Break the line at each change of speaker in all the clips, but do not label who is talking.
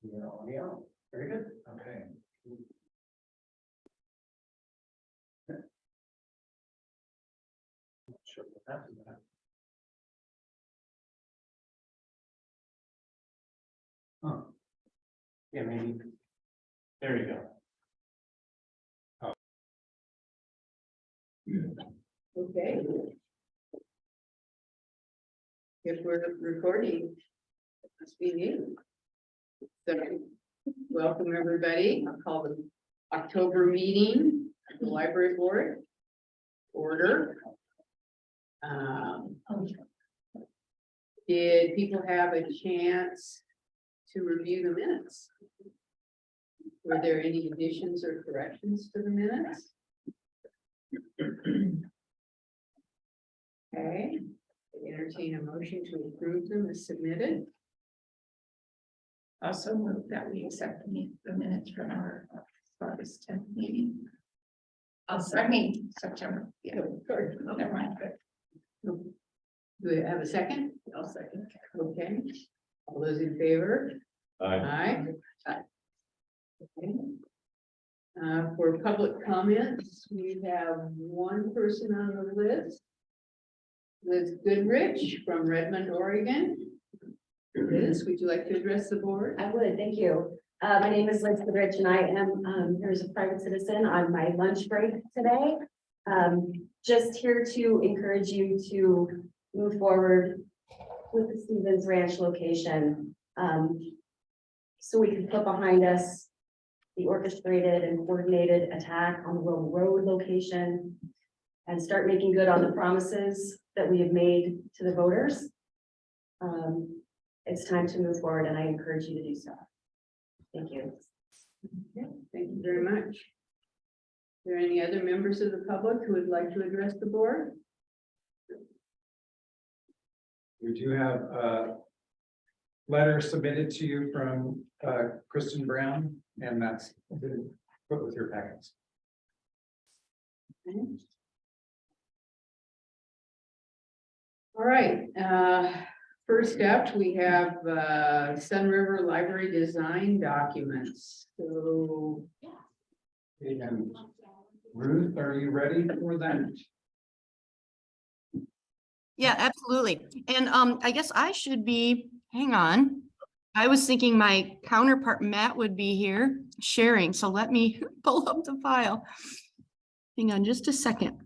Yeah, very good. Okay. Sure what happened to that. Huh. Yeah, maybe. There you go.
Okay. If we're recording, it must be you. So, welcome everybody. I'll call the October meeting of the library board order. Did people have a chance to review the minutes? Were there any additions or corrections to the minutes? Okay, I entertain a motion to approve them as submitted.
Also move that we accept the minutes from our August 10th meeting. September. Yeah,
Sorry.
never mind.
Do we have a second?
I'll second.
Okay, all those in favor? Aye. Okay. For public comments, we have one person on the list. Liz Goodrich from Redmond, Oregon. Liz, would you like to address the board?
I would, thank you. My name is Liz Goodrich and I am here as a private citizen on my lunch break today. Just here to encourage you to move forward with the Stevens Ranch location. So we can put behind us the orchestrated and coordinated attack on the Roman Road location and start making good on the promises that we have made to the voters. It's time to move forward and I encourage you to do so. Thank you.
Okay, thank you very much. Are there any other members of the public who would like to address the board?
We do have a letter submitted to you from Kristen Brown, and that's put with your packets.
Okay. All right, first up, we have Sunriver Library Design documents. So
And Ruth, are you ready for that?
Yeah, absolutely. And I guess I should be, hang on. I was thinking my counterpart Matt would be here sharing, so let me pull up the file. Hang on just a second.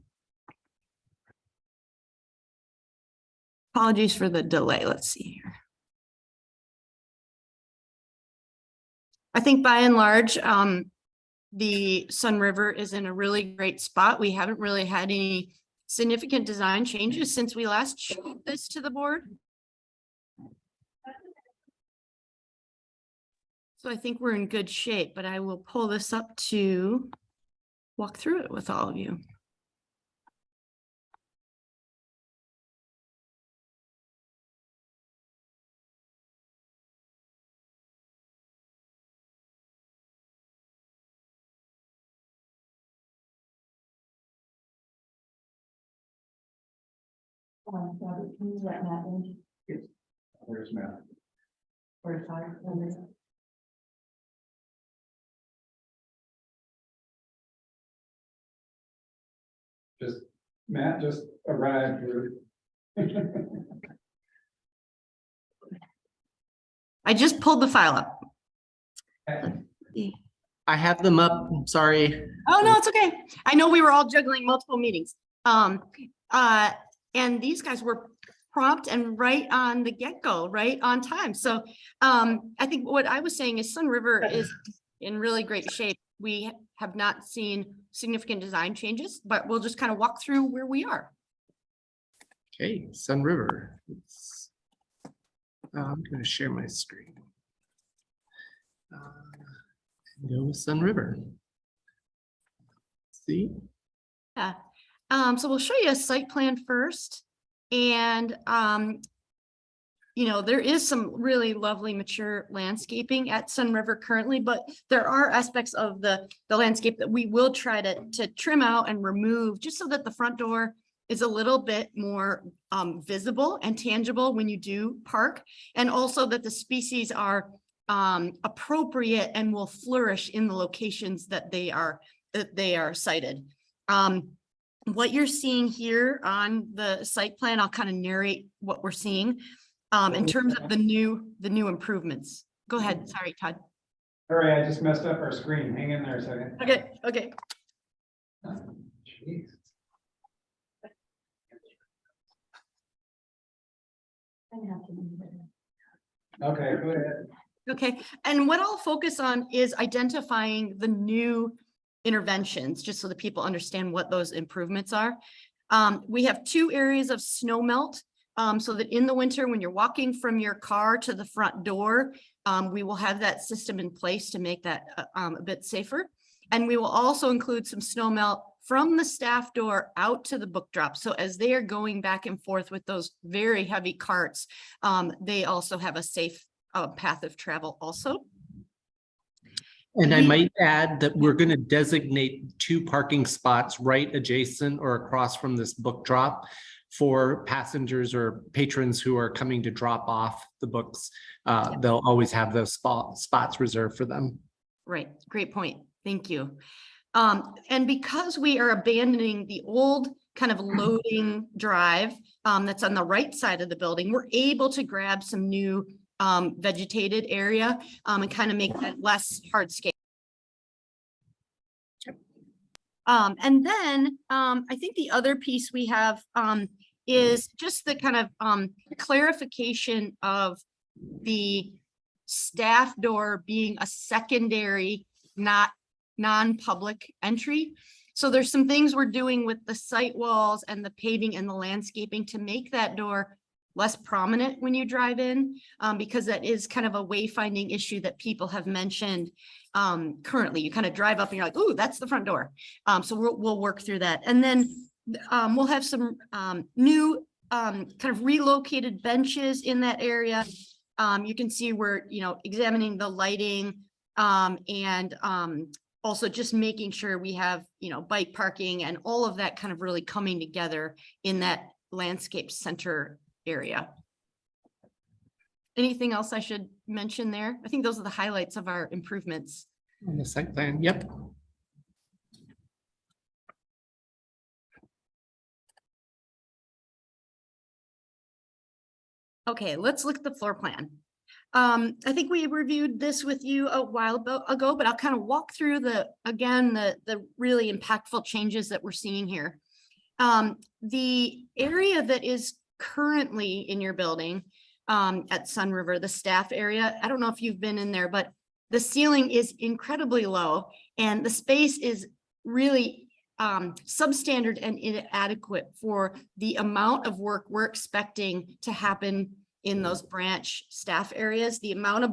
Apologies for the delay. Let's see here. I think by and large, the Sunriver is in a really great spot. We haven't really had any significant design changes since we last showed this to the board. So I think we're in good shape, but I will pull this up to walk through it with all of you.
Robert, can you let Matt in?
Where's Matt?
Or Todd?
Just Matt just arrived. Ruth.
I just pulled the file up.
I have them up. I'm sorry.
Oh, no, it's okay. I know we were all juggling multiple meetings. And these guys were prompt and right on the get-go, right on time. So I think what I was saying is Sunriver is in really great shape. We have not seen significant design changes, but we'll just kind of walk through where we are.
Okay, Sunriver. I'm going to share my screen. Go with Sunriver. See?
Yeah. So we'll show you a site plan first. And, you know, there is some really lovely mature landscaping at Sunriver currently, but there are aspects of the landscape that we will try to trim out and remove just so that the front door is a little bit more visible and tangible when you do park. And also that the species are appropriate and will flourish in the locations that they are cited. What you're seeing here on the site plan, I'll kind of narrate what we're seeing in terms of the new improvements. Go ahead. Sorry, Todd.
All right, I just messed up our screen. Hang in there a second.
Okay.
Jeez. Okay, go ahead.
Okay, and what I'll focus on is identifying the new interventions, just so that people understand what those improvements are. We have 2 areas of snow melt, so that in the winter, when you're walking from your car to the front door, we will have that system in place to make that a bit safer. And we will also include some snow melt from the staff door out to the book drop. So as they are going back and forth with those very heavy carts, they also have a safe path of travel also.
And I might add that we're going to designate 2 parking spots right adjacent or across from this book drop for passengers or patrons who are coming to drop off the books. They'll always have those spots reserved for them.
Right, great point. Thank you. And because we are abandoning the old kind of loading drive that's on the right side of the building, we're able to grab some new vegetated area and kind of make that less hardscape. And then I think the other piece we have is just the kind of clarification of the staff door being a secondary, not non-public entry. So there's some things we're doing with the site walls and the paving and the landscaping to make that door less prominent when you drive in, because that is kind of a wayfinding issue that people have mentioned currently. You kind of drive up and you're like, "Ooh, that's the front door." So we'll work through that. And then we'll have some new kind of relocated benches in that area. You can see we're, examining the lighting and also just making sure we have, bike parking and all of that kind of really coming together in that landscape center area. Anything else I should mention there? I think those are the highlights of our improvements.
On the site plan, yep.
Okay, let's look at the floor plan. I think we reviewed this with you a while ago, but I'll kind of walk through the really impactful changes that we're seeing here. The area that is currently in your building at Sunriver, the staff area, I don't know if you've been in there, but the ceiling is incredibly low and the space is really substandard and inadequate for the amount of work we're expecting to happen in those branch staff areas. The amount of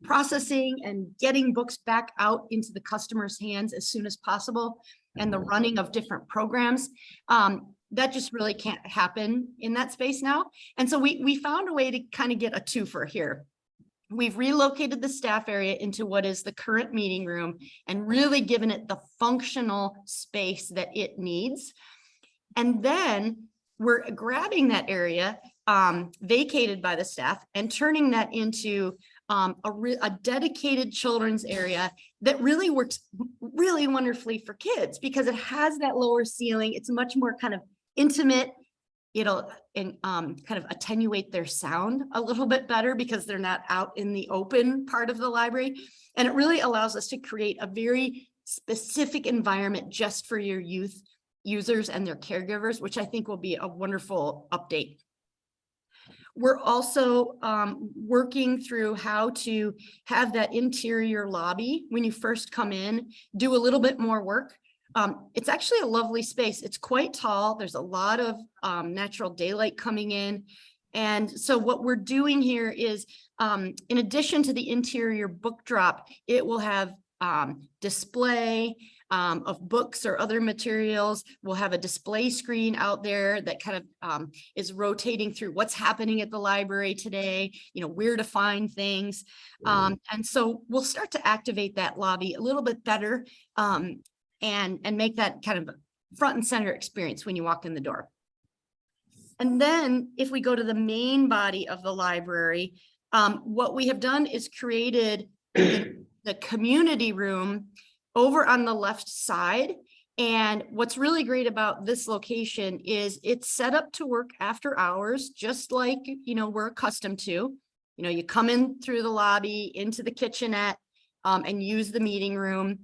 processing and getting books back out into the customer's hands as soon as possible and the running of different programs, that just really can't happen in that space now. And so we found a way to kind of get a twofer here. We've relocated the staff area into what is the current meeting room and really given it the functional space that it needs. And then we're grabbing that area vacated by the staff and turning that into a dedicated children's area that really works really wonderfully for kids because it has that lower ceiling. It's much more kind of intimate. It'll kind of attenuate their sound a little bit better because they're not out in the open part of the library. And it really allows us to create a very specific environment just for your youth users and their caregivers, which I think will be a wonderful update. We're also working through how to have that interior lobby when you first come in, do a little bit more work. It's actually a lovely space. It's quite tall. There's a lot of natural daylight coming in. And so what we're doing here is, in addition to the interior book drop, it will have display of books or other materials. We'll have a display screen out there that kind of is rotating through what's happening at the library today, where to find things. And so we'll start to activate that lobby a little bit better and make that kind of front and center experience when you walk in the door. And then if we go to the main body of the library, What we have done is created the community room over on the left side. And what's really great about this location is it's set up to work after hours, just like, we're accustomed to. You come in through the lobby into the kitchenette and use the meeting room.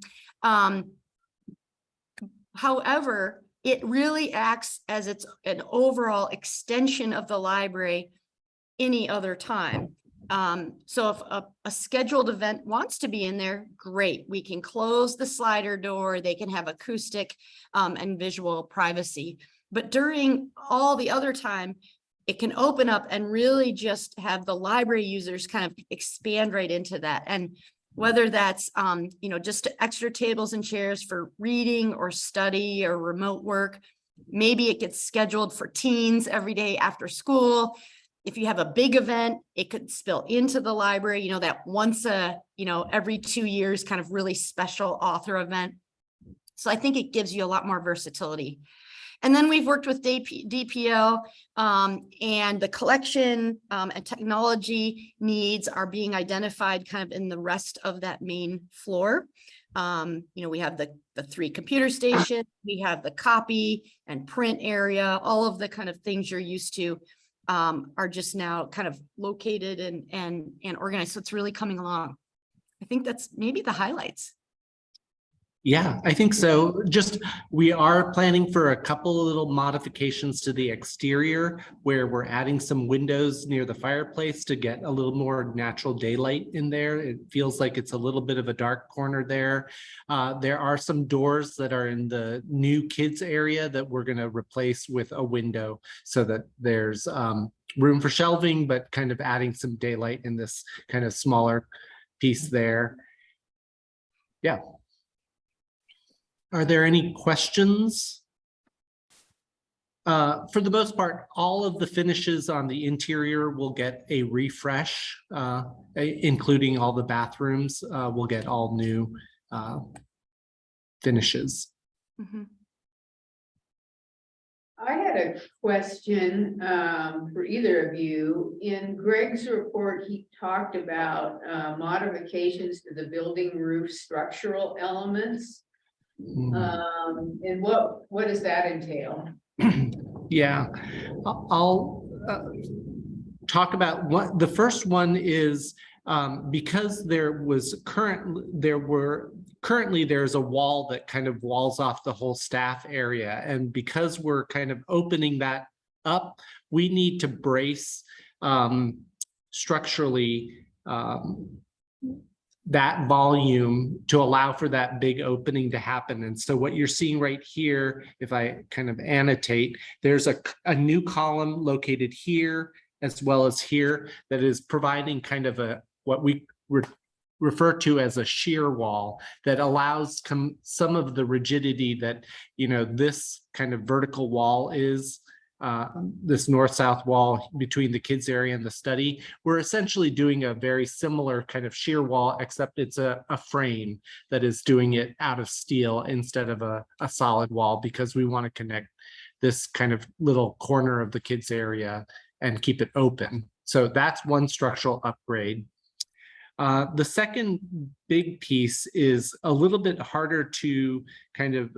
However, it really acts as an overall extension of the library any other time. So if a scheduled event wants to be in there, great. We can close the slider door. They can have acoustic and visual privacy. But during all the other time, it can open up and really just have the library users kind of expand right into that. And whether that's, just extra tables and chairs for reading or study or remote work, maybe it gets scheduled for teens every day after school. If you have a big event, it could spill into the library, that once every 2 years kind of really special author event. So I think it gives you a lot more versatility. And then we've worked with DPL and the collection and technology needs are being identified kind of in the rest of that main floor. We have the 3 computer stations, we have the copy and print area, all of the kind of things you're used to are just now kind of located and organized. So it's really coming along. I think that's maybe the highlights.
Yeah, I think so. We are planning for a couple of little modifications to the exterior where we're adding some windows near the fireplace to get a little more natural daylight in there. It feels like it's a little bit of a dark corner there. There are some doors that are in the new kids area that we're going to replace with a window so that there's room for shelving, but kind of adding some daylight in this kind of smaller piece there. Yeah. Are there any questions? For the most part, all of the finishes on the interior will get a refresh, including all the bathrooms will get all new finishes.
Mm-hmm.
I had a question for either of you. In Greg's report, he talked about modifications to the building roof structural elements. And what does that entail?
Yeah, I'll talk about what the first one is. Because currently there's a wall that kind of walls off the whole staff area, and because we're kind of opening that up, we need to brace structurally that volume to allow for that big opening to happen. And so what you're seeing right here, if I kind of annotate, there's a new column located here as well as here that is providing kind of what we refer to as a shear wall that allows some of the rigidity that, this kind of vertical wall is. This north-south wall between the kids area and the study. We're essentially doing a very similar kind of shear wall, except it's a frame that is doing it out of steel instead of a solid wall, because we want to connect this kind of little corner of the kids area and keep it open. So that's one structural upgrade. The second big piece is a little bit harder to kind of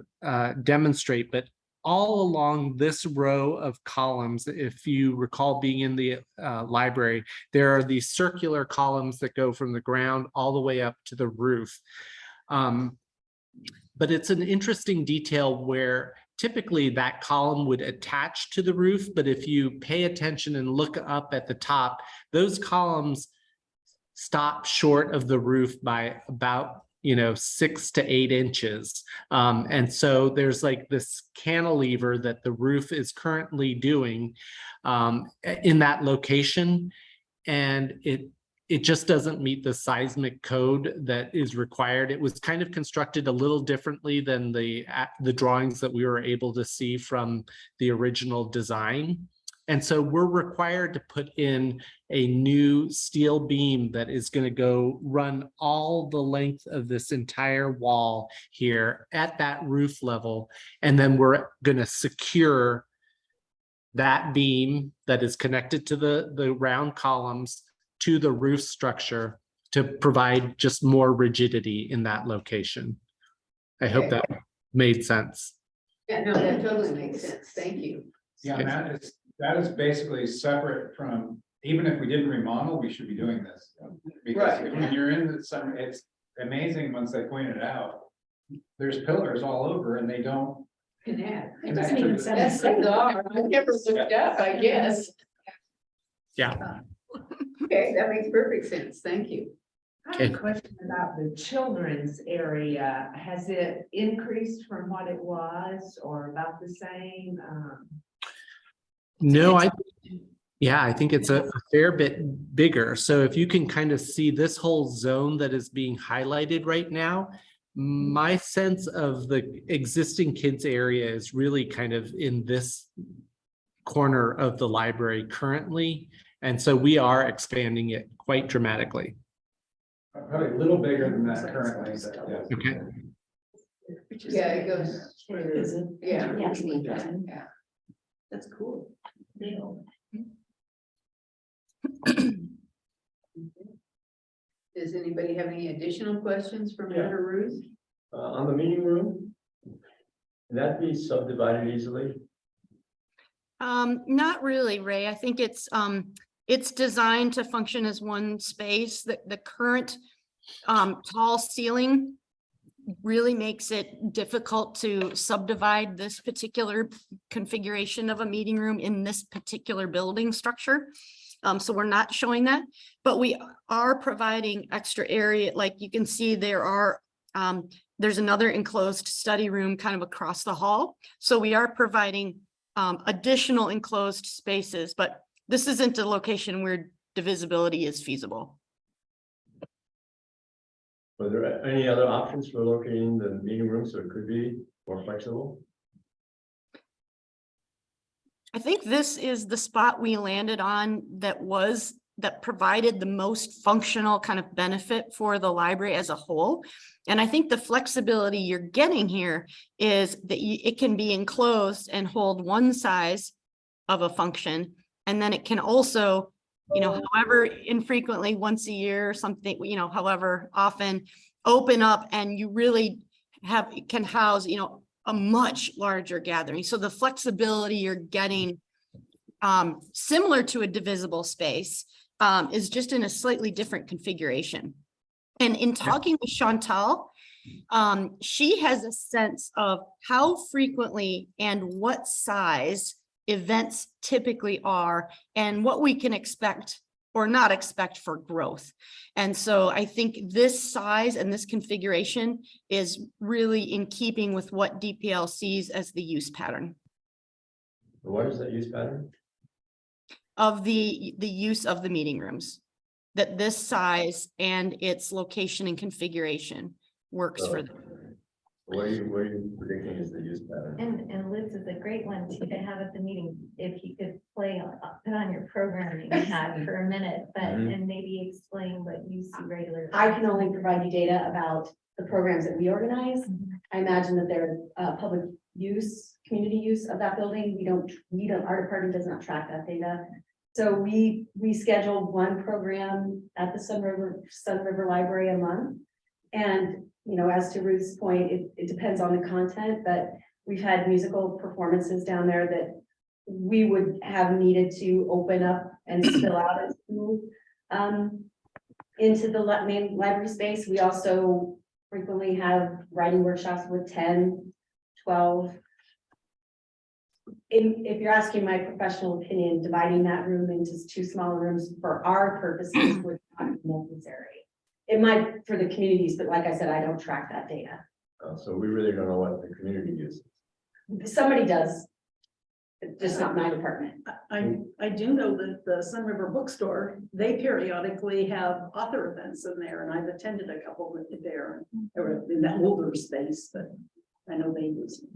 demonstrate, but all along this row of columns, if you recall being in the library, there are these circular columns that go from the ground all the way up to the roof. But it's an interesting detail where typically that column would attach to the roof, but if you pay attention and look up at the top, those columns stop short of the roof by about 6 to 8 inches. And so there's like this cantilever that the roof is currently doing in that location. And it just doesn't meet the seismic code that is required. It was kind of constructed a little differently than the drawings that we were able to see from the original design. And so we're required to put in a new steel beam that is going to go run all the length of this entire wall here at that roof level. And then we're going to secure that beam that is connected to the round columns to the roof structure to provide just more rigidity in that location. I hope
Okay.
that made sense.
Yeah, no, that totally makes sense. Thank you.
Yeah, and that is basically separate from, even if we didn't remodel, we should be doing this. Because
Right.
when you're in the summer, it's amazing once they point it out. There's pillars all over and they don't.
Connect.
It doesn't even sound.
That's bizarre. I never looked up, I guess.
Yeah.
Okay, that makes perfect sense. Thank you.
I have a question about the children's area. Has it increased from what it was or about the same?
No, I think it's a fair bit bigger. So if you can kind of see this whole zone that is being highlighted right now, my sense of the existing kids area is really kind of in this corner of the library currently. And so we are expanding it quite dramatically.
Probably a little bigger than that currently, but yeah.
Okay.
Yeah, it goes further.
Is it?
Yeah.
Yeah.
That's cool.
Does anybody have any additional questions for Member Ruth?
On the meeting room, can that be subdivided easily?
Not really, Ray. I think it's designed to function as one space. The current tall ceiling really makes it difficult to subdivide this particular configuration of a meeting room in this particular building structure. So we're not showing that, but we are providing extra area. Like you can see, there's another enclosed study room kind of across the hall. So we are providing additional enclosed spaces, but this isn't a location where divisibility is feasible.
Are there any other options for locating the meeting room so it could be more flexible?
I think this is the spot we landed on that provided the most functional kind of benefit for the library as a whole. And I think the flexibility you're getting here is that it can be enclosed and hold one size of a function. And then it can also, however infrequently, once a year or something, however often, open up, and you really can house, a much larger gathering. So the flexibility you're getting, similar to a divisible space, is just in a slightly different configuration. And in talking with Chantal, she has a sense of how frequently and what size events typically are and what we can expect or not expect for growth. And so I think this size and this configuration is really in keeping with what DPL sees as the use pattern.
What is that use pattern?
Of the use of the meeting rooms, that this size and its location and configuration works for them.
What are you predicting is the use pattern?
And Liz is a great one to have at the meeting, if you could put on your programming you had for a minute, and maybe explain what you see regularly.
I can only provide you data about the programs that we organize. I imagine that they're public use, community use of that building. Our department does not track that data. So we scheduled one program at the Sunriver Library a month. And, as to Ruth's point, it depends on the content, but we've had musical performances down there that we would have needed to open up and spill out into the main library space. We also frequently have writing workshops with 10, 12. If you're asking my professional opinion, dividing that room into two smaller rooms for our purposes would not be necessary. It might for the communities, but like I said, I don't track that data.
So we really don't know what the community uses.
Somebody does, just not my department.
I do know that the Sunriver Bookstore, they periodically have author events in there, and I've attended a couple of it there, or in that older space, but I know they use it.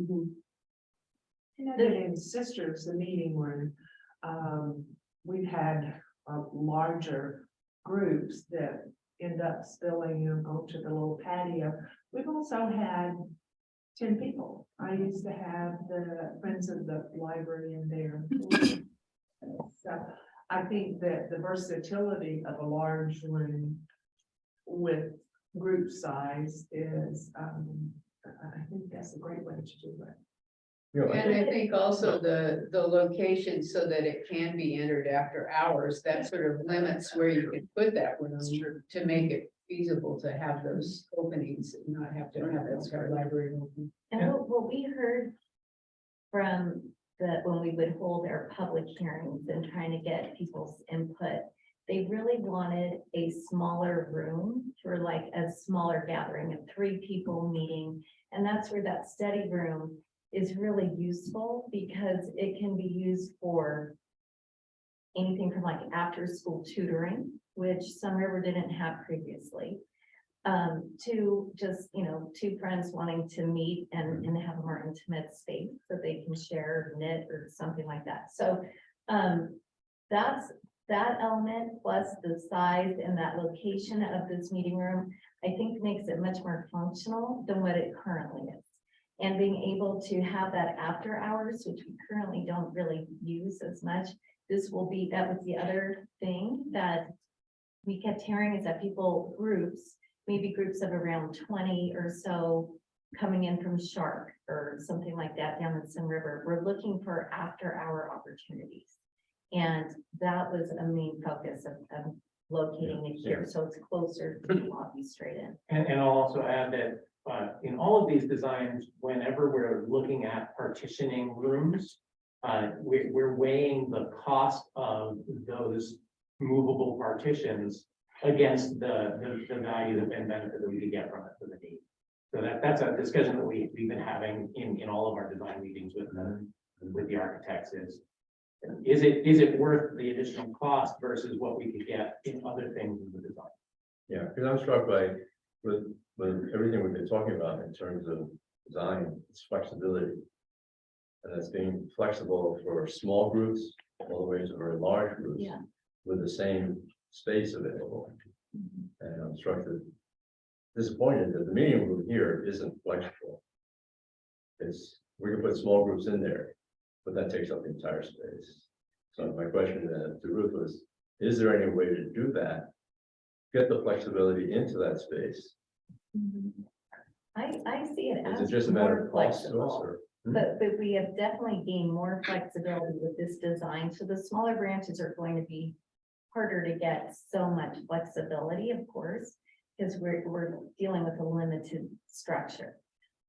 In Sisters, the meeting room, we've had larger groups that end up spilling onto the little patio. We've also had 10 people. I used to have the Friends of the Library in there. So I think that the versatility of a large room with group size is, I think that's a great way to do it.
You know, I
And
think,
I think also the location so that it can be entered after hours, that sort of limits where you can put that room to make it feasible to have those openings and not have to have that entire library open.
And what we heard from when we would hold our public hearings and trying to get people's input, they really wanted a smaller room for like a smaller gathering of 3 people meeting. And that's where that study room is really useful because it can be used for anything from like after school tutoring, which Sunriver didn't have previously, to just, 2 friends wanting to meet and have a more intimate space so they can share, knit or something like that. So that's that element plus the size and that location of this meeting room, I think makes it much more functional than what it currently is. And being able to have that after hours, which we currently don't really use as much, that was the other thing that we kept hearing is that groups, maybe groups of around 20 or so coming in from Shark or something like that down in Sunriver, we're looking for after hour opportunities. And that was a main focus of locating it here, so it's closer to the lobby straight in.
And I'll also add that in all of these designs, whenever we're looking at partitioning rooms, we're weighing the cost of those movable partitions against the value and benefit that we could get from it for the need. So that's a discussion that we've been having in all of our design meetings with the architects is it worth the additional cost versus what we could get in other things in the design?
yeah, because I'm struck by with everything we've been talking about in terms of design, it's flexibility. And that's being flexible for small groups all the way to very large groups.
Yeah.
With the same space available. And I'm struck that disappointed that the meeting room here isn't flexible. We can put small groups in there, but that takes up the entire space. So my question to Ruth was, is there any way to do that? Get the flexibility into that space?
I see it
Is
as
it just a matter
more
of cost to us
flexible.
or?
But we have definitely gained more flexibility with this design. So the smaller branches are going to be harder to get so much flexibility, of course, because we're dealing with a limited structure.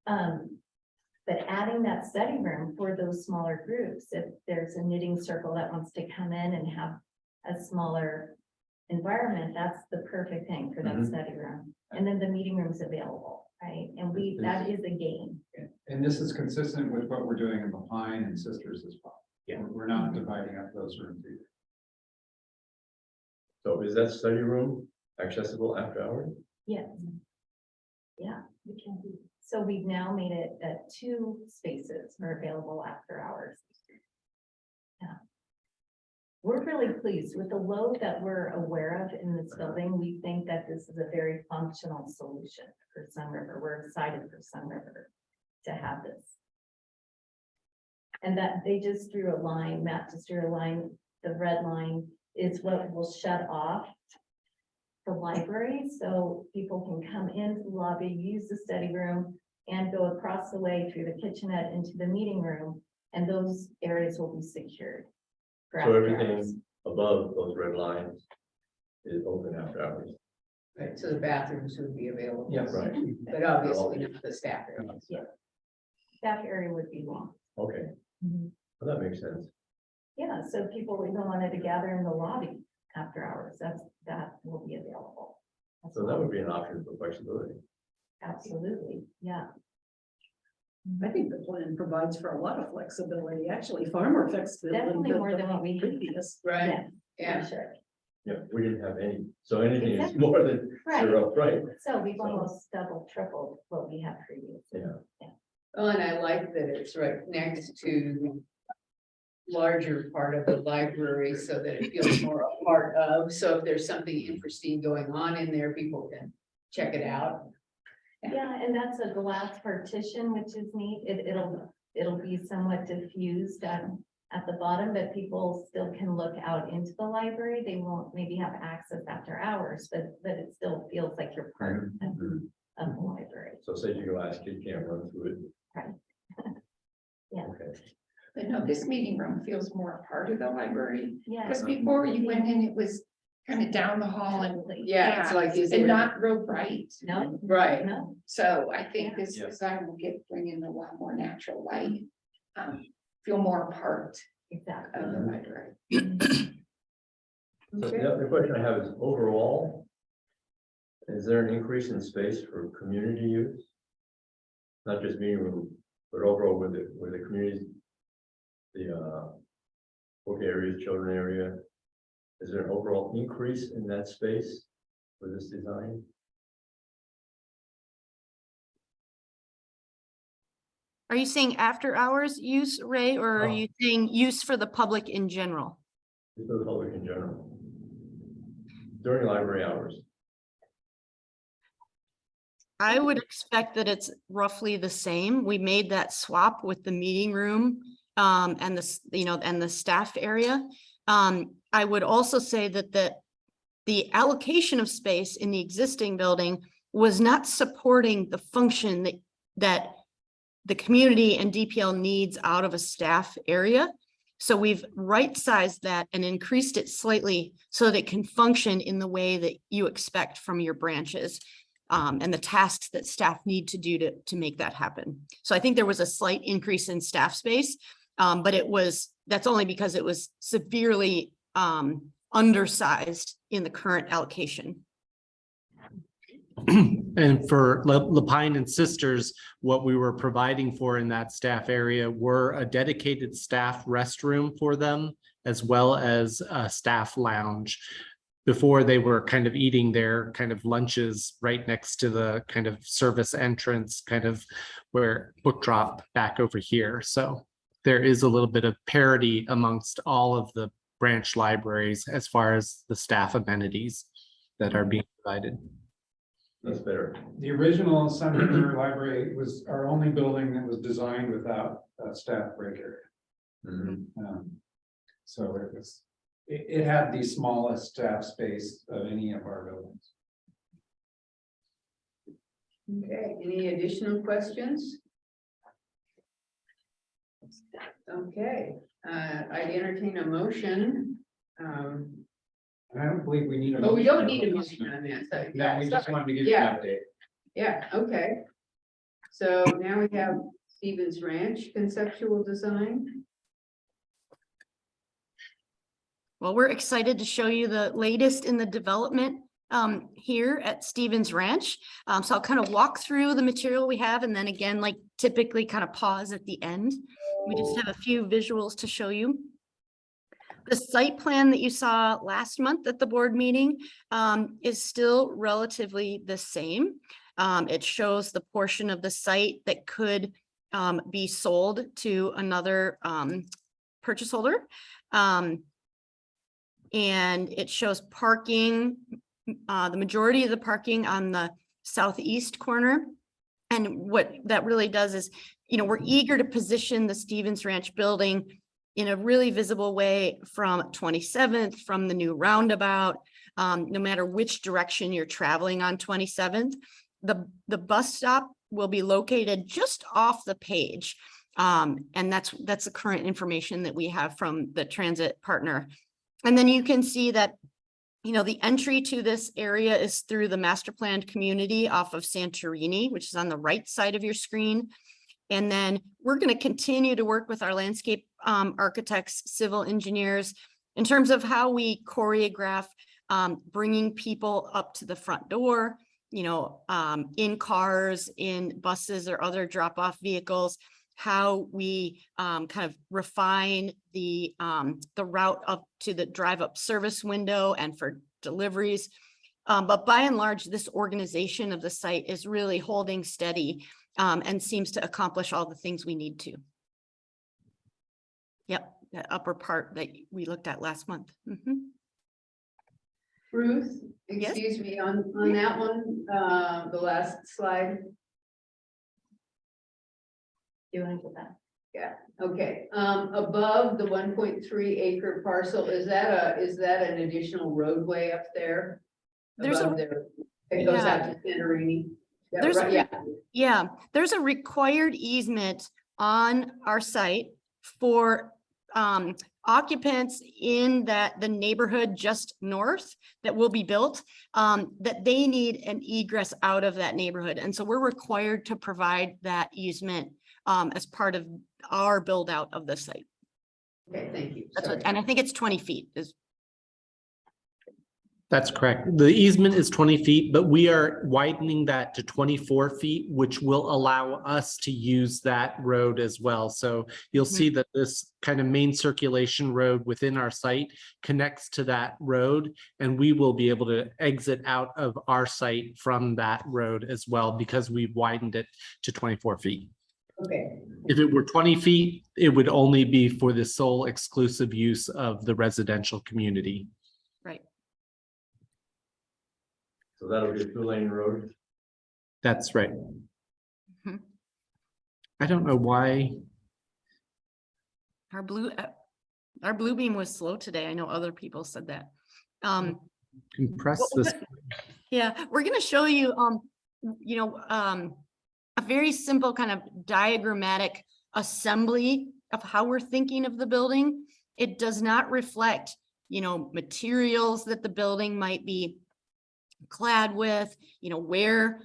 But adding that study room for those smaller groups, if there's a knitting circle that wants to come in and have a smaller environment, that's the perfect thing for that study room. And then the meeting room's available, right? And that is a gain.
And this is consistent with what we're doing in the Pine and Sisters as well.
Yeah.
We're not dividing up those rooms either.
So is that study room accessible after hours?
Yes. Yeah, we can do. So we've now made it that 2 spaces are available after hours. Yeah. We're really pleased with the load that we're aware of in this building. We think that this is a very functional solution for Sunriver. We're excited for Sunriver to have this. And that they just drew a line, Matt just drew a line, the red line is what will shut off the library, so people can come into the lobby, use the study room, and go across the way through the kitchenette into the meeting room, and those areas will be secured. for
So
after hours.
everything above those red lines is open after hours.
Right, so the bathrooms would be available.
Yes.
Right,
But obviously not the staff areas.
Staff area would be long.
okay, well, that makes sense.
Yeah, so people even wanted to gather in the lobby after hours, that will be available. as
So that
well.
would be an option for flexibility.
Absolutely, yeah.
I think the plan provides for a lot of flexibility, actually far more flexibility.
Definitely more than what we had.
Previous.
Right,
Yeah,
yeah.
for sure.
Yeah, we didn't have any, so anything is
Exactly.
more than
Right,
zero, right?
so we've
So-
almost doubled, tripled what we had previously.
Yeah.
Oh, and I like that it's right next to the larger part of the library so that it feels more a part of. So if there's something interesting going on in there, people can check it out.
Yeah, and that's a glass partition, which is neat. It'll be somewhat diffused at the bottom, but people still can look out into the library. They won't maybe have access after hours, but it still feels like you're part of the library.
So say you go ask, kid can't run through it.
Right. Yeah.
Okay.
But no, this meeting room feels more a part of the library,
Yeah.
because before you went in, it was kind of down the hall and.
Yeah, it's like this.
And not real bright.
No.
Right.
No.
So I think this
Yeah.
design will bring in a lot more natural light. Feel more a part
Exactly.
of the library.
So the other question I have is overall, is there an increase in space for community use? Not just meeting room, but overall with the community, the book areas, children area. Is there an overall increase in that space for this design?
Are you saying after hours use, Ray, or are
Oh.
you saying use for the public in general?
Just for the public in general? During library hours?
I would expect that it's roughly the same. We made that swap with the meeting room and and the staff area. I would also say that the allocation of space in the existing building was not supporting the function that the community and DPL needs out of a staff area. So we've right-sized that and increased it slightly so that it can function in the way that you expect from your branches and the tasks that staff need to do to make that happen. So I think there was a slight increase in staff space, but that's only because it was severely undersized in the current allocation.
And for Lapine and Sisters, what we were providing for in that staff area were a dedicated staff restroom for them, as well as a staff lounge. Before, they were kind of eating their kind of lunches right next to the kind of service entrance, kind of where book drop back over here. So there is a little bit of parity amongst all of the branch libraries as far as the staff amenities that are being provided.
That's better.
The original Sunriver Library was our only building that was designed without a staff break area.
Mhm.
So it had the smallest staff space of any of our buildings.
Okay, any additional questions? Okay, I'd entertain a motion.
And I don't believe we need a.
But we don't need a motion on that, so.
No, we just wanted to give you
Yeah.
an update.
Yeah, okay. So now we have Stevens Ranch conceptual design.
Well, we're excited to show you the latest in the development here at Stevens Ranch. So I'll kind of walk through the material we have and then again, like typically kind of pause at the end. We just have a few visuals to show you. The site plan that you saw last month at the board meeting is still relatively the same. It shows the portion of the site that could be sold to another purchase holder. And it shows parking, the majority of the parking on the southeast corner. And what that really does is, we're eager to position the Stevens Ranch building in a really visible way from 27th, from the new roundabout, no matter which direction you're traveling on 27th. The bus stop will be located just off the page. And that's the current information that we have from the transit partner. And then you can see that, the entry to this area is through the master planned community off of Santorini, which is on the right side of your screen. And then we're going to continue to work with our landscape architects, civil engineers, in terms of how we choreograph bringing people up to the front door, in cars, in buses or other drop-off vehicles, how we kind of refine the route up to the drive-up service window and for deliveries. But by and large, this organization of the site is really holding steady and seems to accomplish all the things we need to. Yep, the upper part that we looked at last month.
Ruth,
Yes?
excuse me, on that one, the last slide.
You want to go back?
Yeah, okay, above the 1.3 acre parcel, is that an additional roadway up there?
There's
Above there, it goes
yeah.
out to Santorini? That
There's a
right? Yeah,
Yeah, there's a required easement on our site for occupants in the neighborhood just north that will be built, that they need an egress out of that neighborhood. And so we're required to provide that easement as part of our build out of the site.
okay, thank you.
That's
Sorry.
what, and I think it's 20 feet is.
That's correct. The easement is 20 feet, but we are widening that to 24 feet, which will allow us to use that road as well. So you'll see that this kind of main circulation road within our site connects to that road, and we will be able to exit out of our site from that road as well because we've widened it to 24 feet.
Okay,
If it were 20 feet, it would only be for the sole exclusive use of the residential community.
Right.
So that'll be a 2-lane road.
That's right.
Mhm.
I don't know why.
Our blue beam was slow today. I know other people said that.
Compress
What was
this.
it? Yeah, we're gonna show you, a very simple kind of diagrammatic assembly of how we're thinking of the building. It does not reflect, materials that the building might be clad with, where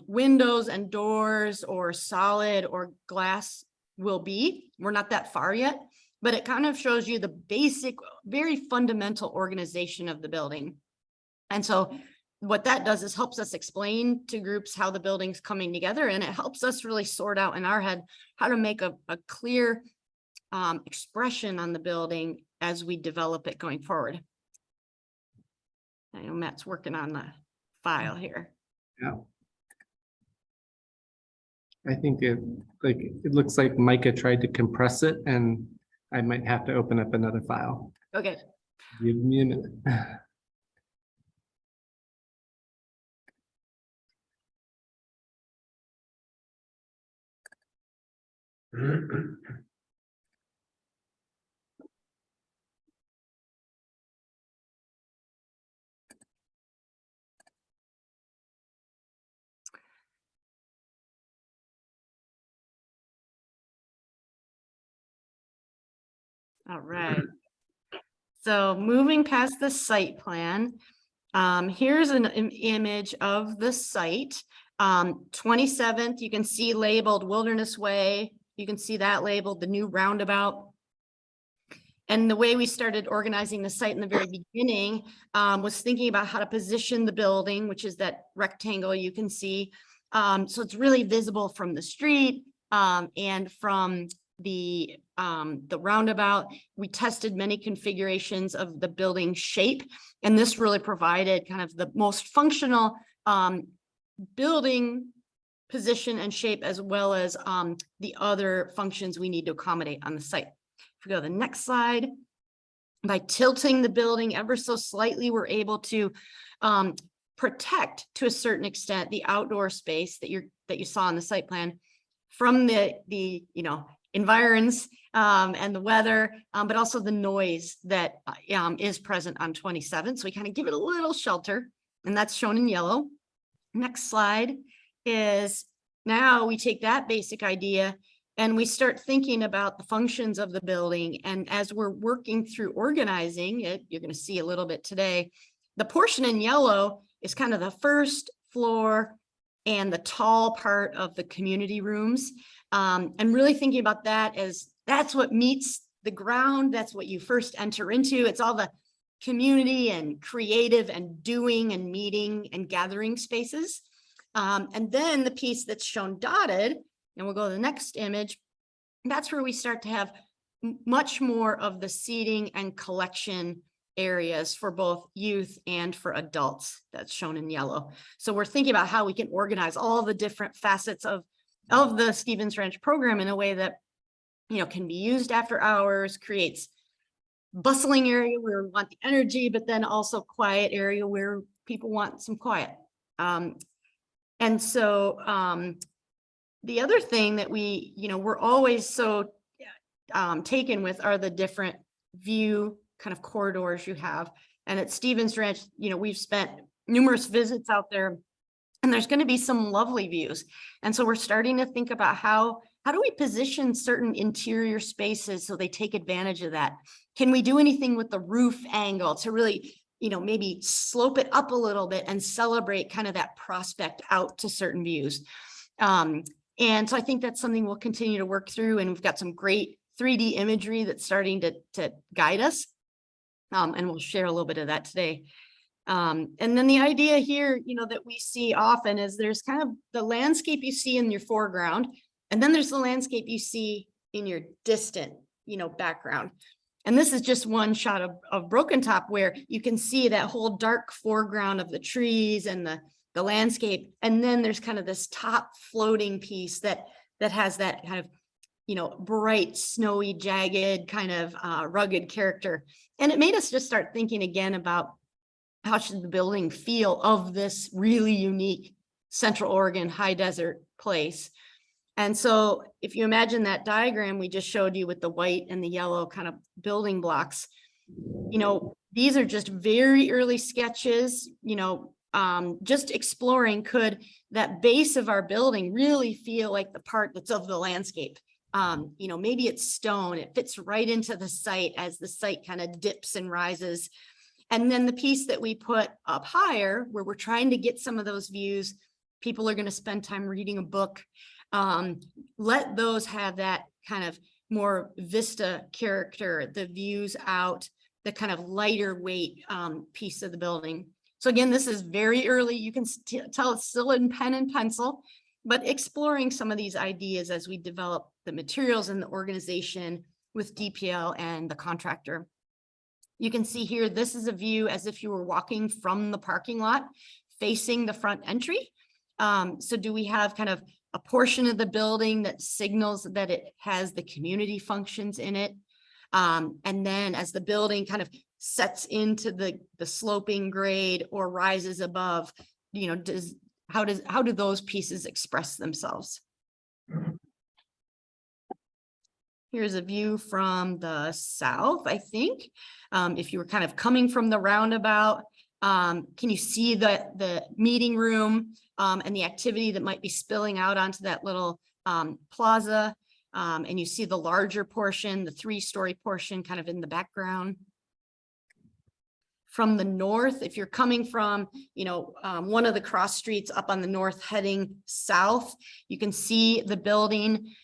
windows and doors or solid or glass will be. We're not that far yet, but it kind of shows you the basic, very fundamental organization of the building. And so what that does is helps us explain to groups how the building's coming together, and it helps us really sort out in our head how to make a clear expression on the building as we develop it going forward. I know Matt's working on the file here.
Yeah. I think it looks like Micah tried to compress it, and I might have to open up another file.
Okay.
Give me a minute.
All right. So moving past the site plan, here's an image of the site. 27th, you can see labeled Wilderness Way. You can see that labeled the new roundabout. And the way we started organizing the site in the very beginning was thinking about how to position the building, which is that rectangle you can see. So it's really visible from the street and from the roundabout. We tested many configurations of the building shape, and this really provided kind of the most functional building position and shape, as well as the other functions we need to accommodate on the site. If we go to the next slide, by tilting the building ever so slightly, we're able to protect to a certain extent the outdoor space that you saw in the site plan from the environs and the weather, but also the noise that is present on 27. So we kind of give it a little shelter, and that's shown in yellow. Next slide is, now we take that basic idea and we start thinking about the functions of the building. And as we're working through organizing it, you're going to see a little bit today, the portion in yellow is kind of the first floor and the tall part of the community rooms. And really thinking about that as that's what meets the ground. That's what you first enter into. It's all the community and creative and doing and meeting and gathering spaces. And then the piece that's shown dotted, and we'll go to the next image, that's where we start to have much more of the seating and collection areas for both youth and for adults. That's shown in yellow. So we're thinking about how we can organize all the different facets of the Stevens Ranch program in a way that, can be used after hours, creates bustling area where we want the energy, but then also quiet area where people want some quiet. And so the other thing that we're always so taken with are the different view kind of corridors you have. And at Stevens Ranch, you know, we've spent numerous visits out there, and there's going to be some lovely views. And so we're starting to think about how do we position certain interior spaces so they take advantage of that? Can we do anything with the roof angle to really, you know, maybe slope it up a little bit and celebrate kind of that prospect out to certain views? And so I think that's something we'll continue to work through, and we've got some great 3D imagery that's starting to guide us. And we'll share a little bit of that today. And then the idea here, you know, that we see often is there's kind of the landscape you see in your foreground, and then there's the landscape you see in your distant, you know, background. And this is just one shot of Broken Top, where you can see that whole dark foreground of the trees and the landscape. And then there's kind of this top floating piece that has that kind of, you know, bright, snowy, jagged, kind of rugged character. And it made us just start thinking again about how should the building feel of this really unique Central Oregon high desert place. And so if you imagine that diagram we just showed you with the white and the yellow kind of building blocks, you know, these are just very early sketches, you know, just exploring, could that base of our building really feel like the part that's of the landscape? You know, maybe it's stone, it fits right into the site as the site kind of dips and rises. And then the piece that we put up higher, where we're trying to get some of those views, people are going to spend time reading a book. Let those have that kind of more vista character, the views out, the kind of lighter weight piece of the building. So again, this is very early. You can tell it's still in pen and pencil, but exploring some of these ideas as we develop the materials and the organization with DPL and the contractor. You can see here, this is a view as if you were walking from the parking lot facing the front entry. So do we have kind of a portion of the building that signals that it has the community functions in it? And then as the building kind of sets into the sloping grade or rises above, you know, how do those pieces express themselves? Here's a view from the south, I think. If you were kind of coming from the roundabout, can you see the meeting room and the activity that might be spilling out onto that little plaza? And you see the larger portion, the 3-story portion kind of in the background. From the north, if you're coming from, you know, one of the cross streets up on the north heading south, you can see the building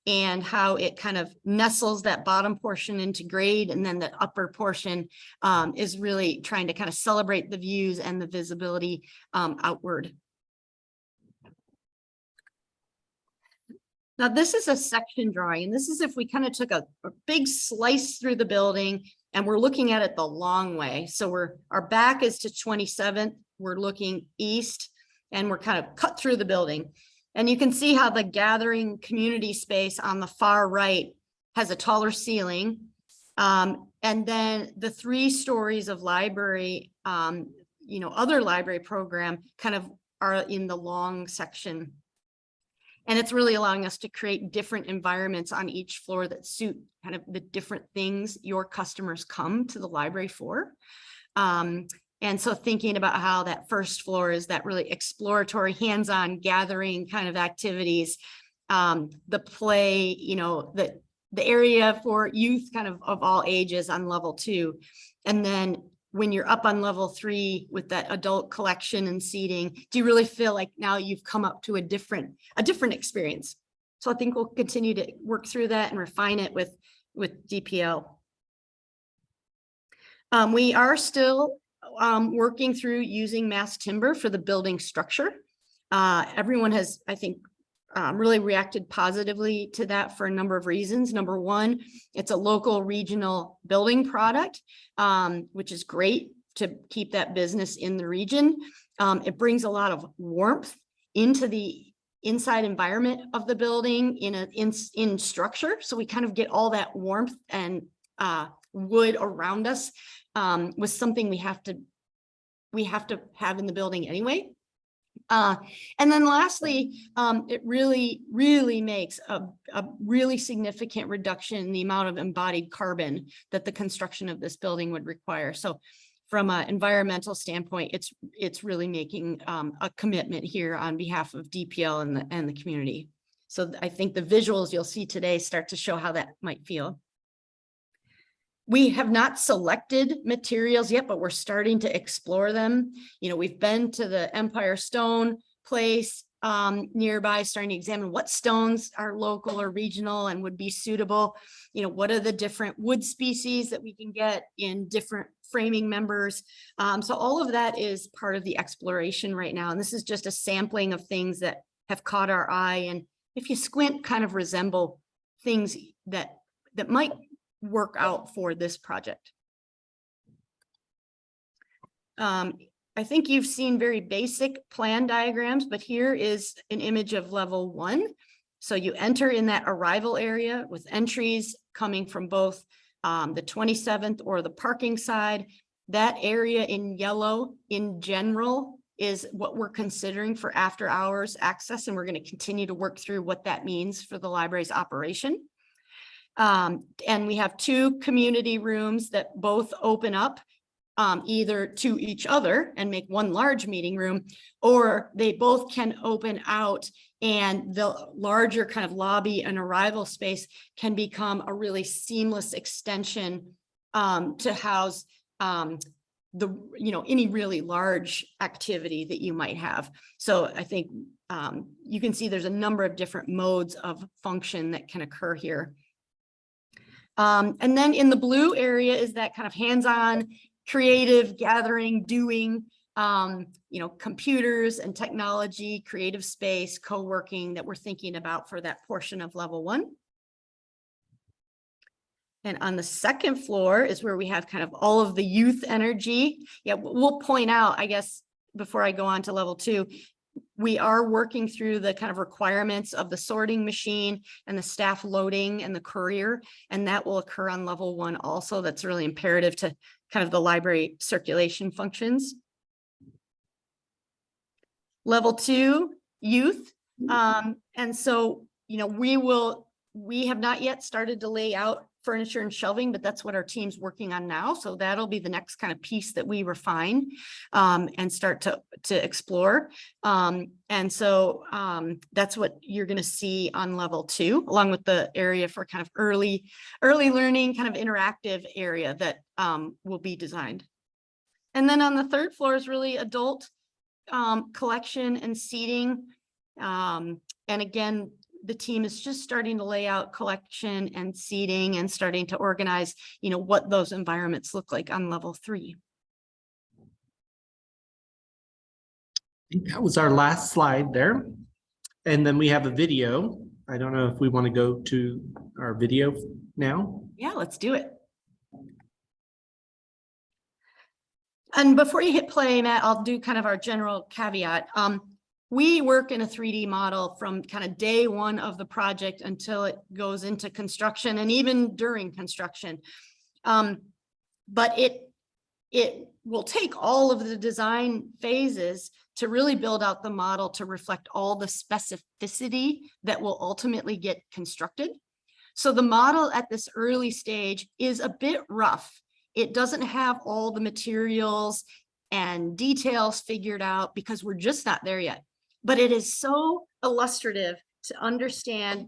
and how it kind of nestles that bottom portion into grade, and then the upper portion is really trying to kind of celebrate the views and the visibility outward. Now, this is a section drawing, and this is if we kind of took a big slice through the building and we're looking at it the long way. So our back is to 27th, we're looking east, and we're kind of cut through the building. And you can see how the gathering community space on the far right has a taller ceiling. And then the 3 stories of library, you know, other library program kind of are in the long section. And it's really allowing us to create different environments on each floor that suit kind of the different things your customers come to the library for. And so thinking about how that first floor is that really exploratory, hands-on gathering kind of activities, the play, you know, the area for youth kind of all ages on level 2. And then when you're up on level 3 with that adult collection and seating, do you really feel like now you've come up to a different experience? So I think we'll continue to work through that and refine it with DPL. We are still working through using mass timber for the building structure. Everyone has, I think, really reacted positively to that for a number of reasons. Number one, it's a local regional building product, which is great to keep that business in the region. It brings a lot of warmth into the inside environment of the building in structure. So we kind of get all that warmth and wood around us with something we have to have in the building anyway. And then lastly, it really makes a really significant reduction in the amount of embodied carbon that the construction of this building would require. So from an environmental standpoint, it's really making a commitment here on behalf of DPL and the community. So I think the visuals you'll see today start to show how that might feel. We have not selected materials yet, but we're starting to explore them. You know, we've been to the Empire Stone place nearby, starting to examine what stones are local or regional and would be suitable. You know, what are the different wood species that we can get in different framing members. So all of that is part of the exploration right now. And this is just a sampling of things that have caught our eye. And if you squint, kind of resemble things that might work out for this project. I think you've seen very basic plan diagrams, but here is an image of level 1. So you enter in that arrival area with entries coming from both the 27th or the parking side. That area in yellow in general is what we're considering for after hours access. And we're going to continue to work through what that means for the library's operation. And we have 2 community rooms that both open up either to each other and make one large meeting room, or they both can open out and the larger kind of lobby and arrival space can become a really seamless extension to house any really large activity that you might have. So I think you can see there's a number of different modes of function that can occur here. And then in the blue area is that kind of hands-on creative gathering, doing, computers and technology, creative space, co-working that we're thinking about for that portion of level 1. And on the second floor is where we have kind of all of the youth energy. Yeah, we'll point out, I guess, before I go on to level 2, we are working through the kind of requirements of the sorting machine and the staff loading and the courier, and that will occur on level 1 also. That's really imperative to kind of the library circulation functions. Level 2, youth. And so, we have not yet started to lay out furniture and shelving, but that's what our team's working on now. So that'll be the next kind of piece that we refine and start to explore. And so that's what you're going to see on level 2, along with the area for kind of early learning, kind of interactive area that will be designed. And then on the 3rd floor is really adult collection and seating. And again, the team is just starting to lay out collection and seating and starting to organize, what those environments look like on level 3.
I think that was our last slide there. And then we have a video. I don't know if we want to go to our video now.
Yeah, let's do it. And before you hit play, Matt, I'll do kind of our general caveat. We work in a 3D model from kind of day 1 of the project until it goes into construction and even during construction. But it will take all of the design phases to really build out the model to reflect all the specificity that will ultimately get constructed. So the model at this early stage is a bit rough. It doesn't have all the materials and details figured out because we're just not there yet. But it is so illustrative to understand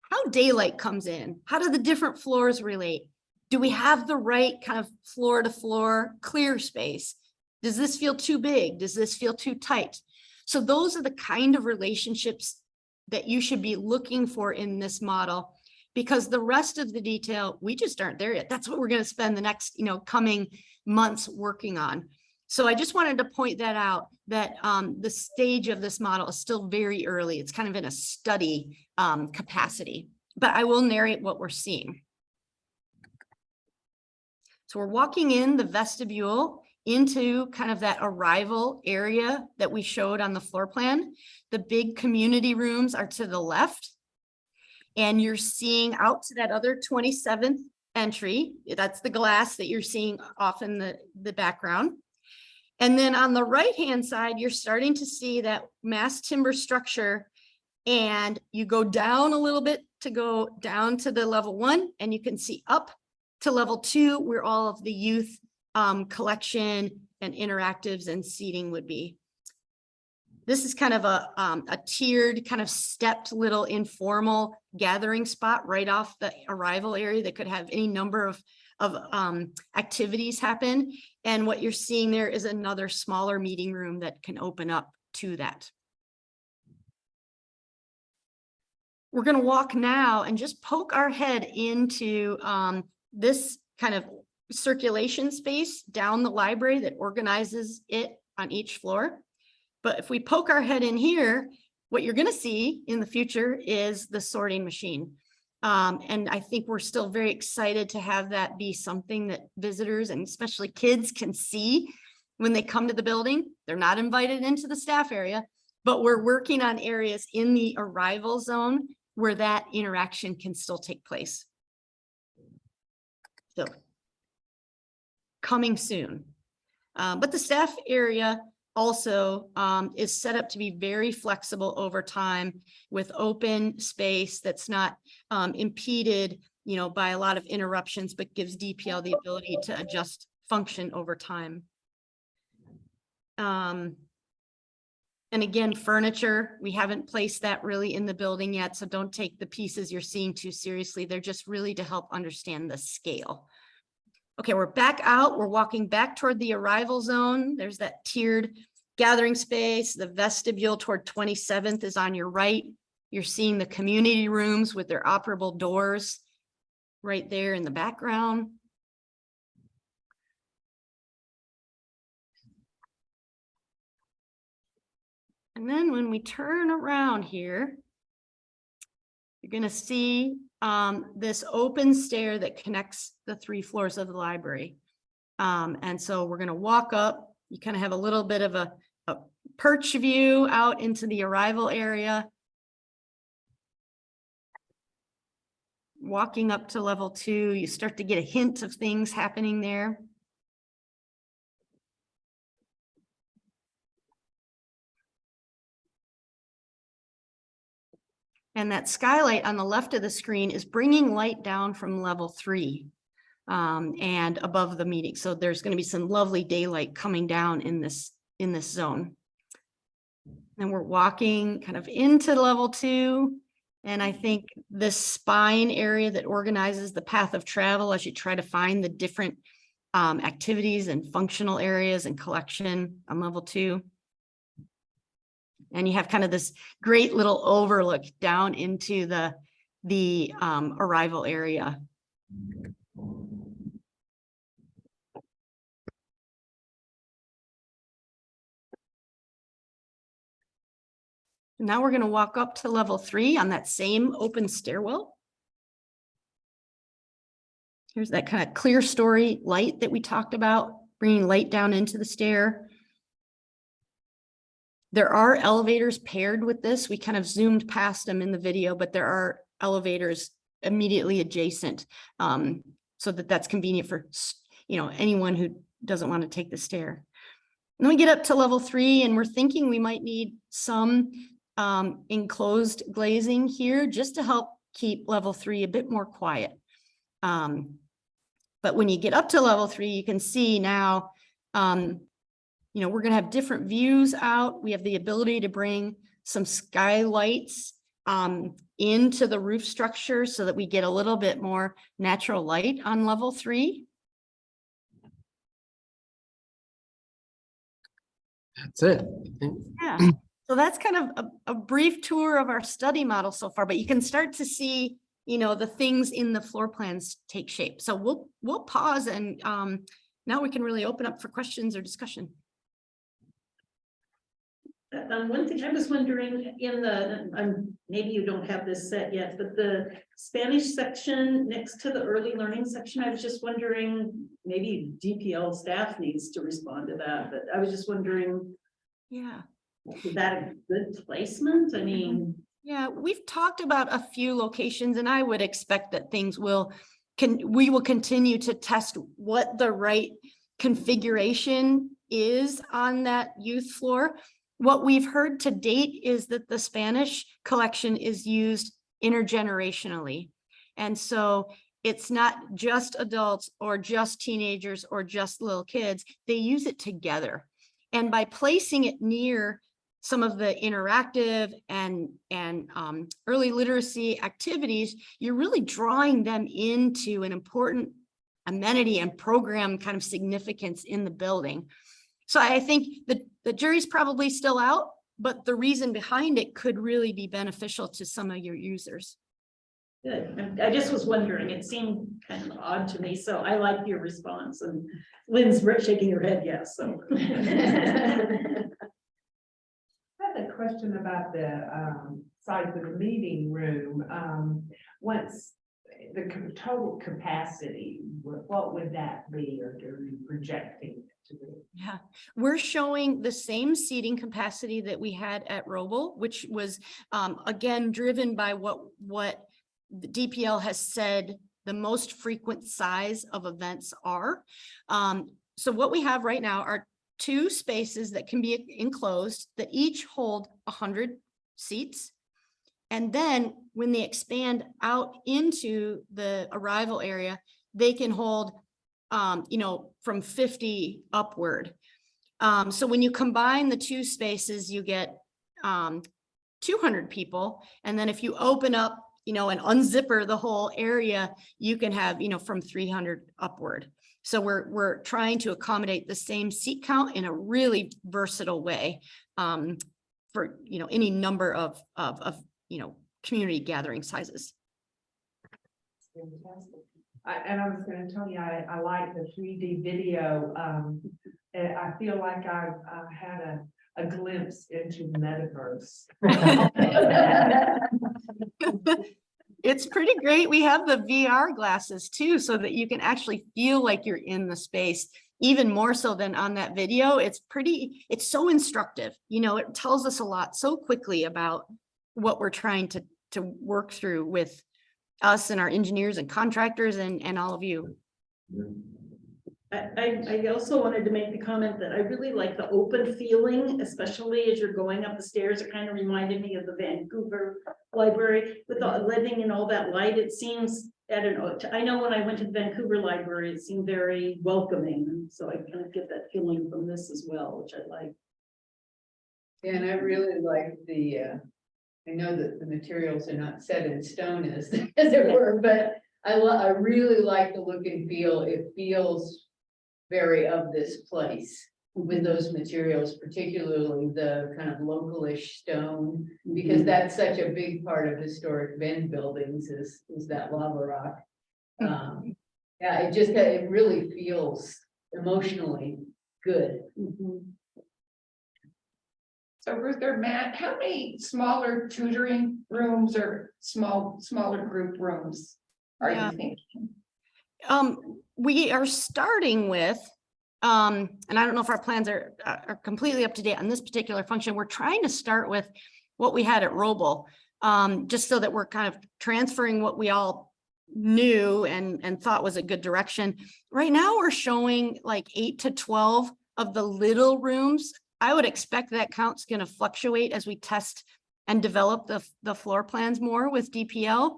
how daylight comes in. How do the different floors relate? Do we have the right kind of floor to floor clear space? Does this feel too big? Does this feel too tight? So those are the kind of relationships that you should be looking for in this model, because the rest of the detail, we just aren't there yet. That's what we're going to spend the next, coming months working on. So I just wanted to point that out, that the stage of this model is still very early. It's kind of in a study capacity, but I will narrate what we're seeing. So we're walking in the vestibule into kind of that arrival area that we showed on the floor plan. The big community rooms are to the left, and you're seeing out to that other 27th entry. That's the glass that you're seeing off in the background. And then on the right-hand side, you're starting to see that mass timber structure. And you go down a little bit to go down to the level 1, and you can see up to level 2 where all of the youth collection and interactives and seating would be. This is kind of a tiered, kind of stepped little informal gathering spot right off the arrival area that could have any number of activities happen. And what you're seeing there is another smaller meeting room that can open up to that. We're going to walk now and just poke our head into this kind of circulation space down the library that organizes it on each floor. But if we poke our head in here, what you're going to see in the future is the sorting machine. And I think we're still very excited to have that be something that visitors and especially kids can see when they come to the building. They're not invited into the staff area, but we're working on areas in the arrival zone where that interaction can still take place. So coming soon. But the staff area also is set up to be very flexible over time with open space that's not impeded, by a lot of interruptions, but gives DPL the ability to adjust function over time. And again, furniture, we haven't placed that really in the building yet, so don't take the pieces you're seeing too seriously. They're just really to help understand the scale. Okay, we're back out. We're walking back toward the arrival zone. There's that tiered gathering space. The vestibule toward 27th is on your right. You're seeing the community rooms with their operable doors right there in the background. And then when we turn around here, you're going to see this open stair that connects the 3 floors of the library. And so we're going to walk up. You kind of have a little bit of a perch view out into the arrival area. Walking up to level 2, you start to get a hint of things happening there. And that skylight on the left of the screen is bringing light down from level 3 and above the meeting. So there's going to be some lovely daylight coming down in this zone. And we're walking kind of into level 2. And I think this spine area that organizes the path of travel as you try to find the different activities and functional areas and collection on level 2. And you have kind of this great little overlook down into the arrival area. Now we're going to walk up to level 3 on that same open stairwell. Here's that kind of clear story light that we talked about, bringing light down into the stair. There are elevators paired with this. We kind of zoomed past them in the video, but there are elevators immediately adjacent so that's convenient for, anyone who doesn't want to take the stair. And then we get up to level 3 and we're thinking we might need some enclosed glazing here just to help keep level 3 a bit more quiet. But when you get up to level 3, you can see now, we're going to have different views out. We have the ability to bring some skylights into the roof structure so that we get a little bit more natural light on level 3.
That's it.
Yeah. So that's kind of a brief tour of our study model so far, but you can start to see, the things in the floor plans take shape. So we'll pause and now we can really open up for questions or discussion.
One thing I was wondering maybe you don't have this set yet, but the Spanish section next to the early learning section, I was just wondering, maybe DPL staff needs to respond to that, but I was just wondering.
Yeah.
Is that a good placement? I mean.
Yeah, we've talked about a few locations and I would expect that we will continue to test what the right configuration is on that youth floor. What we've heard to date is that the Spanish collection is used intergenerationally. And so it's not just adults or just teenagers or just little kids. They use it together. And by placing it near some of the interactive and early literacy activities, you're really drawing them into an important amenity and program kind of significance in the building. So I think the jury's probably still out, but the reason behind it could really be beneficial to some of your users.
Good. I just was wondering, it seemed kind of odd to me, so I like your response, and Lynn's shaking her head, yes, so.
I have a question about the size of the meeting room. Once the total capacity, what would that be, or are you projecting it to be?
Yeah, we're showing the same seating capacity that we had at Roble, which was again driven by what the DPL has said the most frequent size of events are. So what we have right now are 2 spaces that can be enclosed that each hold 100 seats. And then when they expand out into the arrival area, they can hold, from 50 upward. So when you combine the 2 spaces, you get 200 people. And then if you open up, and unzipper the whole area, you can have, from 300 upward. So we're trying to accommodate the same seat count in a really versatile way for, any number of community gathering sizes.
Fantastic. I was going to tell you, I like the 3D video. I feel like I've had a glimpse into the metaverse.
It's pretty great. We have the VR glasses too, so that you can actually feel like you're in the space, even more so than on that video. It's so instructive. It tells us a lot so quickly about what we're trying to work through with us and our engineers and contractors and all of you.
I also wanted to make the comment that I really like the open feeling, especially as you're going up the stairs. It kind of reminded me of the Vancouver Library with the living and all that light. It seems, I don't know, I know when I went to the Vancouver Library, it seemed very welcoming. So I kind of get that feeling from this as well, which I like.
And I really like I know that the materials are not set in stone as it were, but I really like the look and feel. It feels very of this place with those materials, particularly the kind of localish stone, because that's such a big part of historic Venn buildings is that lava rock. Yeah, it really feels emotionally good.
So Ruth or Matt, how many smaller tutoring rooms or smaller group rooms are you thinking?
We are starting with, and I don't know if our plans are completely up to date on this particular function. We're trying to start with what we had at Roble, just so that we're kind of transferring what we all knew and thought was a good direction. Right now, we're showing like 8 to 12 of the little rooms. I would expect that count's going to fluctuate as we test and develop the floor plans more with DPL,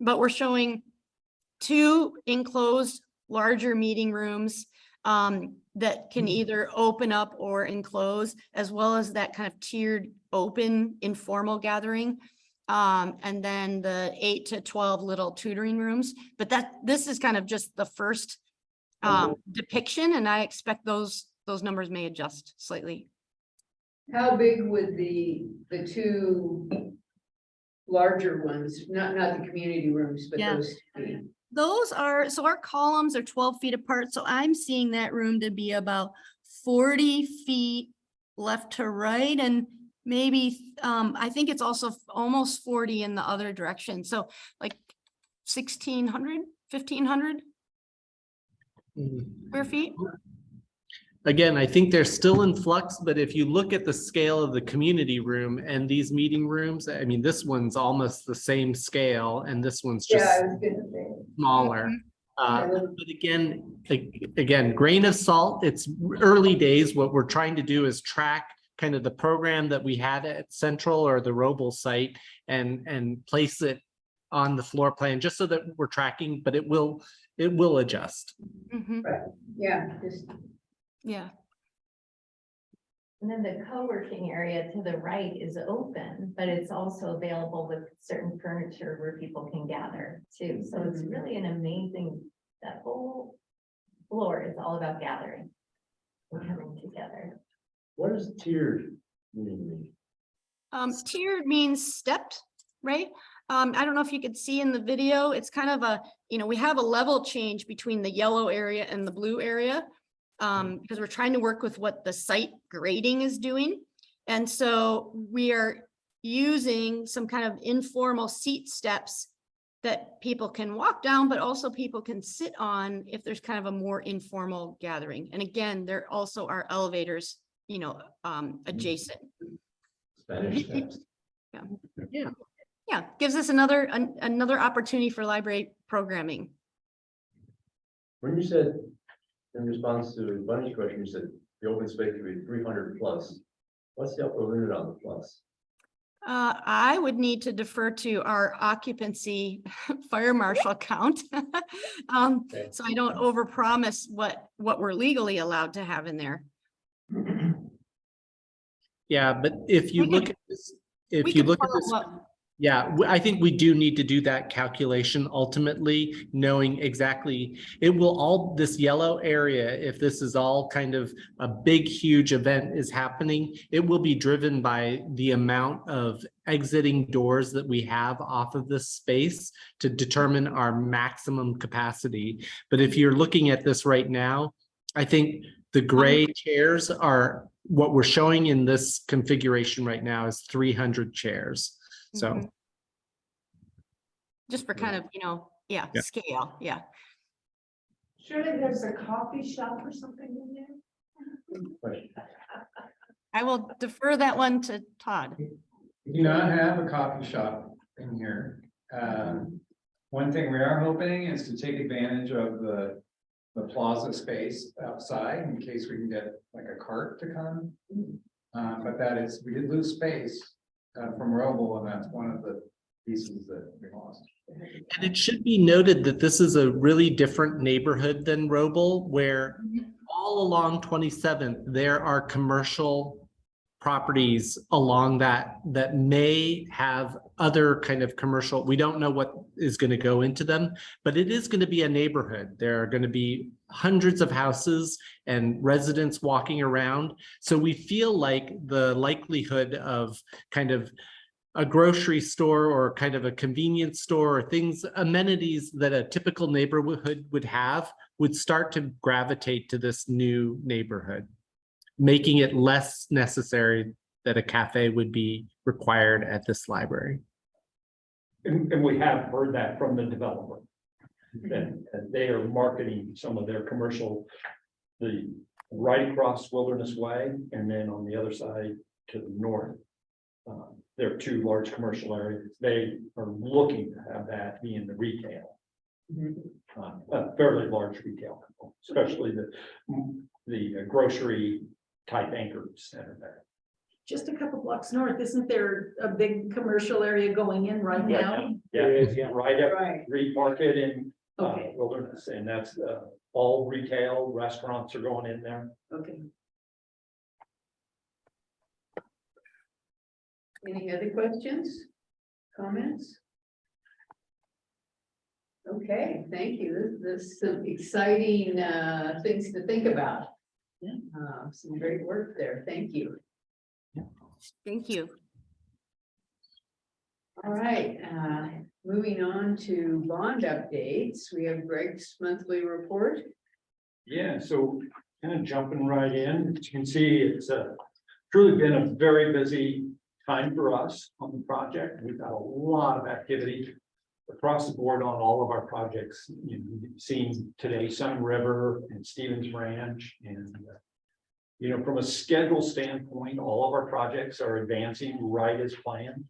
but we're showing 2 enclosed larger meeting rooms that can either open up or enclose, as well as that kind of tiered open informal gathering. And then the 8 to 12 little tutoring rooms, but this is kind of just the first depiction, and I expect those numbers may adjust slightly.
How big would the 2 larger ones, not the community rooms, but those 2?
Those are, so our columns are 12 feet apart. So I'm seeing that room to be about 40 feet left to right. And maybe, I think it's also almost 40 in the other direction. So like 1,600, 1,500 square feet.
Again, I think they're still in flux, but if you look at the scale of the community room and these meeting rooms, I mean, this one's almost the same scale and this one's just smaller. But again, grain of salt, it's early days. What we're trying to do is track kind of the program that we had at Central or the Roble site and place it on the floor plan just so that we're tracking, but it will adjust.
Mhm.
Yeah, just,
Yeah.
And then the co-working area to the right is open, but it's also available with certain furniture where people can gather too. So it's really an amazing, that whole floor is all about gathering and coming together.
What is tiered mean?
Tiered means stepped, right? I don't know if you could see in the video, it's kind of a, we have a level change between the yellow area and the blue area. Because we're trying to work with what the site grading is doing. And so we are using some kind of informal seat steps that people can walk down, but also people can sit on if there's kind of a more informal gathering. And again, there also are elevators, adjacent.
Spanish steps.
Yeah, gives us another opportunity for library programming.
When you said, in response to Bunny's question, you said the open space would be 300 plus. What's the upper limit on the plus?
I would need to defer to our occupancy fire marshal count. So I don't overpromise what we're legally allowed to have in there.
Yeah, but if you
We
look
could-
at this,
We
if you
could
look at
follow
this,
up.
yeah, I think we do need to do that calculation ultimately, knowing exactly, it will all, this yellow area, if this is all kind of a big, huge event is happening, it will be driven by the amount of exiting doors that we have off of this space to determine our maximum capacity. But if you're looking at this right now, I think the gray chairs are, what we're showing in this configuration right now is 300 chairs. So.
Mhm. Just for kind of,
Yeah.
scale, yeah.
Surely there's a coffee shop or something in there?
Question.
I will defer that one to Todd.
We do not have a coffee shop in here. One thing we are hoping is to take advantage of the plaza space outside in case we can get like a cart to come. But that is, we did lose space from Roble, and that's one of the pieces that we lost.
And it should be noted that this is a really different neighborhood than Roble, where all along 27th, there are commercial properties along that may have other kind of commercial. We don't know what is going to go into them, but it is going to be a neighborhood. There are going to be hundreds of houses and residents walking around. So we feel like the likelihood of kind of a grocery store or kind of a convenience store or things, amenities that a typical neighborhood would have would start to gravitate to this new neighborhood, making it less necessary that a cafe would be required at this library.
And we have heard that from the developer. And they are marketing some of their commercial, the right across Wilderness Way, and then on the other side to the north. There are two large commercial areas. They are looking to have that be in the retail. A fairly large retail, especially the grocery type anchors that are there.
Just a couple blocks north, isn't there a big commercial area going in right now?
Yeah, right up
right.
Reed Market in
Okay.
Wilderness, and that's all retail, restaurants are going in there.
Okay.
Any other questions, comments? Okay, thank you. This is some exciting things to think about. Some great work there. Thank you.
Thank you.
All right, moving on to bond updates. We have Greg's monthly report.
Yeah, so kind of jumping right in, as you can see, it's truly been a very busy time for us on the project. We've got a lot of activity across the board on all of our projects. You've seen today Sunriver and Stevens Ranch, and from a schedule standpoint, all of our projects are advancing right as planned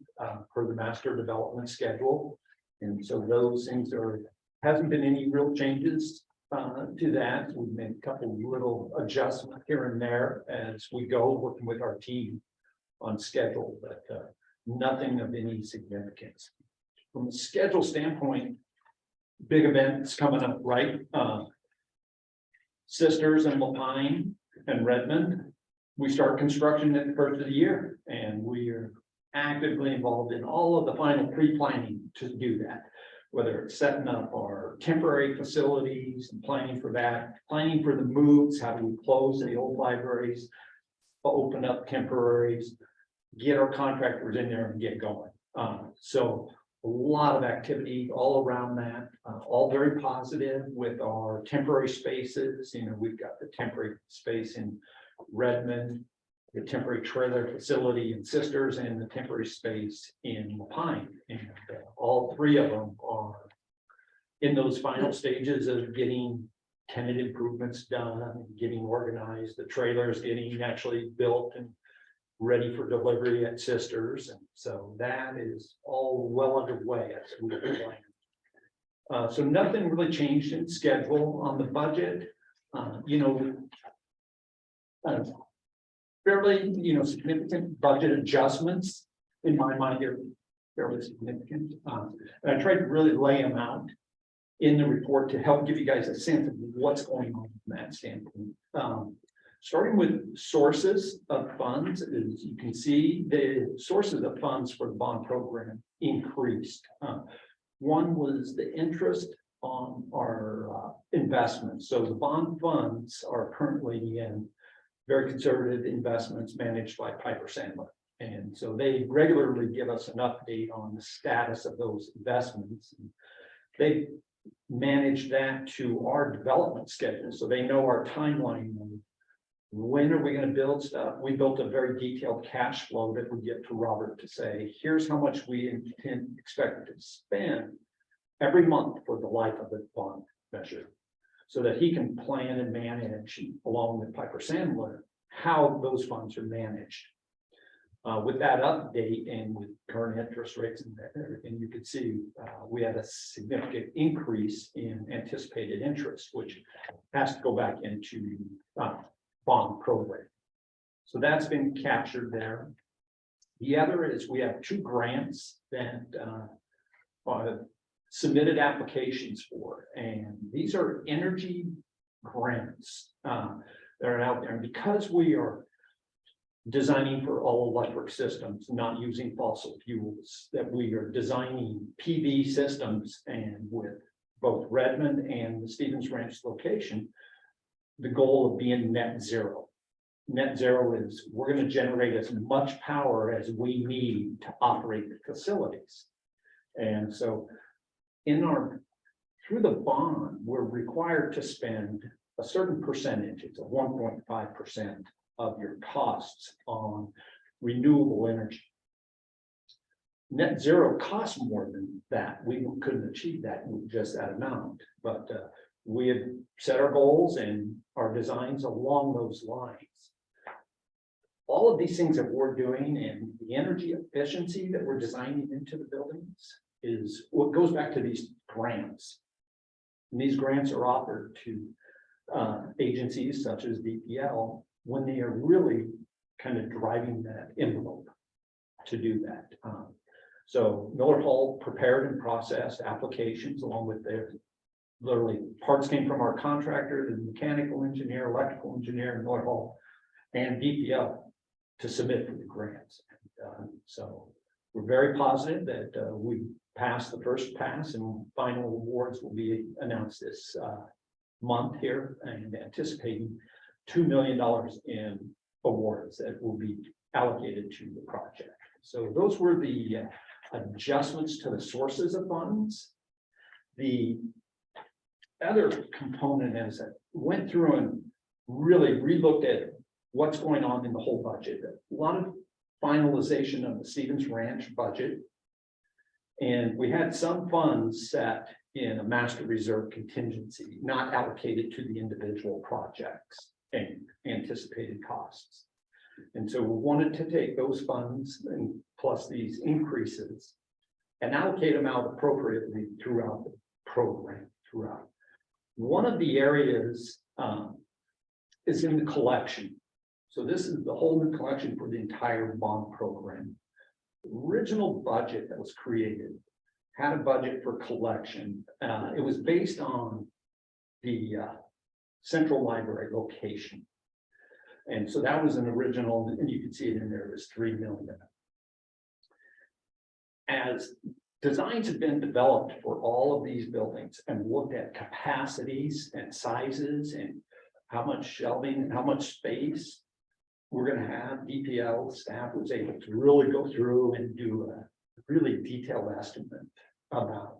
per the master development schedule. And so those things are Hasn't been any real changes to that. We've made a couple little adjustments here and there as we go, working with our team on schedule, but nothing of any significance. From a schedule standpoint, big events coming up, right? Sisters and Malkin and Redmond. We start construction at the first of the year, and we are actively involved in all of the final pre-planning to do that. Whether it's setting up our temporary facilities and planning for that, planning for the moves, how do we close the old libraries, open up temporaries, get our contractors in there and get going. So a lot of activity all around that, all very positive with our temporary spaces. You know, we've got the temporary space in Redmond, the temporary trailer facility in Sisters, and the temporary space in Malkin. And all three of them are in those final stages of getting tenant improvements done, getting organized, the trailers getting actually built and ready for delivery at Sisters. And so that is all well underway as we plan. So nothing really changed in schedule on the budget. Fairly, significant budget adjustments in my mind are fairly significant. And I tried to really lay them out in the report to help give you guys a sense of what's going on from that standpoint. Starting with sources of funds, as you can see, the sources of funds for the bond program increased. One was the interest on our investments. So the bond funds are currently in very conservative investments managed by Piper Sandler. And so they regularly give us an update on the status of those investments. They manage that to our development schedule. So they know our timeline. When are we going to build stuff? We built a very detailed cash flow that we get to Robert to say, here's how much we expect to spend every month for the life of the bond measure, so that he can plan and manage along with Piper Sandler how those funds are managed. With that update and with current interest rates and everything, you could see we had a significant increase in anticipated interest, which has to go back into bond program. So that's been captured there. The other is we have 2 grants that submitted applications for, and these are energy grants that are out there. And because we are designing for all electric systems, not using fossil fuels, that we are designing PV systems, and with both Redmond and the Stevens Ranch location, the goal of being net zero. Net zero is we're going to generate as much power as we need to operate the facilities. And so through the bond, we're required to spend a certain percentage, it's a 1.5% of your costs on renewable energy. Net zero costs more than that. We couldn't achieve that with just that amount, but we have set our goals and our designs along those lines. All of these things that we're doing and the energy efficiency that we're designing into the buildings is what goes back to these grants. And these grants are offered to agencies such as DPL when they are really kind of driving that envelope to do that. So Miller Hall prepared and processed applications along with their literally parts came from our contractor, the mechanical engineer, electrical engineer, Miller Hall, and DPL to submit for the grants. So we're very positive that we passed the first pass, and final awards will be announced this month here, and anticipating $2 million in awards that will be allocated to the project. So those were the adjustments to the sources of funds. The other component is that went through and really relooked at what's going on in the whole budget. A lot of finalization of the Stevens Ranch budget. And we had some funds set in a master reserve contingency, not allocated to the individual projects and anticipated costs. And so we wanted to take those funds and plus these increases and allocate them out appropriately throughout the program throughout. One of the areas is in the collection. So this is the whole new collection for the entire bond program. The original budget that was created had a budget for collection. It was based on the central library location. And so that was an original, and you can see it in there, it was $3 million. As designs have been developed for all of these buildings and looked at capacities and sizes and how much shelving and how much space we're going to have, DPL staff was able to really go through and do a really detailed estimate about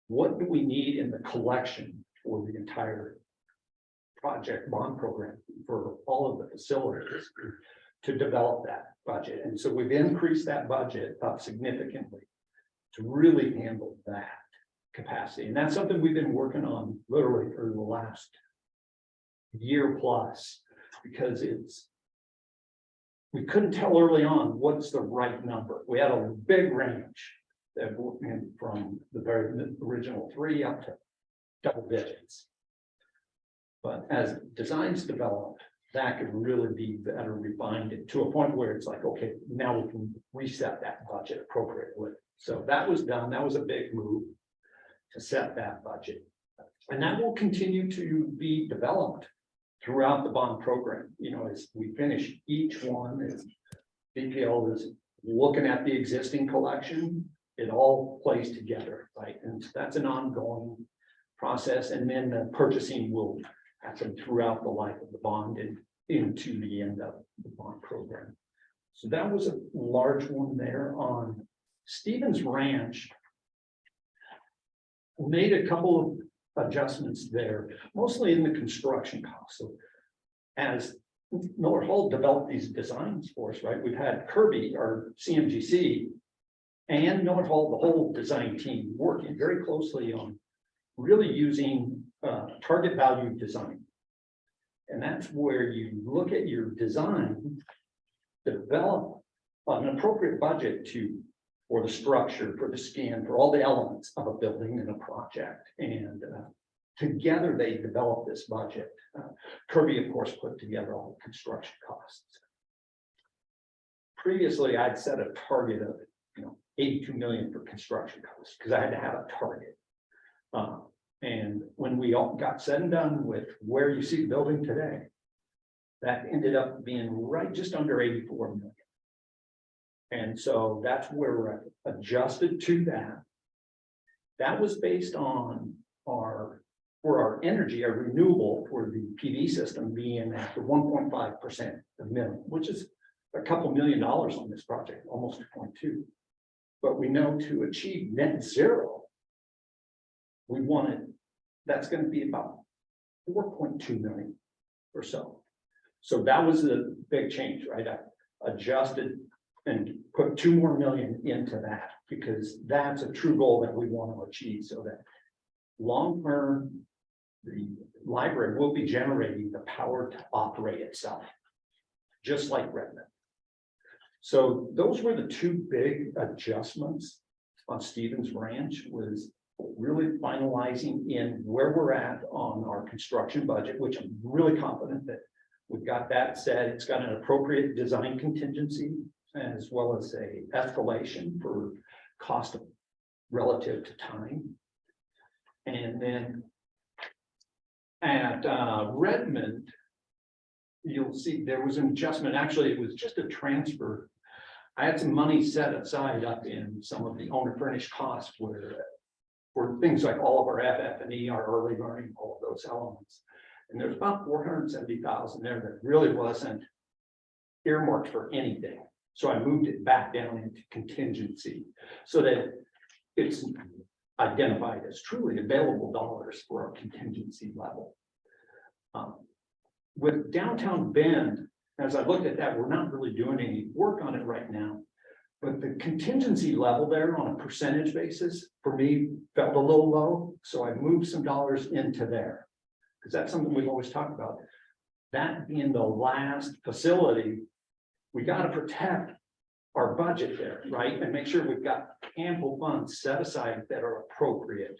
what do we need in the collection for the entire project bond program for all of the facilities to develop that budget. And so we've increased that budget up significantly to really handle that capacity. And that's something we've been working on literally for the last year plus, because we couldn't tell early on what's the right number. We had a big range that went from the very original 3 up to double digits. But as designs developed, that could really be better refined to a point where it's like, okay, now we can reset that budget appropriately. So that was done. That was a big move to set that budget. And that will continue to be developed throughout the bond program. You know, as we finish each one, as BPL is looking at the existing collection, it all plays together, right? And that's an ongoing process. And then the purchasing will happen throughout the life of the bond and into the end of the bond program. So that was a large one there. On Stevens Ranch, we made a couple of adjustments there, mostly in the construction costs. So as Miller Hall developed these designs for us, right, we've had Kirby, our CMGC, and Miller Hall, the whole design team, working very closely on really using target value design. And that's where you look at your design, develop an appropriate budget for the structure, for the skin, for all the elements of a building and a project. And together they develop this budget. Kirby, of course, put together all the construction costs. Previously, I'd set a target of 82 million for construction costs because I had to have a target. And when we all got said and done with where you see the building today, that ended up being right just under 84 million. And so that's where we're adjusted to that. That was based on for our energy, our renewable for the PV system being at the 1.5% of minimum, which is a couple $1 million on this project, almost 2.2. But we know to achieve net zero, that's going to be about 4.2 million or so. So that was a big change, right? I adjusted and put 2 more million into that because that's a true goal that we want to achieve, so that long term, the library will be generating the power to operate itself, just like Redmond. So those were the 2 big adjustments on Stevens Ranch, was really finalizing in where we're at on our construction budget, which I'm really confident that we've got that set. It's got an appropriate design contingency as well as a escalation for cost relative to time. And then at Redmond, you'll see there was an adjustment. Actually, it was just a transfer. I had some money set aside up in some of the owner furnished costs for things like all of our FF&E, our early learning, all of those elements. And there's about 470,000 there that really wasn't earmarked for anything. So I moved it back down into contingency so that it's identified as truly available dollars for our contingency level. With downtown Bend, as I looked at that, we're not really doing any work on it right now. But the contingency level there on a percentage basis for me felt a little low. So I moved some dollars into there because that's something we've always talked about. That being the last facility, we got to protect our budget there, right? And make sure we've got ample funds set aside that are appropriate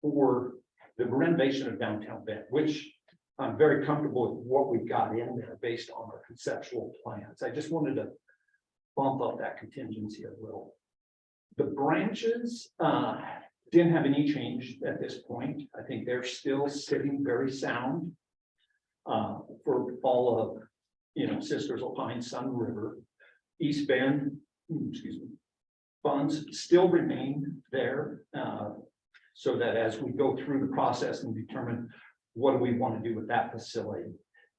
for the renovation of downtown Bend, which I'm very comfortable with what we've got in there based on our conceptual plans. I just wanted to bump up that contingency a little. The branches didn't have any change at this point. I think they're still sitting very sound for all of, Sisters Alpine, Sunriver, East Bend, excuse me, funds still remain there. So that as we go through the process and determine what do we want to do with that facility,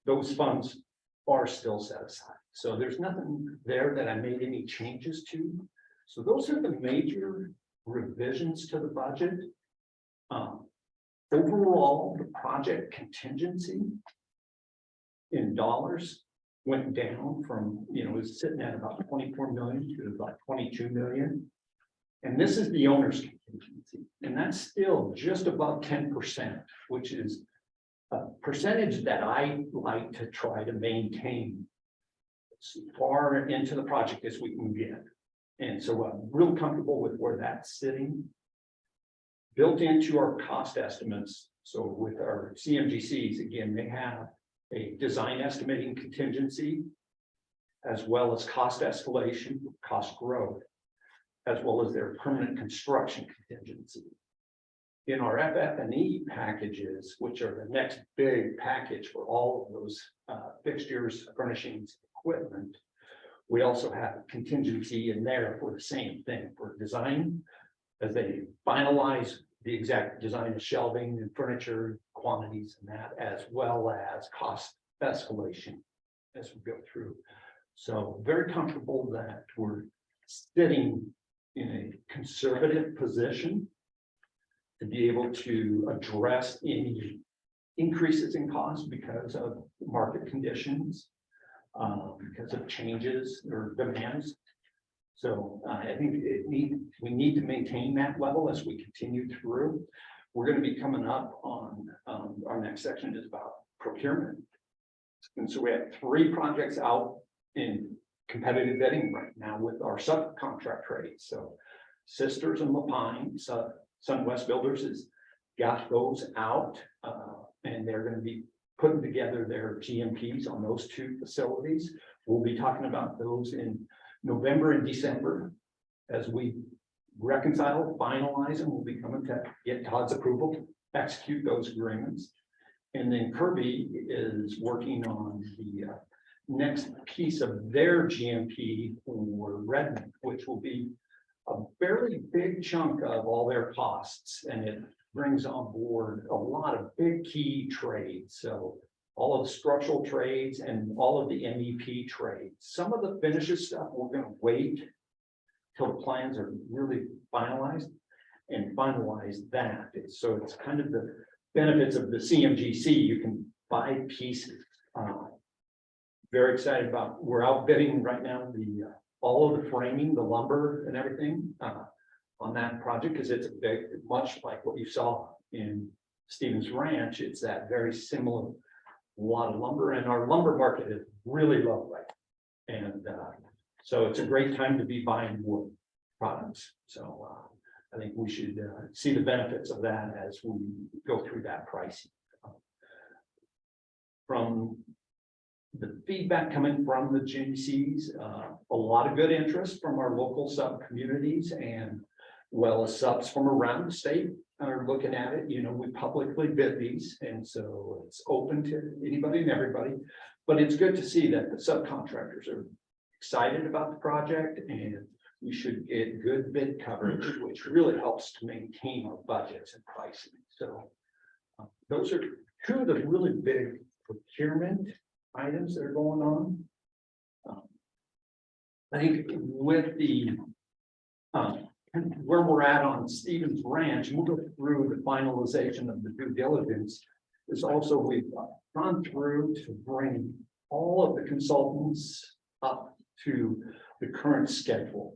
those funds are still set aside. So there's nothing there that I made any changes to. So those are the major revisions to the budget. Overall, the project contingency in dollars went down from, it was sitting at about 24 million to about 22 million. And this is the owner's contingency, and that's still just above 10%, which is a percentage that I like to try to maintain as far into the project as we can get. And so I'm real comfortable with where that's sitting. Built into our cost estimates, so with our CMGCs, again, they have a design estimating contingency, as well as cost escalation, cost growth, as well as their permanent construction contingency. In our FF&E packages, which are the next big package for all of those fixtures, furnishings, equipment, we also have a contingency in there for the same thing for design, as they finalize the exact design of shelving and furniture quantities and that, as well as cost escalation as we go through. So very comfortable that we're sitting in a conservative position to be able to address any increases in cost because of market conditions, because of changes or demands. So I think we need to maintain that level as we continue through. We're going to be coming up on our next section is about procurement. And so we have 3 projects out in competitive bidding right now with our subcontract trades. So Sisters and Lapine, Sunwest Builders has got those out, and they're going to be putting together their GMPs on those 2 facilities. We'll be talking about those in November and December as we reconcile, finalize, and we'll be coming to get Todd's approval to execute those agreements. And then Kirby is working on the next piece of their GMP for Redmond, which will be a fairly big chunk of all their costs, and it brings on board a lot of big key trades. So all of the structural trades and all of the MEP trades. Some of the finishes stuff, we're going to wait till the plans are really finalized and finalize that. So it's kind of the benefits of the CMGC. You can buy pieces. Very excited about, we're outbidding right now all of the framing, the lumber and everything on that project, because it's a big, much like what you saw in Stevens Ranch. It's that very similar, lot of lumber, and our lumber market is really low right now. And so it's a great time to be buying wood products. So I think we should see the benefits of that as we go through that pricing. From the feedback coming from the GCs, a lot of good interest from our local sub communities, and well as subs from around the state are looking at it. We publicly bid these, and so it's open to anybody and everybody. But it's good to see that the subcontractors are excited about the project, and we should get good bid coverage, which really helps to maintain our budgets and pricing. So those are 2 of the really big procurement items that are going on. I think with the where we're at on Stevens Ranch, we'll go through the finalization of the due diligence. Is also we've gone through to bring all of the consultants up to the current schedule.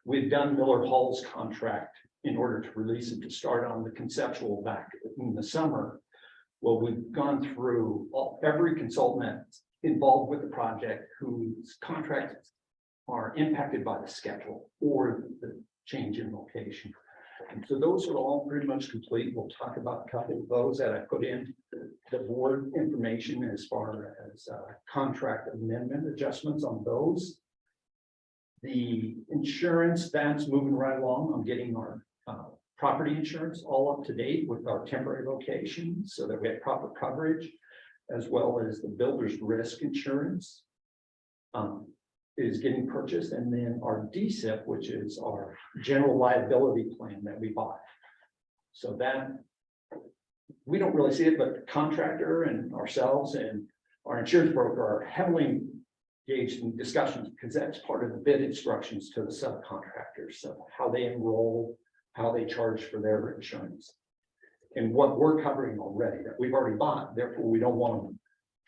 We've done Miller Hall's contract in order to release it to start on the conceptual back in the summer. Well, we've gone through every consultant that's involved with the project whose contracts are impacted by the schedule or the change in location. And so those are all pretty much complete. We'll talk about a couple of those that I put in the board information as far as contract amendment adjustments on those. The insurance, that's moving right along. I'm getting our property insurance all up to date with our temporary location so that we have proper coverage, as well as the builder's risk insurance is getting purchased, and then our DSIP, which is our general liability plan that we bought. So that we don't really see it, but the contractor and ourselves and our insurance broker are heavily engaged in discussions because that's part of the bid instructions to the subcontractors. So how they enroll, how they charge for their insurance, and what we're covering already that we've already bought. Therefore, we don't want them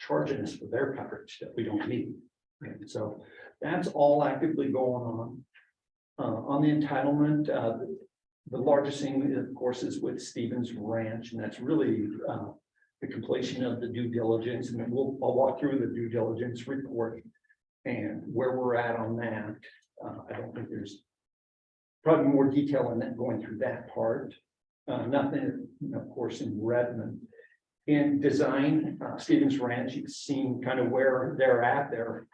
charging us for their coverage that we don't need. And so that's all actively going on. On the entitlement, the largest thing, of course, is with Stevens Ranch, and that's really the completion of the due diligence. And then I'll walk through the due diligence report and where we're at on that. I don't think there's probably more detail in that going through that part. Nothing, of course, in Redmond. In design, Stevens Ranch, you've seen kind of where they're at. They're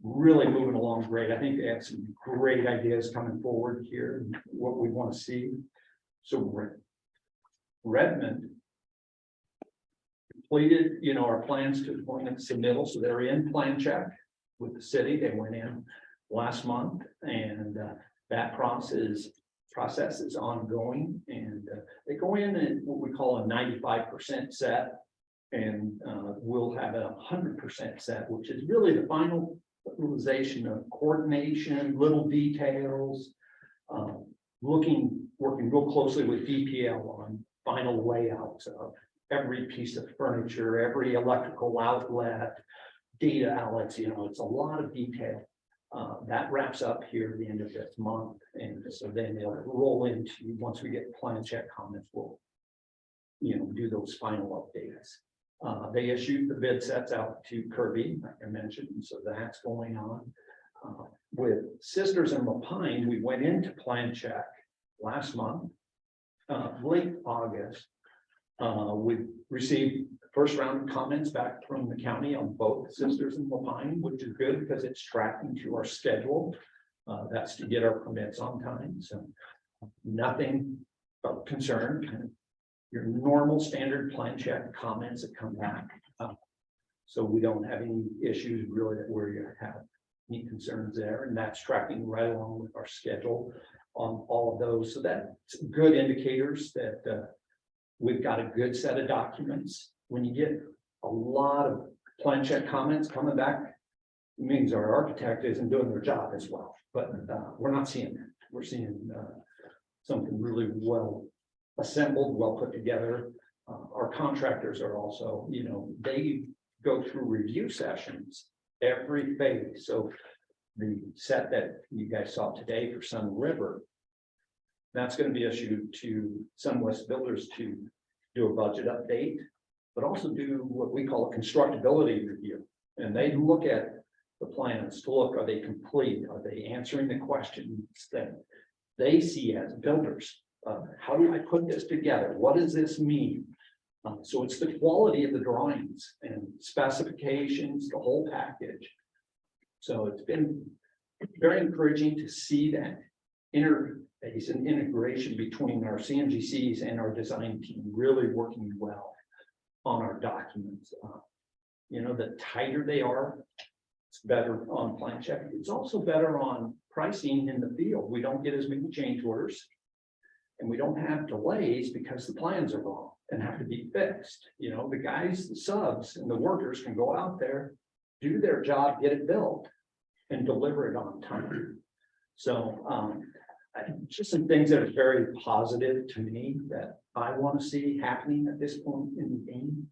really moving along great. I think they have some great ideas coming forward here, what we want to see. So Redmond completed, our plans to the point of submittal. So they're in plan check with the city. They went in last month, and that process is ongoing, and they go in at what we call a 95% set, and we'll have a 100% set, which is really the final realization of coordination, little details, working real closely with DPL on final layouts of every piece of furniture, every electrical outlet, data outlets. It's a lot of detail. That wraps up here at the end of this month, and so then they'll roll into, once we get plan check comments, we'll do those final updates. They issued the bid sets out to Kirby, like I mentioned, so that's going on. With Sisters and Lapine, we went into plan check last month, late August. We received first round of comments back from the county on both Sisters and Lapine, which is good because it's tracking to our schedule. That's to get our permits on time. So nothing of concern. Your normal standard plan check comments that come back. So we don't have any issues really that we have any concerns there, and that's tracking right along with our schedule on all of those. So that's good indicators that we've got a good set of documents. When you get a lot of plan check comments coming back, it means our architect isn't doing their job as well. But we're not seeing that. We're seeing something really well assembled, well put together. Our contractors are also, they go through review sessions every phase. So the set that you guys saw today for Sunriver, that's going to be issued to Sunwest Builders to do a budget update, but also do what we call a constructability review. And they look at the plans to look, are they complete? Are they answering the questions that they see as builders? How do I put this together? What does this mean? So it's the quality of the drawings and specifications, the whole package. So it's been very encouraging to see that interface and integration between our CMGCs and our design team really working well on our documents. The tighter they are, it's better on plan check. It's also better on pricing in the field. We don't get as many change orders, and we don't have delays because the plans are wrong and have to be fixed. The guys, the subs and the workers can go out there, do their job, get it built, and deliver it on time. So just some things that are very positive to me that I want to see happening at this point in the game.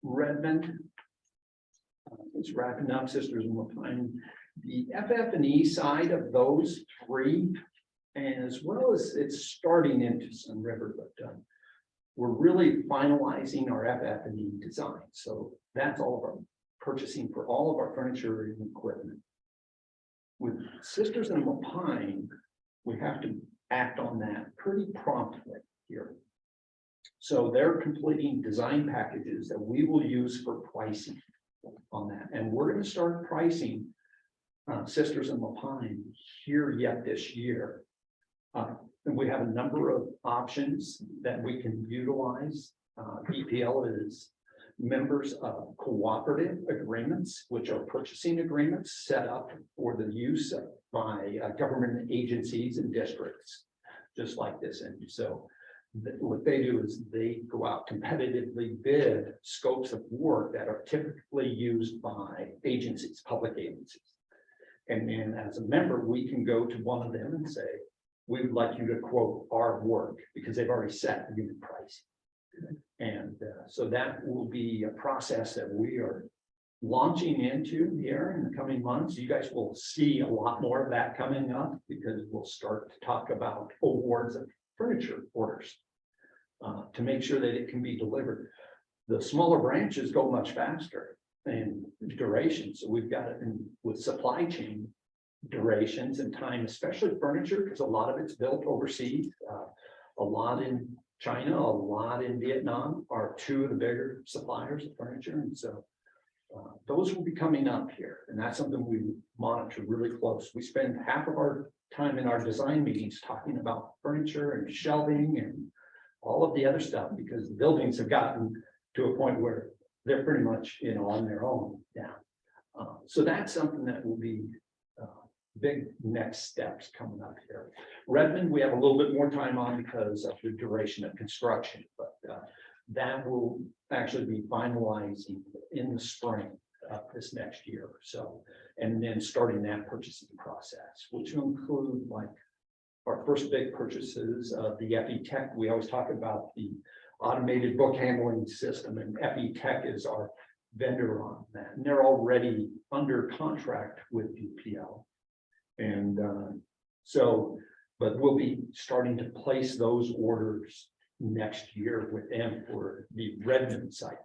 Redmond is wrapping up, Sisters and Lapine. The FF&E side of those three, and as well as it's starting into Sunriver, but we're really finalizing our FF&E design. So that's all of our purchasing for all of our furniture and equipment. With Sisters and Lapine, we have to act on that pretty promptly here. So they're completing design packages that we will use for pricing on that. And we're going to start pricing Sisters in La Pine here yet this year. And we have a number of options that we can utilize. EPL is members of cooperative agreements, which are purchasing agreements set up for the use by government agencies and districts, just like this. And so what they do is they go out competitively bid scopes of work that are typically used by agencies, public agencies. And then as a member, we can go to one of them and say, we would like you to quote our work, because they've already set unit price. And so that will be a process that we are launching into here in the coming months. You guys will see a lot more of that coming up, because we'll start to talk about awards of furniture orders to make sure that it can be delivered. The smaller branches go much faster in duration. So we've got it in with supply chain durations and time, especially furniture, because a lot of it's built overseas, a lot in China, a lot in Vietnam are two of the bigger suppliers of furniture. And so those will be coming up here. And that's something we monitor really close. We spend half of our time in our design meetings talking about furniture and shelving and all of the other stuff, because the buildings have gotten to a point where they're pretty much, on their own. Yeah. So that's something that will be big next steps coming up here. Redmond, we have a little bit more time on because of the duration of construction, but that will actually be finalizing in the spring of this next year or so. And then starting that purchasing process, which will include like our first big purchases of the FE Tech. We always talk about the automated book handling system, and FE Tech is our vendor on that. And they're already under contract with UPL. And but we'll be starting to place those orders next year with them for the Redmond site.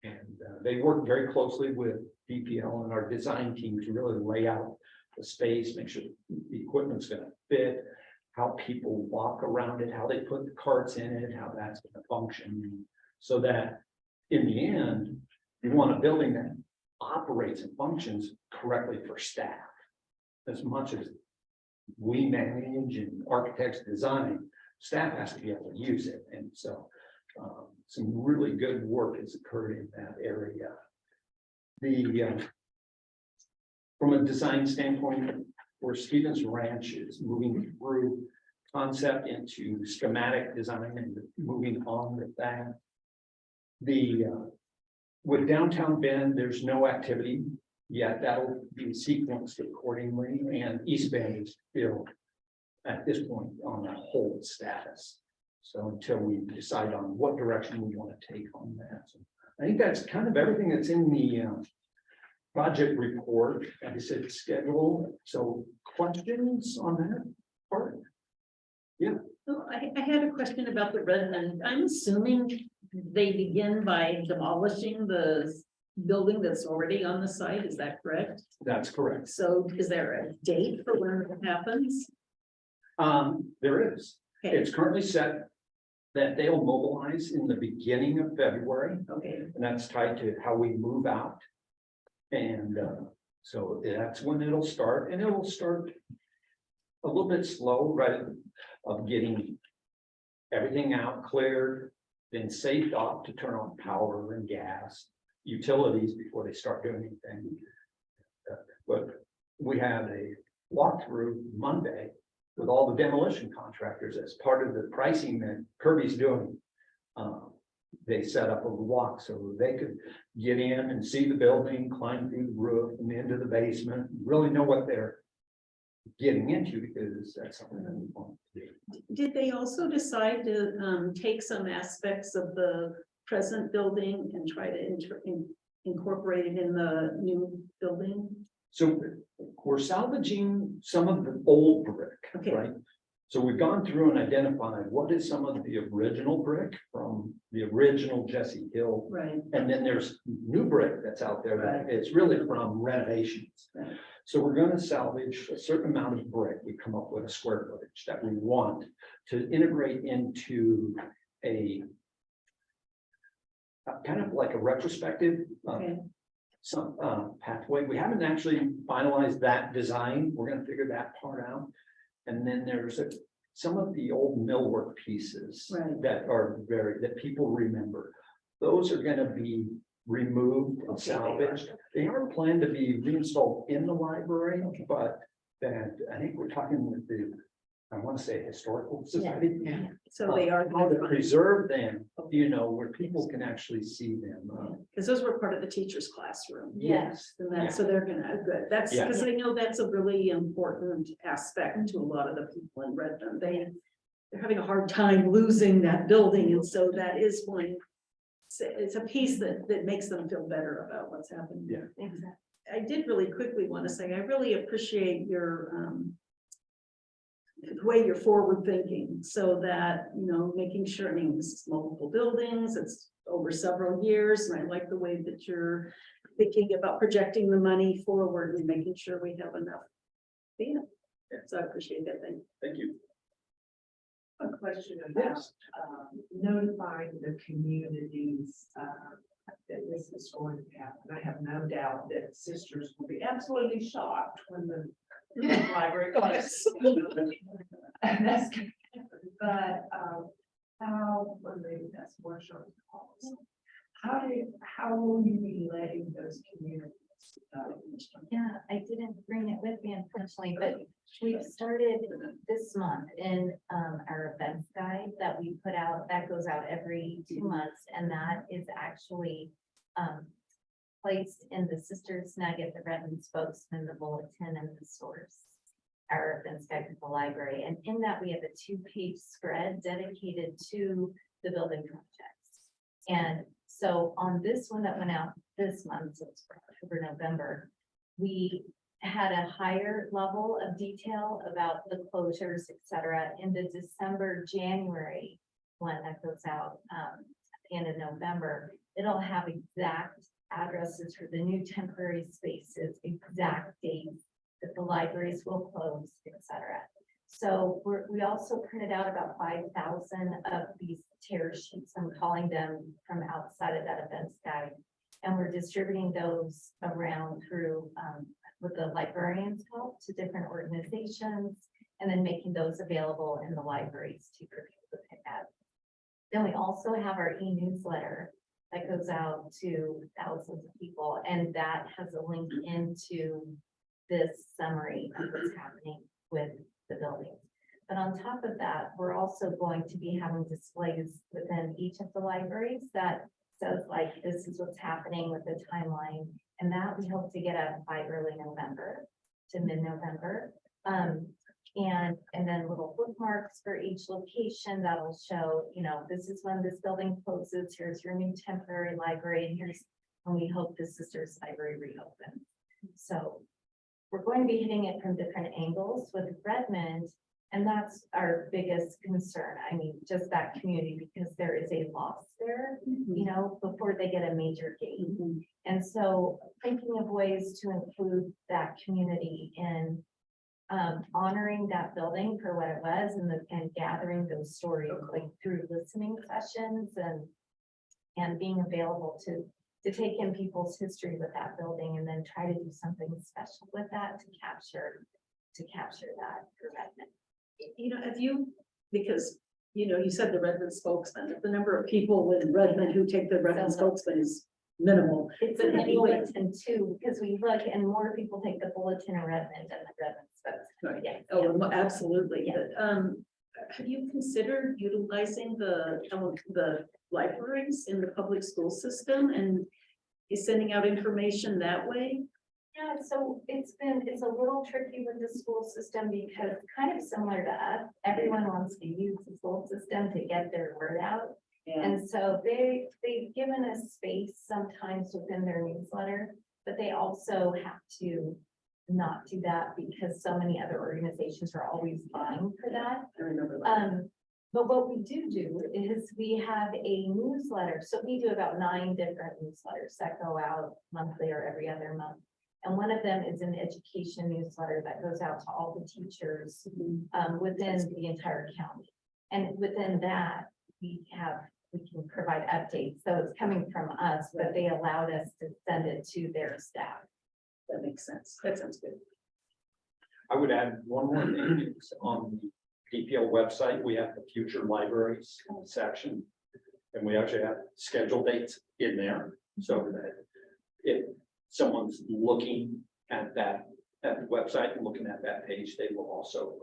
And they work very closely with DPL and our design team to really lay out the space, make sure the equipment's going to fit, how people walk around it, how they put the carts in it, how that's going to function, so that in the end, you want a building that operates and functions correctly for staff. As much as we manage and architects design, staff has to be able to use it. And so some really good work has occurred in that area. From a design standpoint, where Stevens Ranch is moving through concept into schematic design and moving on with that. With downtown Bend, there's no activity yet. That'll be sequenced accordingly, and East Bend is still at this point on a hold status. So until we decide on what direction we want to take on that. So I think that's kind of everything that's in the project report. Like I said, schedule. So questions on that part? Yeah.
So I had a question about the Redmond. I'm assuming they begin by demolishing the building that's already on the site. Is that correct?
That's correct.
So is there a date for when it happens?
There is.
Okay.
It's currently set that they'll mobilize in the beginning of February,
Okay.
and that's tied to how we move out. And so that's when it'll start, and it'll start a little bit slow, right, of getting everything out, cleared, then safed off to turn on power and gas, utilities before they start doing anything. But we have a walkthrough Monday with all the demolition contractors as part of the pricing that Kirby's doing. They set up a walk so they could get in and see the building, climb through the roof and into the basement, really know what they're getting into, because that's something that we want to do.
Did they also decide to take some aspects of the present building and try to incorporate it in the new building?
So we're salvaging some of the old brick,
Okay.
right? So we've gone through and identified what is some of the original brick from the original Jesse Hill.
Right.
And then there's new brick that's out there that
Right.
it's really from renovations.
Right.
So we're gonna salvage a certain amount of brick. We come up with a square footage that we want to integrate into a kind of like a retrospective
Okay.
some pathway. We haven't actually finalized that design. We're gonna figure that part out. And then there's some of the old millwork pieces
Right.
that are that people remember. Those are gonna be removed and salvaged. They aren't planned to be reinstalled in the library, but that I think we're talking with I want to say Historical Society.
Yeah.
So they are,
How to preserve them, where people can actually see them.
because those were part of the teacher's classroom.
Yes.
And that, so they're gonna, good, that's,
Yeah.
because I know that's a really important aspect to a lot of the people in Redmond. They're having a hard time losing that building, and so that is one. It's a piece that makes them feel better about what's happening.
Yeah.
Exactly.
I did really quickly want to say, I really appreciate your, the way you're forward thinking, so that, making sure, this is multiple buildings, it's over several years, and I like the way that you're thinking about projecting the money forward and making sure we have enough. Yeah, so I appreciate that, thing.
Thank you.
A question about notifying the communities that this is going to happen. I have no doubt that sisters will be absolutely shocked when the library closes. And that's good. But or maybe that's workshop policy. How will you be letting those communities?
Yeah, I didn't bring it with me unfortunately, but we've started this month in our events guide that we put out, that goes out every 2 months, and that is actually placed in the Sisters Nugget, the Redmond spokesman, the bulletin, and the source. Our events guide to the library, and in that we have a 2-page spread dedicated to the building projects. And so on this one that went out this month, so it's for October, November, we had a higher level of detail about the closures, et cetera. In the December, January one that goes out at the end of November, it'll have exact addresses for the new temporary spaces, exact dates that the libraries will close, et cetera. So we also printed out about 5,000 of these tear sheets, I'm calling them, from outside of that events guide. And we're distributing those around through, with the librarians' help, to different organizations, and then making those available in the libraries for people to pick up. Then we also have our e-newsletter that goes out to thousands of people, and that has a link into this summary of what's happening with the building. But on top of that, we're also going to be having displays within each of the libraries that says, like, this is what's happening with the timeline, and that we hope to get up by early November to mid-November. And then little bookmarks for each location that'll show, this is when this building closes, here's your new temporary library, and here's when we hope the Sisters Library reopens. So we're going to be hitting it from different angles with Redmond, and that's our biggest concern. I mean, just that community, because there is a loss there, before they get a major gate. And so thinking of ways to include that community in honoring that building for what it was, and gathering those stories, like through listening sessions and being available to take in people's history with that building, and then try to do something special with that to capture that for Redmond.
Because you said the Redmond spokesman, the number of people in Redmond who take the Redmond spokesman is minimal.
It's in the bulletin too, because we look and more people take the bulletin in Redmond than the Redmond spokesman.
Right.
Yeah.
Oh, absolutely.
Yeah.
But, have you considered utilizing the libraries in the public school system and is sending out information that way?
Yeah, so it's a little tricky with the school system, because kind of similar to us, everyone wants to use the school system to get their word out. And so they've given us space sometimes within their newsletter, but they also have to not do that because so many other organizations are always vying for that.
I remember that.
But what we do is we have a newsletter. So we do about 9 different newsletters that go out monthly or every other month. And one of them is an education newsletter that goes out to all the teachers within the entire county. And within that, we can provide updates. So it's coming from us, but they allowed us to send it to their staff.
That makes sense. That sounds good.
I would add one more thing. It's on the DPL website, we have the future libraries section. And we actually have schedule dates in there, so that if someone's looking at that, at the website and looking at that page, they will also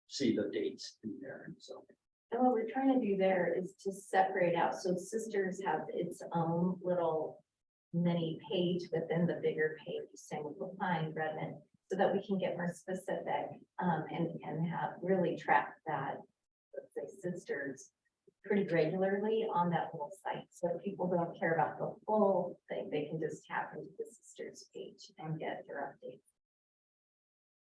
see the dates in there, and so.
And what we're trying to do there is to separate out. So Sisters have its own little mini page within the bigger page, saying we'll find Redmond, so that we can get more specific and have really track that, let's say, Sisters pretty regularly on that whole site. So if people don't care about the full thing, they can just tap into the Sisters page and get their updates.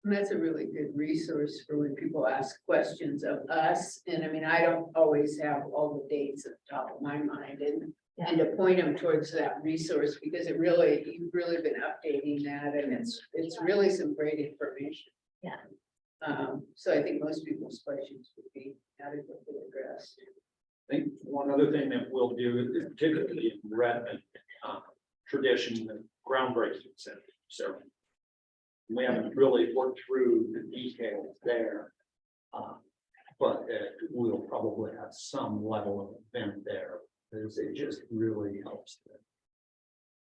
And that's a really good resource for when people ask questions of us. And I mean, I don't always have all the dates at the top of my mind and to point them towards that resource, because you've really been updating that, and it's really some great information.
Yeah.
So I think most people's questions would be adequately addressed.
I think one other thing that we'll do, is particularly in Redmond, tradition, the groundbreaking ceremony. We haven't really worked through the details there. But we'll probably have some level of event there, because it just really helps to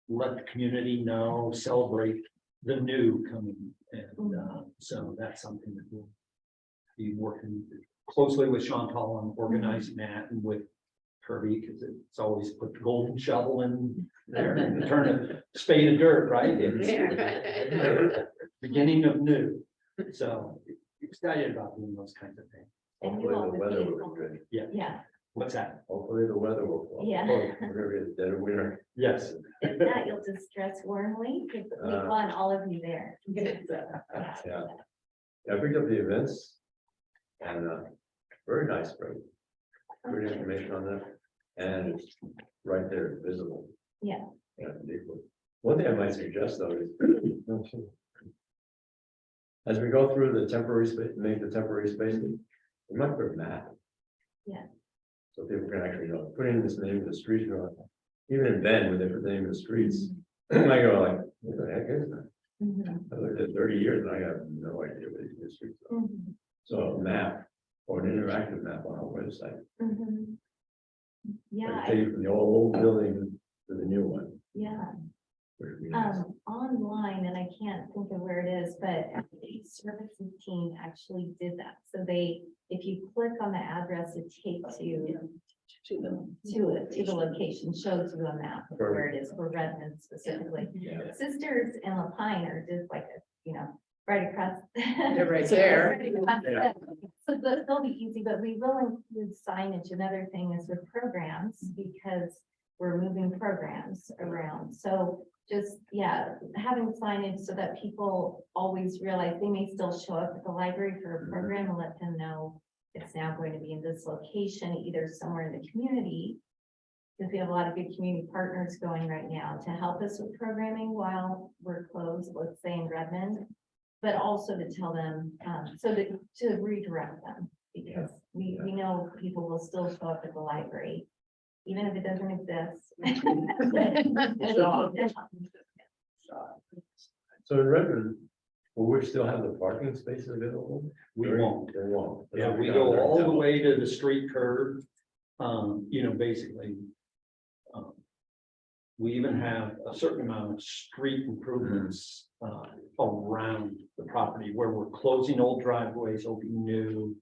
let the community know, celebrate the new coming. And so that's something that we'll be working closely with Chantal on organizing that, and with Kirby, because it's always put the golden shovel in there and turn a spade of dirt, right? It's beginning of new. So excited about doing those kinds of things.
And you
Hopefully
all
the
would
weather
be-
will be good.
Yeah,
What's that?
Hopefully the weather will.
Yeah.
Whatever it is, dead of winter.
Yes.
if not, you'll just dress warmly, because we want all of you there.
Yeah. Yeah, I picked up the events and very nice, great. Good information on them, and it's right there, visible.
Yeah.
Yeah, deeply. One thing I might suggest though is as we go through the temporary space, make the temporary spaces, we might put a map.
Yeah.
So people can actually know, put in this name of the street, or even in Bend, when they put the name of the streets, I go like, what the heck is that?
Mhm.
I lived there 30 years and I have no idea what these streets are.
Mhm.
So a map or an interactive map on our website.
Mhm. Yeah,
Like, take you from the old building to the new one.
yeah.
Which would be nice.
Online, and I can't think of where it is, but the services team actually did that. So if you click on the address, it takes you to the location, shows you a map of where it is for Redmond specifically.
Yeah.
Sisters and Lapine are just like, right across.
They're right there.
Yeah.
So they'll be easy, but we will include signage. Another thing is with programs, because we're moving programs around. So just, having signage so that people always realize they may still show up at the library for a program, and let them know it's now going to be in this location, either somewhere in the community. Because we have a lot of good community partners going right now to help us with programming while we're closed, let's say in Redmond. But also to tell them, to redirect them, because we know people will still show up at the library, even if it doesn't exist.
So in Redmond, will we still have the parking spaces available?
We won't.
They won't.
Yeah, we go all the way to the street curb, basically. We even have a certain amount of street improvements around the property where we're closing old driveways, opening new,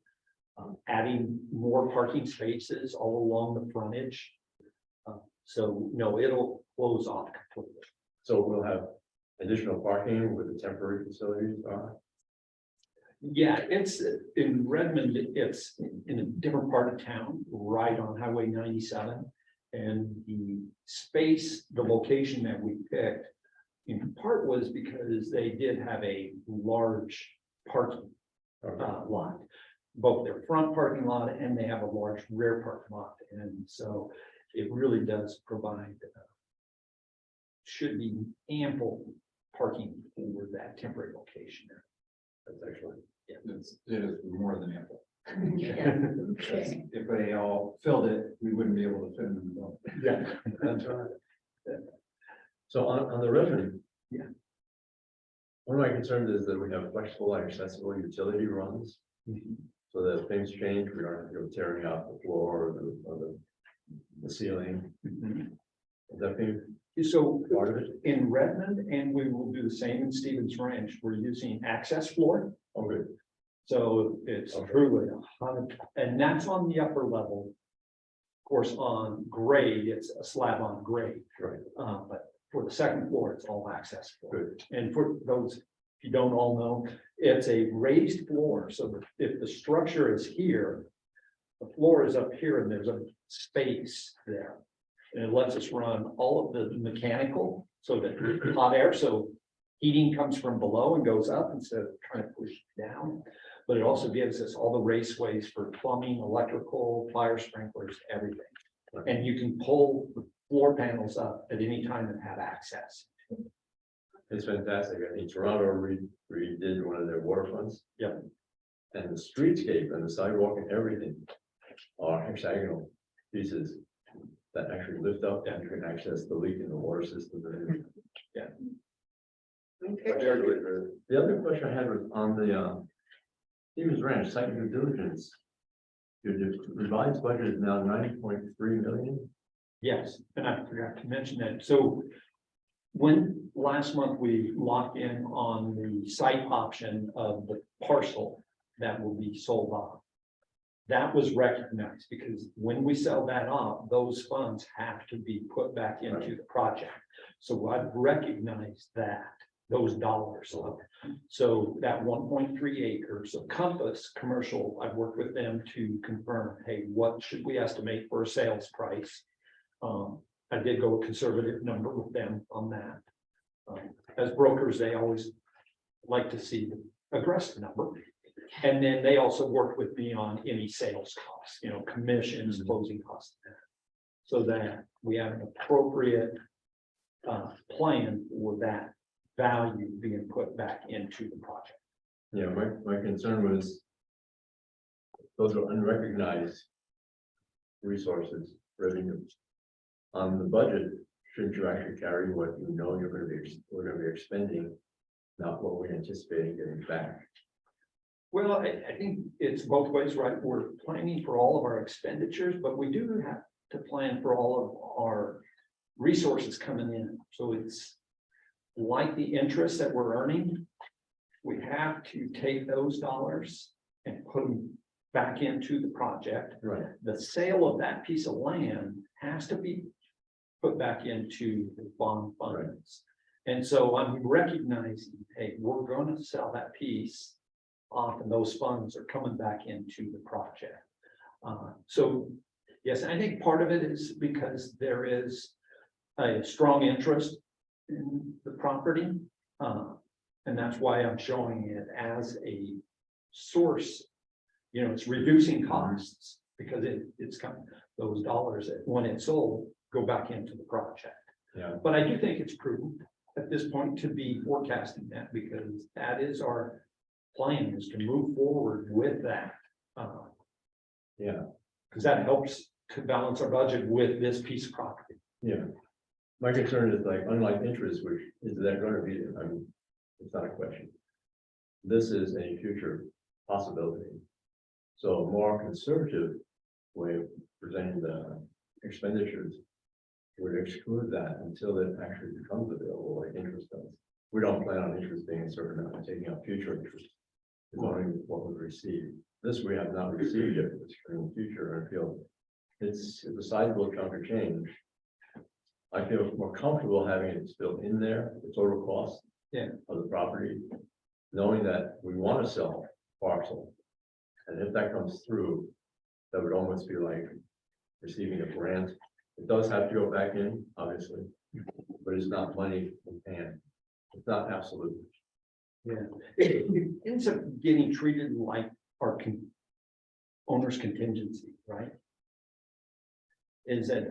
adding more parking spaces all along the frontage. So no, it'll close off completely.
So we'll have additional parking where the temporary facilities are.
Yeah, it's in Redmond, it's in a different part of town, right on Highway 97. And the space, the location that we picked in part was because they did have a large parking lot. Both their front parking lot and they have a large rear parking lot. And so it really does provide should be ample parking for that temporary location there.
That's actually,
It is more than ample.
Yeah, okay.
If they all filled it, we wouldn't be able to fit them in the building.
Yeah.
that's right. So on the Redmond.
Yeah.
One of my concerns is that we have flexible, accessible utility runs. So that if things change, we aren't, tearing out the floor or the ceiling. Is that being
So
part of it?
in Redmond, and we will do the same in Stevens Ranch, we're using access floor.
Oh, good.
So it's truly 100, and that's on the upper level. Of course, on grade, it's a slab on grade,
Right.
but for the second floor, it's all access floor.
Good.
And for those, if you don't all know, it's a raised floor, so that if the structure is here, the floor is up here and there's a space there. And it lets us run all of the mechanical, so that hot air, so heating comes from below and goes up instead of trying to push down. But it also gives us all the raceways for plumbing, electrical, fire sprinklers, everything. And you can pull the floor panels up at any time and have access.
It's fantastic. I think Toronto redid one of their waterfronts.
Yep.
And the streetscape and the sidewalk and everything are hexagonal pieces that actually lift up and can access the leak in the water system.
Yeah.
Okay.
The other question I had was on the Stevens Ranch site due diligence. Your revised budget is now 90.3 million.
Yes, and I forgot to mention that. So when last month we locked in on the site option of the parcel that will be sold off. That was recognized because when we sell that off, those funds have to be put back into the project. So I've recognized that, those dollars. So that 1.3 acres of Compass Commercial, I've worked with them to confirm, hey, what should we estimate for a sales price? I did go a conservative number with them on that. As brokers, they always like to see the aggressive number. And then they also worked with me on any sales costs, commissions, closing costs. So that we have an appropriate plan for that value being put back into the project.
Yeah, my concern was those are unrecognized resources, revenues. On the budget, shouldn't you actually carry what you know we're gonna be expending, not what we're anticipating getting back?
Well, I think it's both ways, right? We're planning for all of our expenditures, but we do have to plan for all of our resources coming in. So it's like the interest that we're earning. We have to take those dollars and put them back into the project.
Right.
The sale of that piece of land has to be put back into the bond funds. And so I'm recognizing, hey, we're going to sell that piece off and those funds are coming back into the project. So yes, I think part of it is because there is a strong interest in the property. And that's why I'm showing it as a source. It's reducing costs because it's coming, those dollars that when it's sold go back into the project.
Yeah.
But I do think it's prudent at this point to be forecasting that because that is our plan, is to move forward with that.
Yeah.
Because that helps to balance our budget with this piece of property.
Yeah. My concern is like, unlike interest, which is that going to be, I mean, it's not a question. This is a future possibility. So a more conservative way of presenting the expenditures would exclude that until it actually becomes available, like interest does. We don't plan on interest being a certain amount and taking out future interest. It's only what we've received. This we have not received yet, it's in the future. I feel it's a sizable chunk of change. I feel more comfortable having it still in there, the total cost of the property, knowing that we want to sell parcel. And if that comes through, that would almost be like receiving a grant. It does have to go back in, obviously, but it's not money in hand. It's not absolute.
Yeah, it ends up getting treated like our owner's contingency, right? Is that,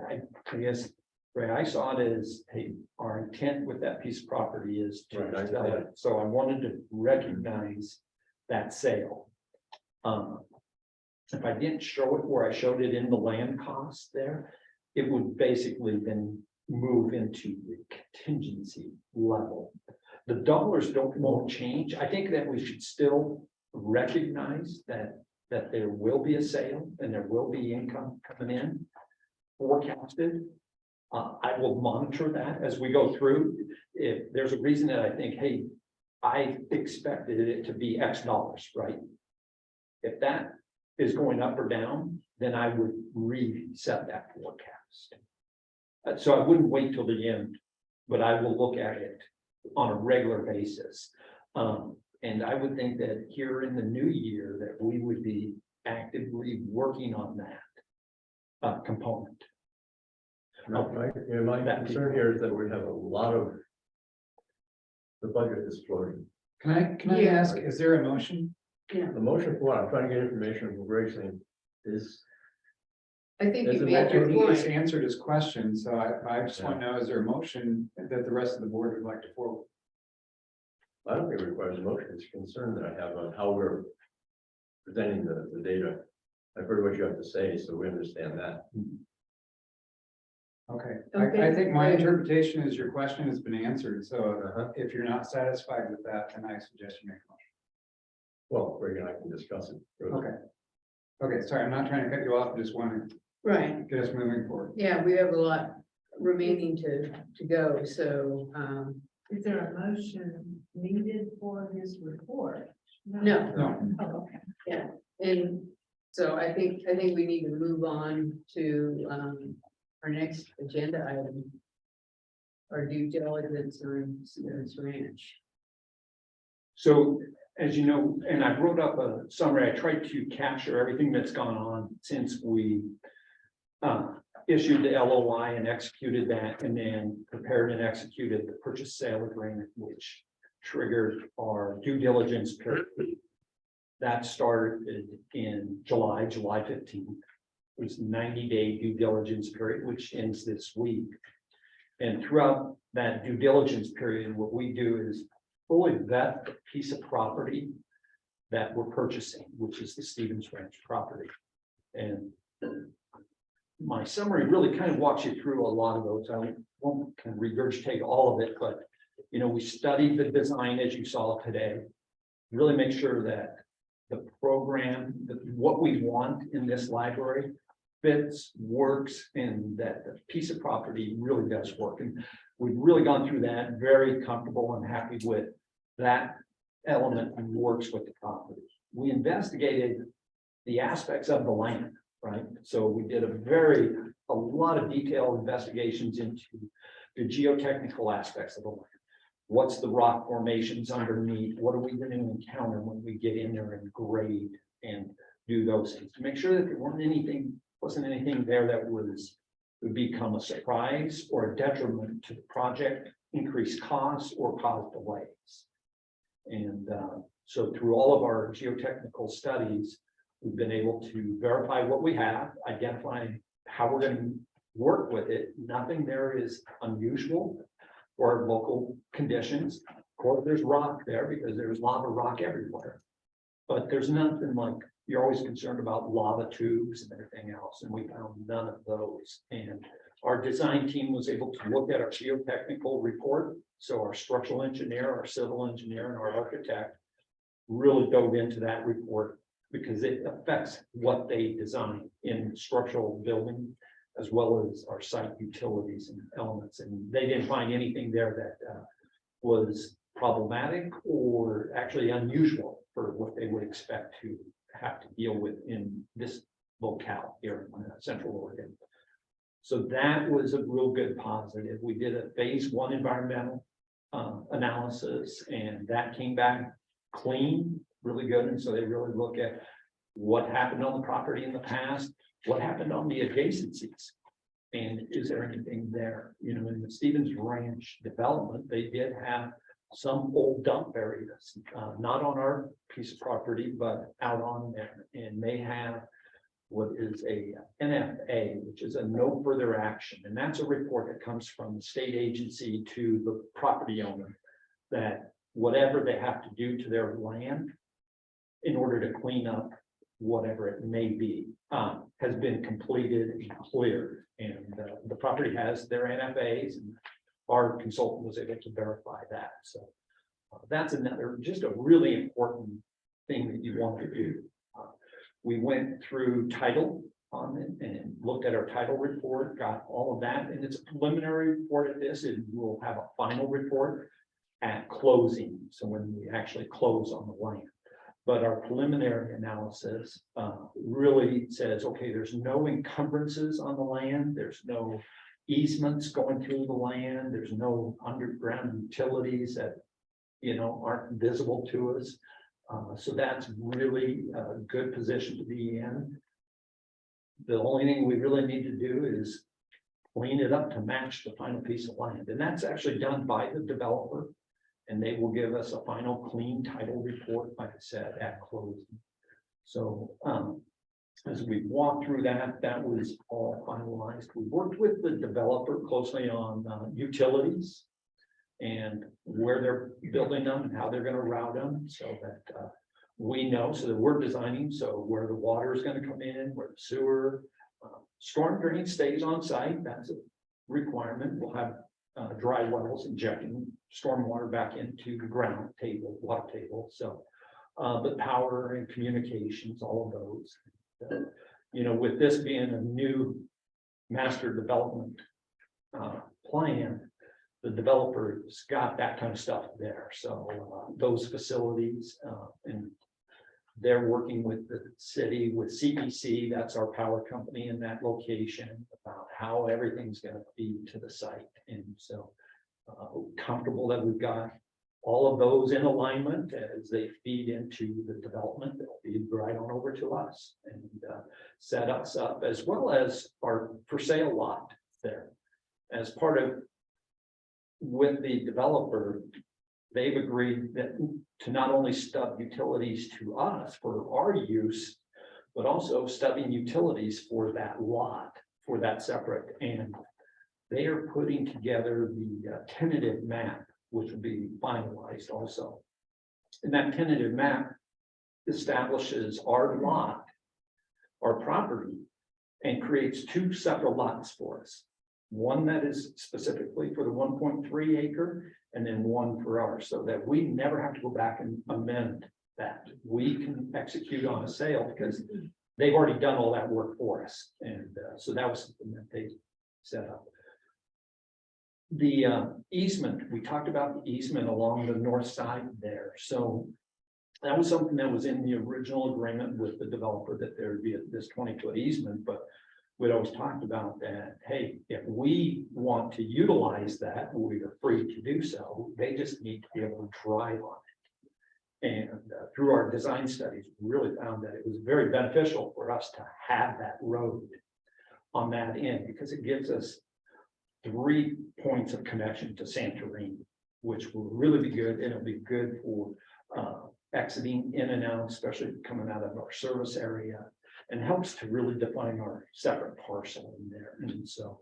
I guess, Ray, I saw it as, hey, our intent with that piece of property is to
Right, I
sell
know.
it. So I wanted to recognize that sale. If I didn't show it where I showed it in the land cost there, it would basically then move into the contingency level. The dollars won't change. I think that we should still recognize that there will be a sale and there will be income coming in forecasted. I will monitor that as we go through. If there's a reason that I think, hey, I expected it to be X dollars, right? If that is going up or down, then I would reset that forecast. So I wouldn't wait till the end, but I will look at it on a regular basis. And I would think that here in the new year that we would be actively working on that component.
My concern here is that we have a lot of. The budget is floating.
Can I ask, is there a motion?
The motion for what I'm trying to get information from Greg saying is,
I think
There's
you
a
made your
He just
point.
answered his question, so I just want to know, is there a motion that the rest of the board would like to forward?
I don't think it requires a motion. It's a concern that I have on how we're presenting the data. I've heard what you have to say, so we understand that.
Okay,
Okay.
I think my interpretation is your question has been answered, so
Uh-huh.
if you're not satisfied with that, then I suggest you make a motion.
Well, Greg and I can discuss it. further.
Okay. Okay, sorry, I'm not trying to cut you off, I just want to
Right,
get us moving forward.
yeah, we have a lot remaining to go, so,
Is there a motion needed for his report?
no.
No,
Oh, okay.
And so I think we need to move on to, our next agenda item. Our due diligence on Smith's Ranch.
So, as you know, and I wrote up a summary, I tried to capture everything that's gone on since we issued the LOI and executed that, and then prepared and executed the purchase sale agreement, which triggered our due diligence period. That started in July 15th. It was 90-day due diligence period, which ends this week. And throughout that due diligence period, what we do is fully vet the piece of property that we're purchasing, which is the Stevens Ranch property. And my summary really kind of walks you through a lot of those. I won't kind of regurgitate all of it, but you know, we studied the design as you saw today. Really make sure that the program, that what we want in this library fits, works, and that the piece of property really does work. And we've really gone through that, very comfortable and happy with that element and works with the property. We investigated the aspects of the land, right? So we did a lot of detailed investigations into the geotechnical aspects of the land. What's the rock formations underneath? What are we going to encounter when we get in there and grade and do those things to make sure that there wasn't anything there that would become a surprise or a detriment to the project, increase costs or cause delays. And so through all of our geotechnical studies, we've been able to verify what we have, identify how we're going to work with it. Nothing there is unusual for local conditions. Of course, there's rock there because there's lava rock everywhere. But there's nothing like, you're always concerned about lava tubes and everything else, and we found none of those. And our design team was able to look at our geotechnical report. So our structural engineer, our civil engineer, and our architect really dove into that report because it affects what they design in structural building, as well as our site utilities and elements. And they didn't find anything there that was problematic or actually unusual for what they would expect to have to deal with in this locale here in Central Oregon. So that was a real good positive. We did a phase 1 environmental analysis, and that came back clean, really good. And so they really look at what happened on the property in the past, what happened on the adjacencies, and is there anything there? You know, in the Stevens Ranch development, they did have some old dump areas, not on our piece of property, but out on there, and they have what is a NFA, which is a no further action, and that's a report that comes from the state agency to the property owner that whatever they have to do to their land in order to clean up whatever it may be, has been completed and cleared. And the property has their NFAs, and our consultant was able to verify that. So that's another, just a really important thing that you want to do. We went through title on it and looked at our title report, got all of that, and it's a preliminary report at this, and we'll have a final report at closing. So when we actually close on the land. But our preliminary analysis really says, okay, there's no encumbrances on the land. There's no easements going through the land. There's no underground utilities that, you know, aren't visible to us. So that's really a good position to be in. The only thing we really need to do is clean it up to match the final piece of land. And that's actually done by the developer. And they will give us a final clean title report, like I said, at closing. So as we walked through that, that was all finalized. We worked with the developer closely on utilities and where they're building them and how they're going to route them, so that we know, so that we're designing, so where the water is going to come in, where the sewer, storm drain stays on site. That's a requirement. We'll have dry wells injecting stormwater back into the ground table, water table. So, but power and communications, all of those. You know, with this being a new master development plan, the developer's got that kind of stuff there. So those facilities, and they're working with the city, with CPC, that's our power company in that location, about how everything's going to feed to the site. And so comfortable that we've got all of those in alignment as they feed into the development. They'll feed right on over to us and set us up, as well as our for sale lot there. As part of, with the developer, they've agreed that to not only stub utilities to us for our use, but also stubbing utilities for that lot, for that separate. And they are putting together the tentative map, which will be finalized also. And that tentative map establishes our lot, our property, and creates two separate lots for us. One that is specifically for the 1.3 acre, and then one for ours, so that we never have to go back and amend that. We can execute on a sale because they've already done all that work for us. And so that was something that they set up. The easement, we talked about the easement along the north side there. So that was something that was in the original agreement with the developer, that there would be this 20-foot easement, but we'd always talked about that, hey, if we want to utilize that, we are free to do so. They just need to be able to drive on it. And through our design studies, we really found that it was very beneficial for us to have that road on that end, because it gives us 3 points of connection to Santorini, which will really be good. It'll be good for exiting in and out, especially coming out of our service area, and helps to really define our separate parcel in there. And so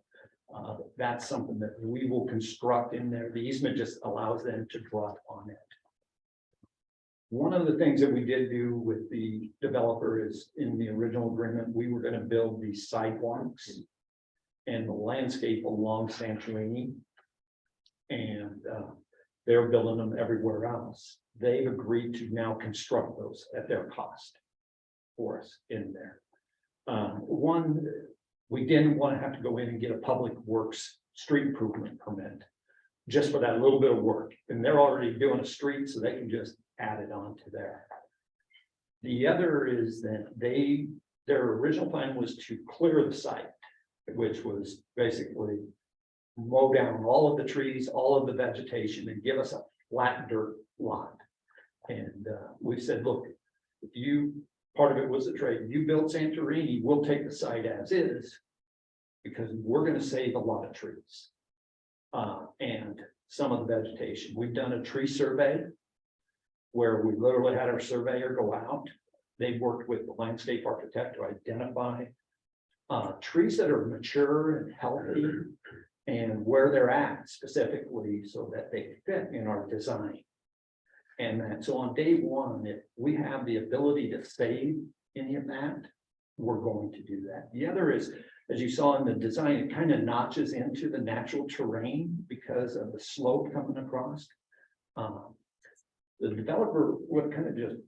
that's something that we will construct in there. The easement just allows them to drop on it. One of the things that we did do with the developer is, in the original agreement, we were going to build these sidewalks and the landscape along Santorini, and they're building them everywhere else. They've agreed to now construct those at their cost for us in there. One, we didn't want to have to go in and get a public works street improvement permit just for that little bit of work, and they're already doing a street, so they can just add it on to there. The other is that their original plan was to clear the site, which was basically mow down all of the trees, all of the vegetation, and give us a flat dirt lot. And we said, look, if you, part of it was a trade, you build Santorini, we'll take the site as is, because we're going to save a lot of trees. And some of the vegetation. We've done a tree survey where we literally had our surveyor go out. They've worked with the landscape architect to identify trees that are mature and healthy and where they're at specifically so that they fit in our design. And that, so on day one, if we have the ability to save any of that, we're going to do that. The other is, as you saw in the design, it kind of notches into the natural terrain because of the slope coming across. The developer would kind of just,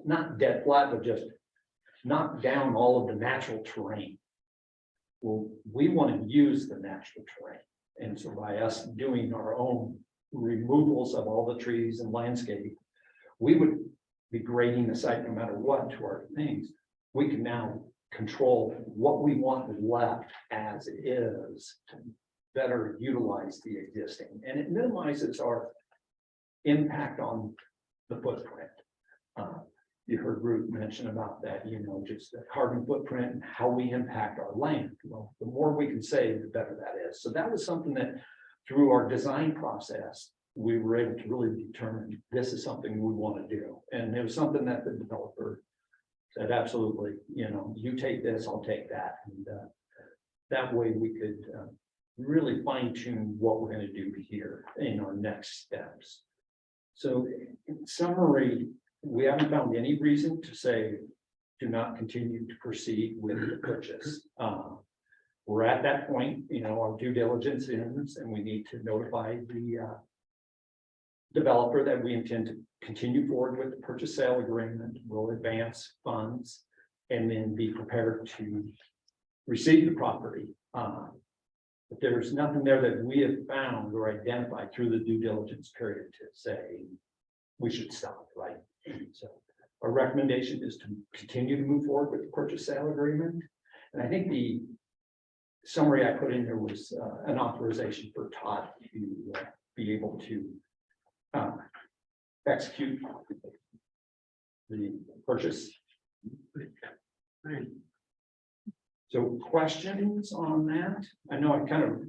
not dead flat, but just knock down all of the natural terrain. Well, we want to use the natural terrain. And so by us doing our own removals of all the trees and landscape, we would be grading the site no matter what to our things. We can now control what we want left as it is to better utilize the existing. And it minimizes our impact on the footprint. You heard Ruth mention about that, just the carbon footprint and how we impact our land. Well, the more we can save, the better that is. So that was something that through our design process, we were able to really determine this is something we want to do. And it was something that the developer said, absolutely, you take this, I'll take that. And that way we could really fine tune what we're going to do here in our next steps. So in summary, we haven't found any reason to say, do not continue to proceed with the purchase. We're at that point, our due diligence ends and we need to notify the developer that we intend to continue forward with the purchase sale agreement. We'll advance funds and then be prepared to receive the property. But there's nothing there that we have found or identified through the due diligence period to say we should stop, right? So our recommendation is to continue to move forward with the purchase sale agreement. And I think the summary I put in there was an authorization for Todd to be able to execute the purchase. So questions on that? I know I kind of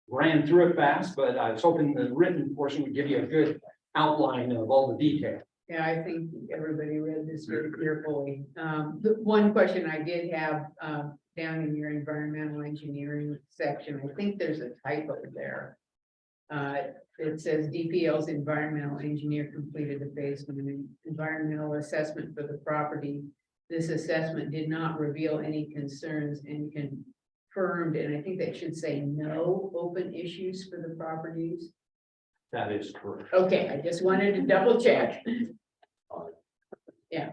ran through it fast, but I was hoping the written portion would give you a good outline of all the detail.
Yeah, I think everybody read this very carefully. The one question I did have down in your environmental engineering section, I think there's a typo there. It says DPL's environmental engineer completed the phase one environmental assessment for the property. This assessment did not reveal any concerns and confirmed, and I think that should say no open issues for the properties.
That is correct.
Okay, I just wanted to double check. Yeah.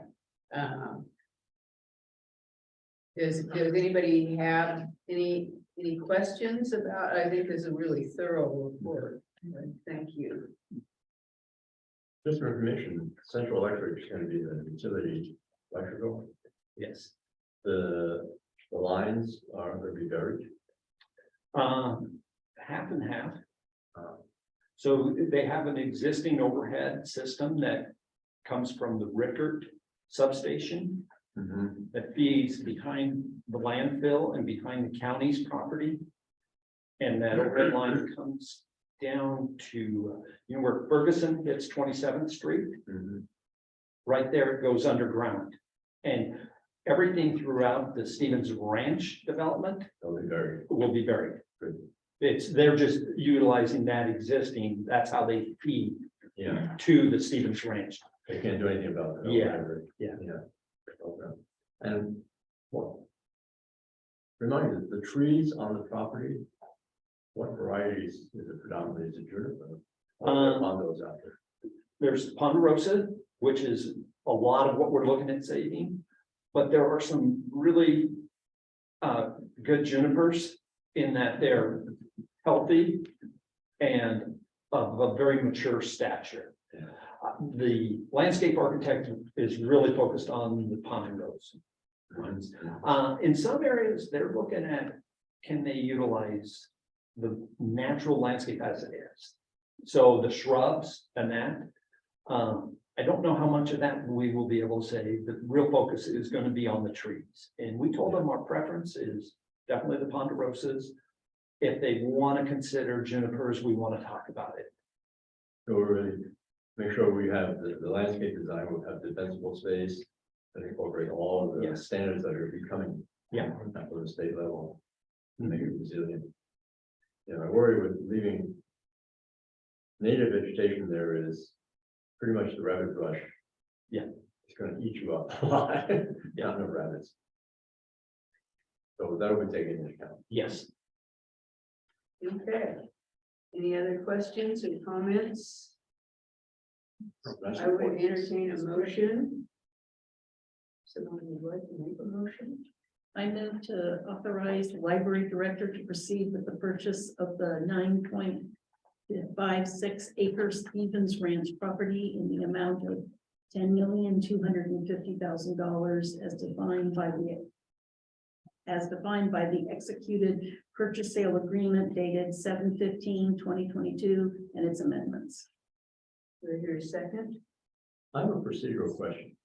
Does anybody have any questions about, I think this is a really thorough report. Thank you.
Just for information, Central Electric is going to be the utility electrical.
Yes.
The lines are going to be buried.
Half and half. So they have an existing overhead system that comes from the Rickert substation that feeds behind the landfill and behind the county's property. And that overhead line comes down to, where Ferguson hits 27th Street. Right there, it goes underground. And everything throughout the Stevens Ranch development will be buried.
Good.
They're just utilizing that existing, that's how they feed to the Stevens Ranch.
They can't do anything about that.
Yeah.
Okay. And well, remind me, the trees on the property, what varieties is it predominantly? Is it juniper? On those out there.
There's ponderosa, which is a lot of what we're looking at saving, but there are some really good junipers in that they're healthy and of a very mature stature. The landscape architect is really focused on the ponderosa ones. In some areas, they're looking at, can they utilize the natural landscape as it is? So the shrubs and that, I don't know how much of that we will be able to say. The real focus is going to be on the trees. And we told them our preference is definitely the ponderosas. if they want to consider junipers, we want to talk about it.
So we're really make sure we have the landscape design, will have defensible space that incorporate all of the
Yes.
standards that are becoming.
Yeah.
At the state level, to make it resilient. You know, I worry with leaving native vegetation there is pretty much the rabbit brush.
Yeah.
It's gonna eat you up a lot, not no rabbits. So that will be taken into account.
Yes.
Okay. Any other questions or comments? I would entertain a motion. Someone would like to make a motion?
I move to authorize the library director to proceed with the purchase of the 9.56 acre Stevens Ranch property in the amount of $10,250,000 as defined by the executed purchase sale agreement dated 7/15/2022 and its amendments.
Do I hear a second?
I have a procedural question.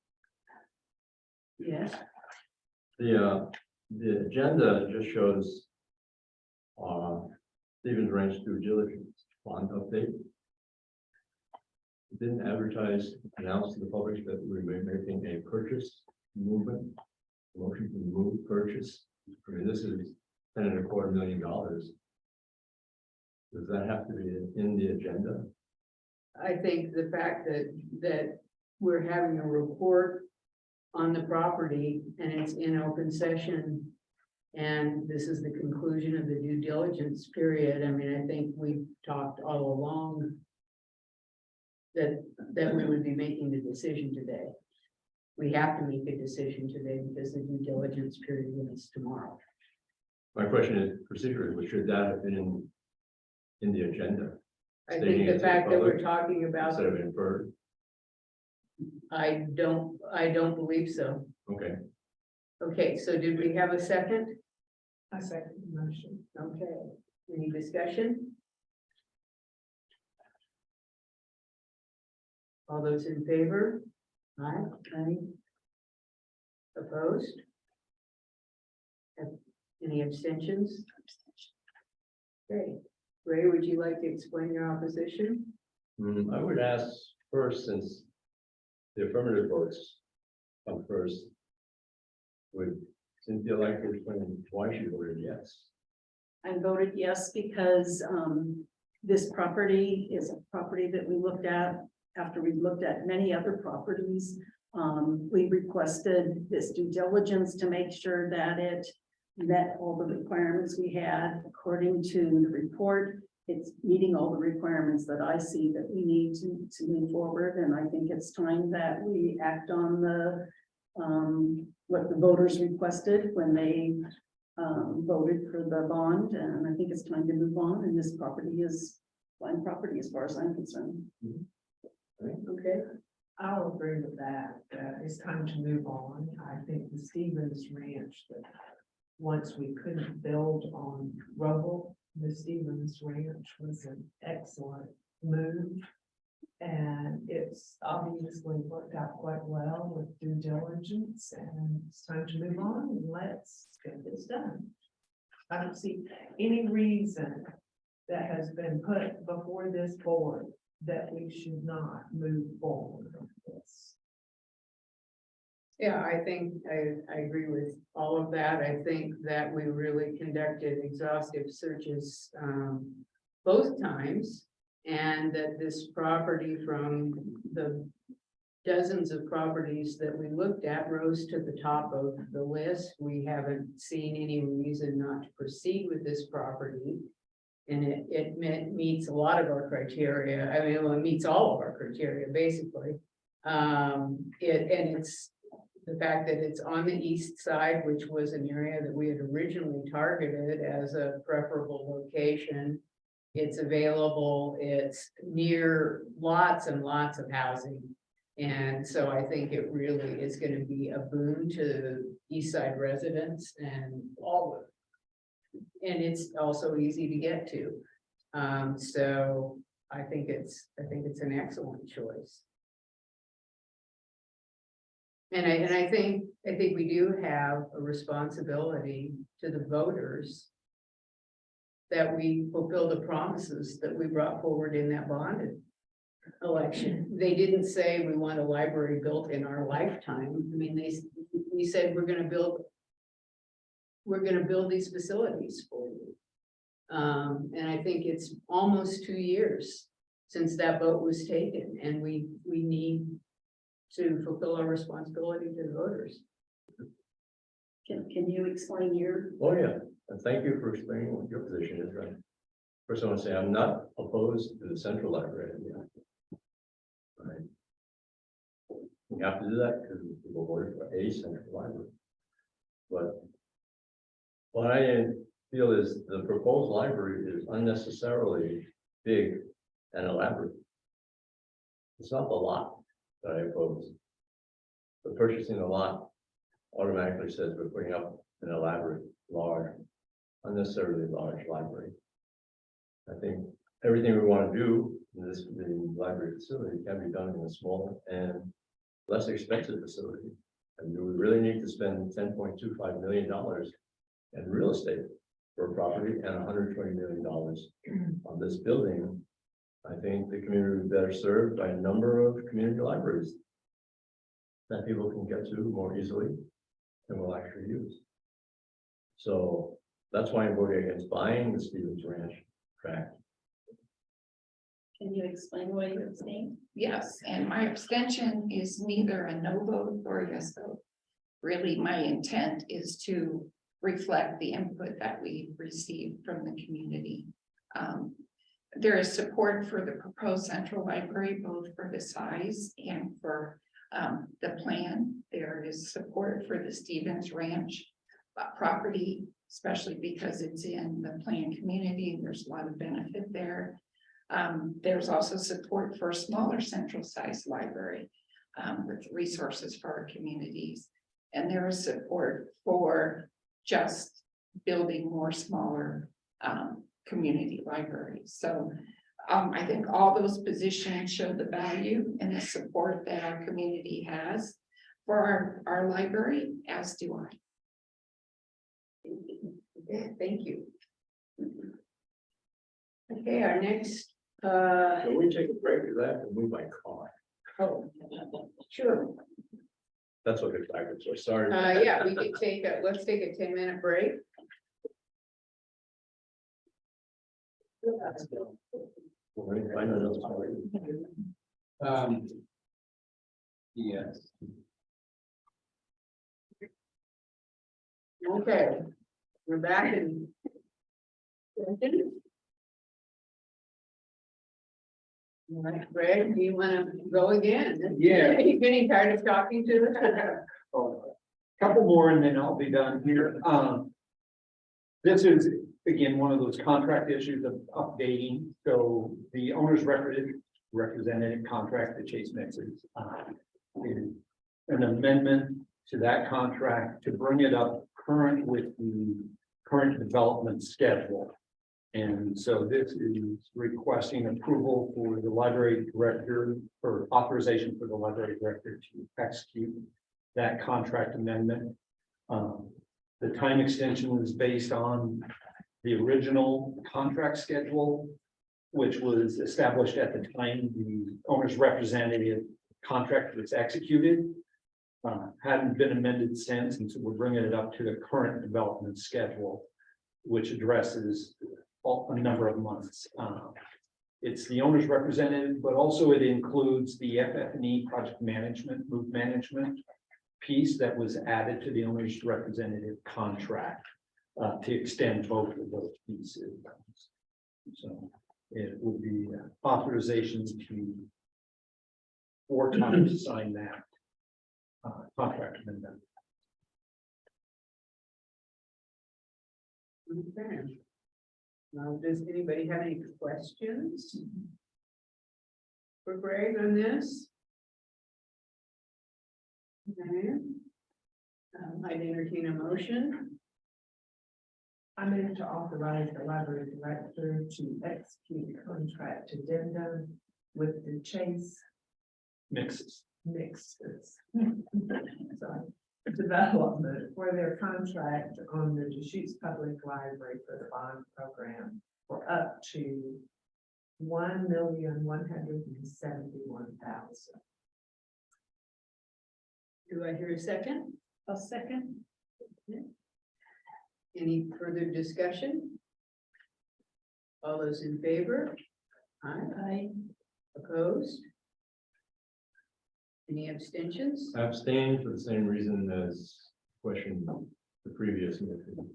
Yes.
The agenda just shows Stevens Ranch due diligence bond update. It didn't advertise, announce to the public that we were making a purchase movement, motion to move purchase. I mean, this is $10.25 million. Does that have to be in the agenda?
I think the fact that we're having a report on the property and it's in open session. And this is the conclusion of the due diligence period. I mean, I think we've talked all along that we would be making the decision today. We have to make a decision today because the due diligence period is tomorrow.
My question is procedurally, should that have been in the agenda?
I
Stating
think
it
the
to
fact that we're
public
talking about,
instead of inferred?
I don't believe so.
Okay.
Okay, so did we have a second?
I second the motion.
Okay, any discussion? All those in favor? Aye. Aye. Opposed? Any abstentions? Okay, Ray, would you like to explain your opposition?
I would ask first, since the affirmative votes come first, would Cynthia like to explain why she voted yes?
I voted yes because this property is a property that we looked at after we looked at many other properties. We requested this due diligence to make sure that it met all the requirements we had according to the report. It's meeting all the requirements that I see that we need to move forward. And I think it's time that we act on the what the voters requested when they voted for the bond. And I think it's time to move on. And this property is fine property as far as I'm concerned.
Okay,
I'll agree with that. It's time to move on. I think the Stevens Ranch, that once we couldn't build on rubble, the Stevens Ranch was an excellent move. And it's obviously worked out quite well with due diligence, and it's time to move on and let's get this done. I don't see any reason that has been put before this board that we should not move forward with this.
yeah, I think I agree with all of that. I think that we really conducted exhaustive searches both times. And that this property, from the dozens of properties that we looked at, rose to the top of the list. We haven't seen any reason not to proceed with this property. And it meets a lot of our criteria. I mean, well, it meets all of our criteria, basically. It's the fact that it's on the east side, which was an area that we had originally targeted as a preferable location. It's available, it's near lots and lots of housing. And so I think it really is going to be a boon to east side residents and all of it. And it's also easy to get to. So I think it's an excellent choice. And I think we do have a responsibility to the voters that we fulfill the promises that we brought forward in that bonded election. They didn't say we want a library built in our lifetime. I mean, we said we're gonna build these facilities for you. And I think it's almost 2 years since that vote was taken, and we need to fulfill our responsibility to the voters.
Can you explain your?
Oh, yeah, and thank you for explaining what your position is, right? First, I want to say I'm not opposed to the central library. Right. We have to do that because people voted for a central library. But what I feel is the proposed library is unnecessarily big and elaborate. It's not the lot that I oppose. But purchasing the lot automatically says we're putting up an elaborate, large, unnecessarily large library. I think everything we want to do in the library facility can be done in a small and less expensive facility. And do we really need to spend $10.25 million in real estate for a property and $120 million on this building? I think the community would be better served by a number of community libraries that people can get to more easily and will actually use. So that's why I'm voting against buying the Stevens Ranch tract.
Can you explain why you're abstaining?
Yes, and my abstention is neither a no vote or a yes vote. Really, my intent is to reflect the input that we received from the community. There is support for the proposed central library, both for the size and for the plan. There is support for the Stevens Ranch property, especially because it's in the planned community. There's a lot of benefit there. There's also support for a smaller central size library with resources for our communities. And there is support for just building more smaller community libraries. So I think all those positions show the value and the support that our community has for our library, as do I.
Okay, thank you. Okay, our next,
Can we take a break? Because I have to move my car.
oh, sure.
That's what it's backwards. So sorry.
Yeah, we could take let's take a 10-minute break.
I know that's fine.
Yes.
Okay, we're back in. All right, Greg, do you want to go again?
Yeah.
Are you getting tired of talking to us?
Couple more and then I'll be done here. This is, again, one of those contract issues of updating. So the owner's representative contract, the Chase Mixes, is an amendment to that contract to bring it up current with the current development schedule. And so this is requesting approval for the library director, or authorization for the library director to execute that contract amendment. The time extension is based on the original contract schedule, which was established at the time the owner's representative contract was executed. Hadn't been amended since, and so we're bringing it up to the current development schedule, which addresses a number of months. It's the owner's representative, but also it includes the FF&E project management, move management piece that was added to the owner's representative contract to extend both of those pieces. So it would be authorization to 4 times sign that contract amendment.
Okay. Does anybody have any questions for Greg on this? Okay. I'd entertain a motion.
I move to authorize the library director to execute a contract addendum with the Chase
Mixes.
Mixes. Sorry. development for their contract on the Deschutes Public Library for the bond program for up to $1,171,000.
Do I hear a second?
A second.
Any further discussion? All those in favor? Aye. Opposed? Any abstentions?
I abstained for the same reason as question the previous meeting.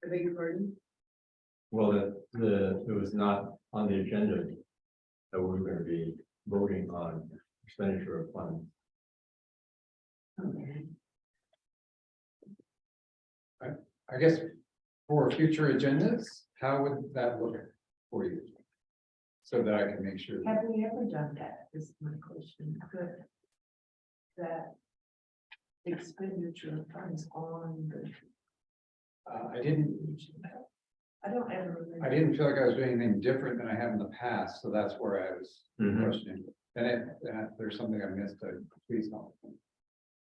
I beg your pardon?
Well, it was not on the agenda that we were going to be voting on expenditure of funds.
Okay.
I guess for future agendas, how would that look for you? So that I can make sure.
Have we ever done that? Is my question. Good. That expenditure of funds on the,
I didn't
ever remember.
I didn't feel like I was doing anything different than I have in the past, so that's where I was questioning. And if there's something I missed, please help.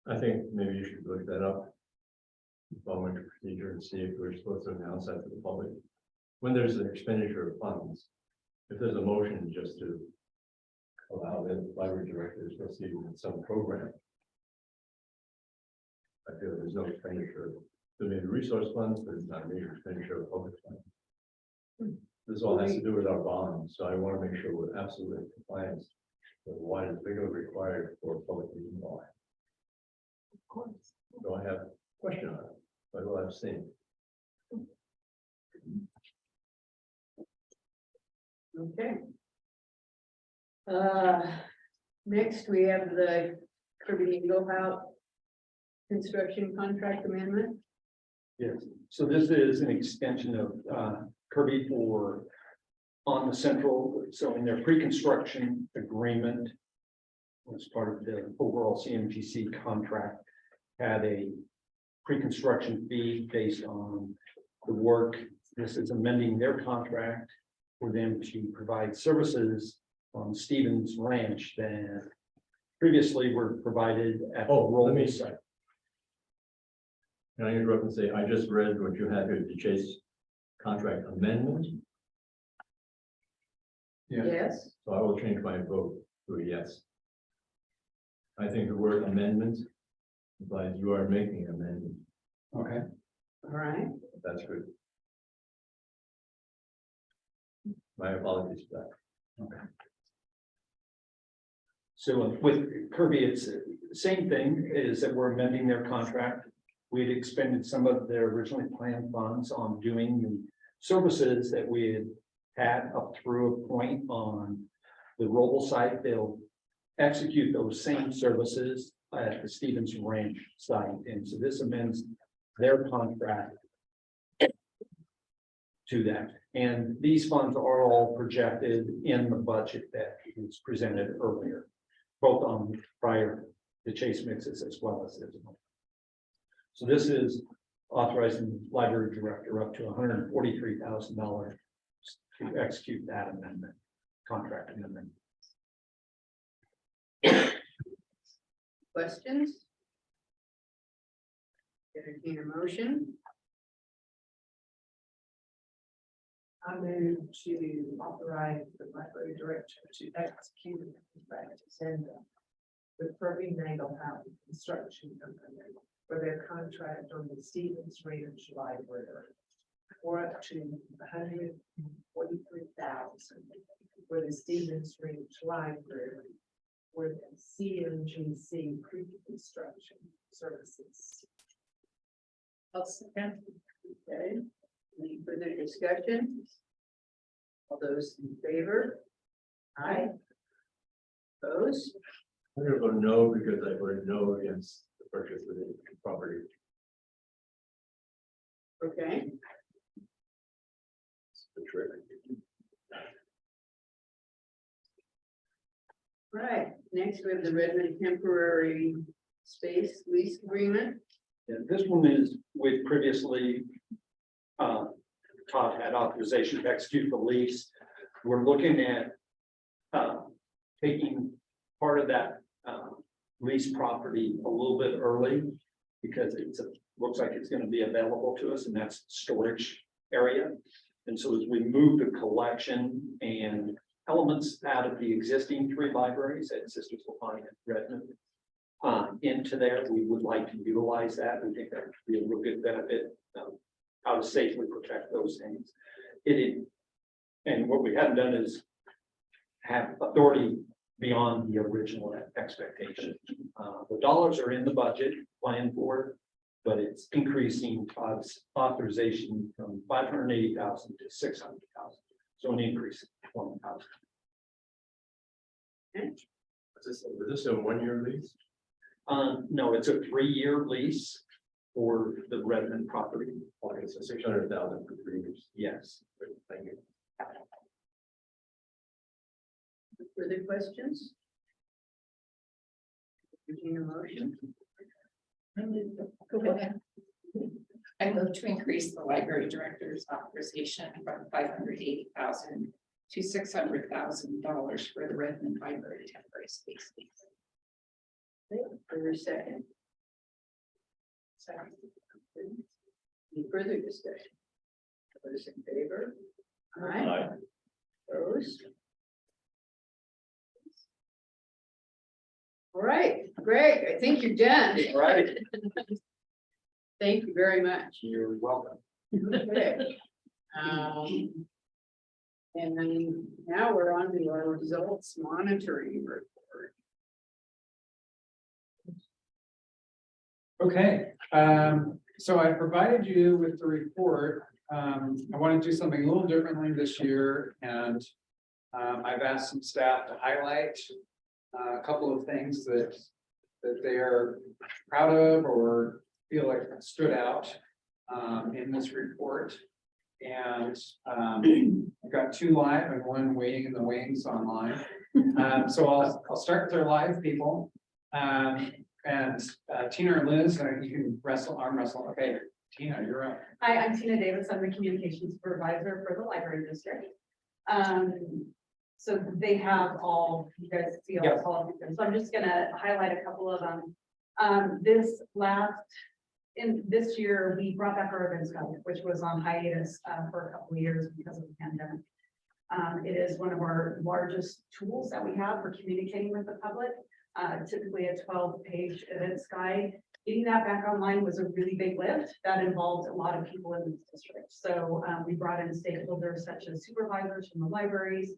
I think maybe you should look that up. Following the procedure and see if we're supposed to announce that to the public. When there's an expenditure of funds, if there's a motion just to allow the library director to proceed with some program, I feel there's no expenditure. There may be resource funds, but it's not major expenditure of public funds. This all has to do with our bonds, so I want to make sure we're absolutely in compliance with what is legally required for public meeting law.
Of course.
So I have a question on it, but I will abstain.
Okay. Next, we have the Kirby Eagle House construction contract amendment.
Yes, so this is an extension of Kirby for on the central, so in their pre-construction agreement as part of the overall CMGC contract, had a pre-construction fee based on the work. This is amending their contract for them to provide services on Stevens Ranch that previously were provided at the Roll site.
Can I interrupt and say, I just read what you had here, the deChase contract amendment,
Yeah.
Yes,
so I will change my vote to a yes. I think the word amendment implies you are making an amendment.
Okay.
all right.
That's good. My apologies for that.
So with Kirby, it's the same thing, is that we're amending their contract. We had expended some of their originally planned funds on doing the services that we had up through a point on the Roble site. They'll execute those same services at the Stevens Ranch site. And so this amends their contract to that. And these funds are all projected in the budget that was presented earlier, both on prior deChase mixes as well as this one. So this is authorizing the library director up to $143,000 to execute that amendment, contract amendment.
Questions? Entertain a motion.
I move to authorize the library director to execute the contract addendum with Kirby Nagle House Construction Company for their contract on the Stevens Ranch Library for up to $143,000 for the Stevens Ranch Library for the CMGC pre-construction services.
I'll second. Okay, any further discussion? All those in favor? Aye. Opposed?
I'm going to vote no because I voted no against the purchase of the property.
Okay,
It's the trick.
right. Next, we have the Redmond temporary space lease agreement.
Yeah, this one is with previously, Todd had authorization to execute the lease. We're looking at taking part of that lease property a little bit early because looks like it's gonna be available to us, and that's storage area. And so as we move the collection and elements out of the existing 3 libraries at Sisters of Pine and Redmond into there, we would like to utilize that. We think that would be a real good benefit, how to safely protect those things. And what we haven't done is have authority beyond the original expectation. The dollars are in the budget plan for it, but it's increasing authorization from 580,000 to 600,000. So an increase of 20,000.
Was this a 1-year lease?
No, it's a 3-year lease for the Redmond property.
Okay, so 600,000 for 3 years.
Yes.
Thank you.
Further questions? Entertain a motion?
Go ahead. I move to increase the library director's authorization from $580,000 to $600,000 for the Redmond Library temporary space lease.
For a second. Any further discussion? Those in favor? Aye. Opposed? All right, Greg, I think you're done.
All right.
Thank you very much.
You're welcome.
Okay. And then now we're on to our results monitoring report.
Okay, so I provided you with the report. I want to do something a little differently this year, and I've asked some staff to highlight a couple of things that they are proud of or feel like stood out in this report. And I've got 2 live and 1 waiting in the wings online. So I'll start with our live people. And Tina or Liz, you can arm wrestle. Okay, Tina, you're up.
Hi, I'm Tina Davis. I'm the communications supervisor for the library district. So they have all, you guys see all of them. So I'm just gonna highlight a couple of them. This year, we brought back our events guide, which was on hiatus for a couple of years because of the pandemic. It is one of our largest tools that we have for communicating with the public. Typically a 12-page events guide. Getting that back online was a really big lift that involved a lot of people in the district. So we brought in stakeholders such as supervisors from the libraries,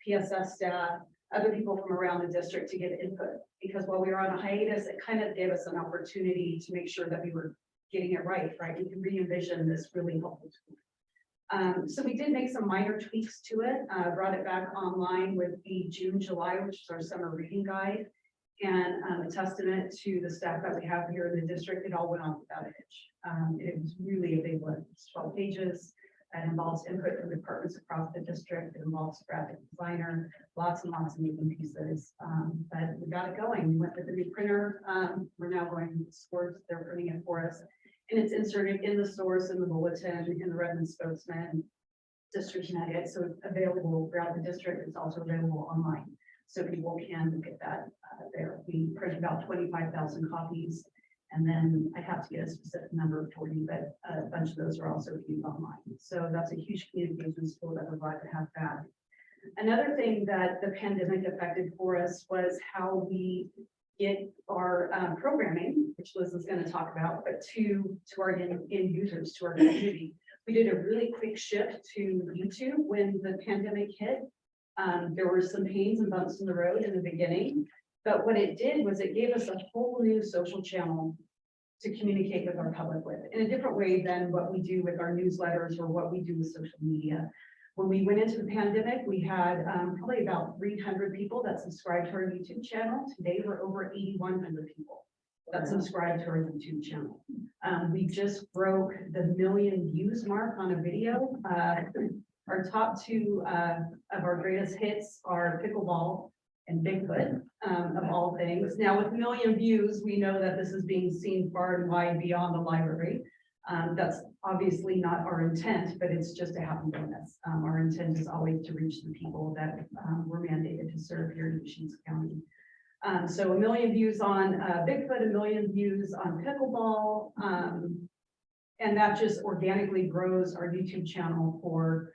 PSS staff, other people from around the district to give input. Because while we were on a hiatus, it kind of gave us an opportunity to make sure that we were getting it right? We can re-envision this really helpful tool. So we did make some minor tweaks to it, brought it back online with the June, July, which is our summer reading guide. And a testament to the staff that we have here in the district, it all went off without a hitch. It was really a big one. It's 12 pages. It involves input from departments across the district. It involves graphic designer, lots and lots of moving pieces. But we got it going. We went with the new printer. We're now going to the stores. They're printing it for us. And it's inserted in the stores, in the bulletin, in the Redmond Spokesman, District Nugget. So it's available throughout the district. It's also available online. So people can look at that there. We printed about 25,000 copies. And then I have to get a specific number for you, but a bunch of those are also viewed online. So that's a huge communications tool that we're glad to have back. Another thing that the pandemic affected for us was how we get our programming, which Liz is going to talk about, but to our end users, to our community. We did a really quick shift to YouTube when the pandemic hit. There were some pains and bumps in the road in the beginning. But what it did was it gave us a whole new social channel to communicate with our public with in a different way than what we do with our newsletters or what we do with social media. When we went into the pandemic, we had probably about 300 people that subscribed to our YouTube channel. Today, we're over 8,100 people that subscribe to our YouTube channel. We just broke the 1 million views mark on a video. Our top 2 of our greatest hits are pickleball and Bigfoot, of all things. Now, with 1 million views, we know that this is being seen far and wide beyond the library. That's obviously not our intent, but it's just a happy bonus. Our intent is always to reach the people that we're mandated to serve here in Deschutes County. So 1 million views on Bigfoot, 1 million views on pickleball. And that just organically grows our YouTube channel for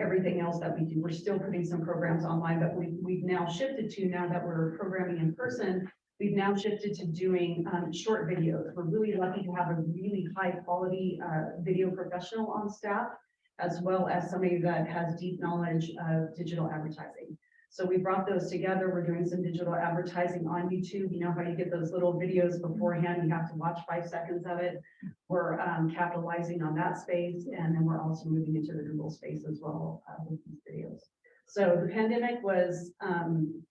everything else that we do. We're still putting some programs online, but we've now shifted to, now that we're programming in person, we've now shifted to doing short videos. We're really lucky to have a really high quality video professional on staff, as well as somebody that has deep knowledge of digital advertising. So we brought those together. We're doing some digital advertising on YouTube. You know how you get those little videos beforehand, you have to watch 5 seconds of it. We're capitalizing on that space, and then we're also moving into the Google space as well with these videos. So the pandemic was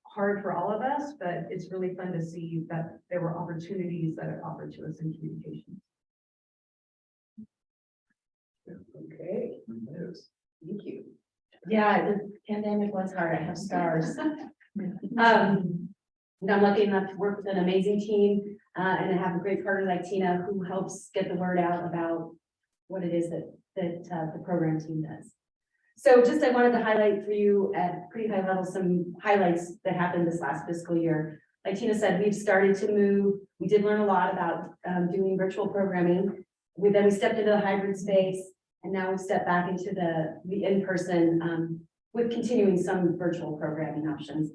hard for all of us, but it's really fun to see that there were opportunities that it offered to us in communication.
Okay, thank you.
Yeah, the pandemic was hard. I have scars. And I'm lucky enough to work with an amazing team, and I have a great partner like Tina who helps get the word out about what it is that the program team does. So just I wanted to highlight for you at pretty high level some highlights that happened this last fiscal year. Like Tina said, we've started to move. We did learn a lot about doing virtual programming. Then we stepped into the hybrid space, and now we've stepped back into the in-person with continuing some virtual programming options.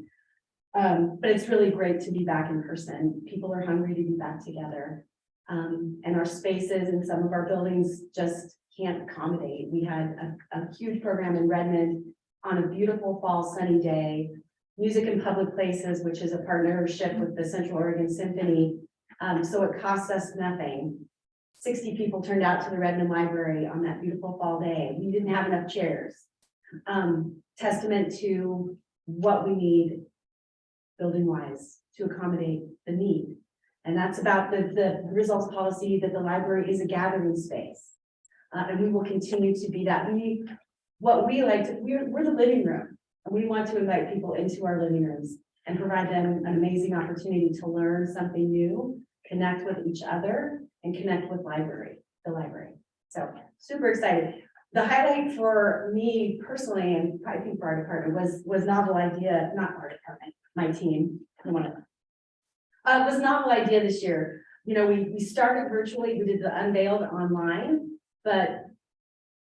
But it's really great to be back in person. People are hungry to be back together. And our spaces in some of our buildings just can't accommodate. We had a huge program in Redmond on a beautiful fall sunny day. Music in Public Places, which is a partnership with the Central Oregon Symphony. So it costs us nothing. 60 people turned out to the Redmond Library on that beautiful fall day. We didn't have enough chairs. Testament to what we need building wise to accommodate the need. And that's about the results policy that the library is a gathering space. And we will continue to be that. We're the living room, and we want to invite people into our living rooms and provide them an amazing opportunity to learn something new, connect with each other, and connect with the library. So super excited. The highlight for me personally, and I think for our department, was novel idea, not our department, my team. Was novel idea this year. You know, we started virtually, we did the unveiled online, but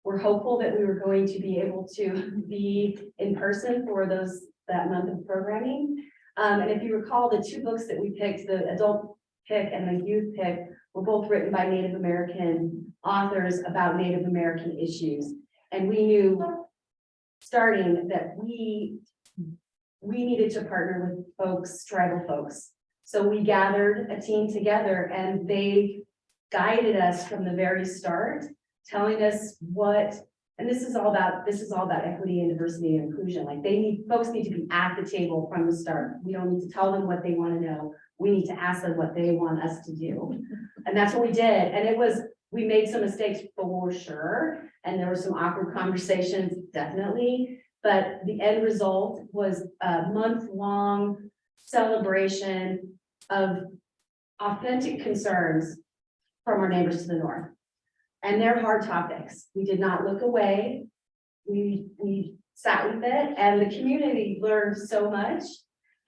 we're hopeful that we were going to be able to be in person for that month of programming. And if you recall, the 2 books that we picked, the adult pick and the youth pick, were both written by Native American authors about Native American issues. And we knew starting that we needed to partner with folks, tribal folks. So we gathered a team together, and they guided us from the very start, telling us and this is all about equity and diversity and inclusion. Like folks need to be at the table from the start. We don't need to tell them what they want to know. We need to ask them what they want us to do. And that's what we did. And we made some mistakes for sure. And there were some awkward conversations, definitely. But the end result was a month-long celebration of authentic concerns from our neighbors to the north. And they're hard topics. We did not look away. We sat with it, and the community learned so much.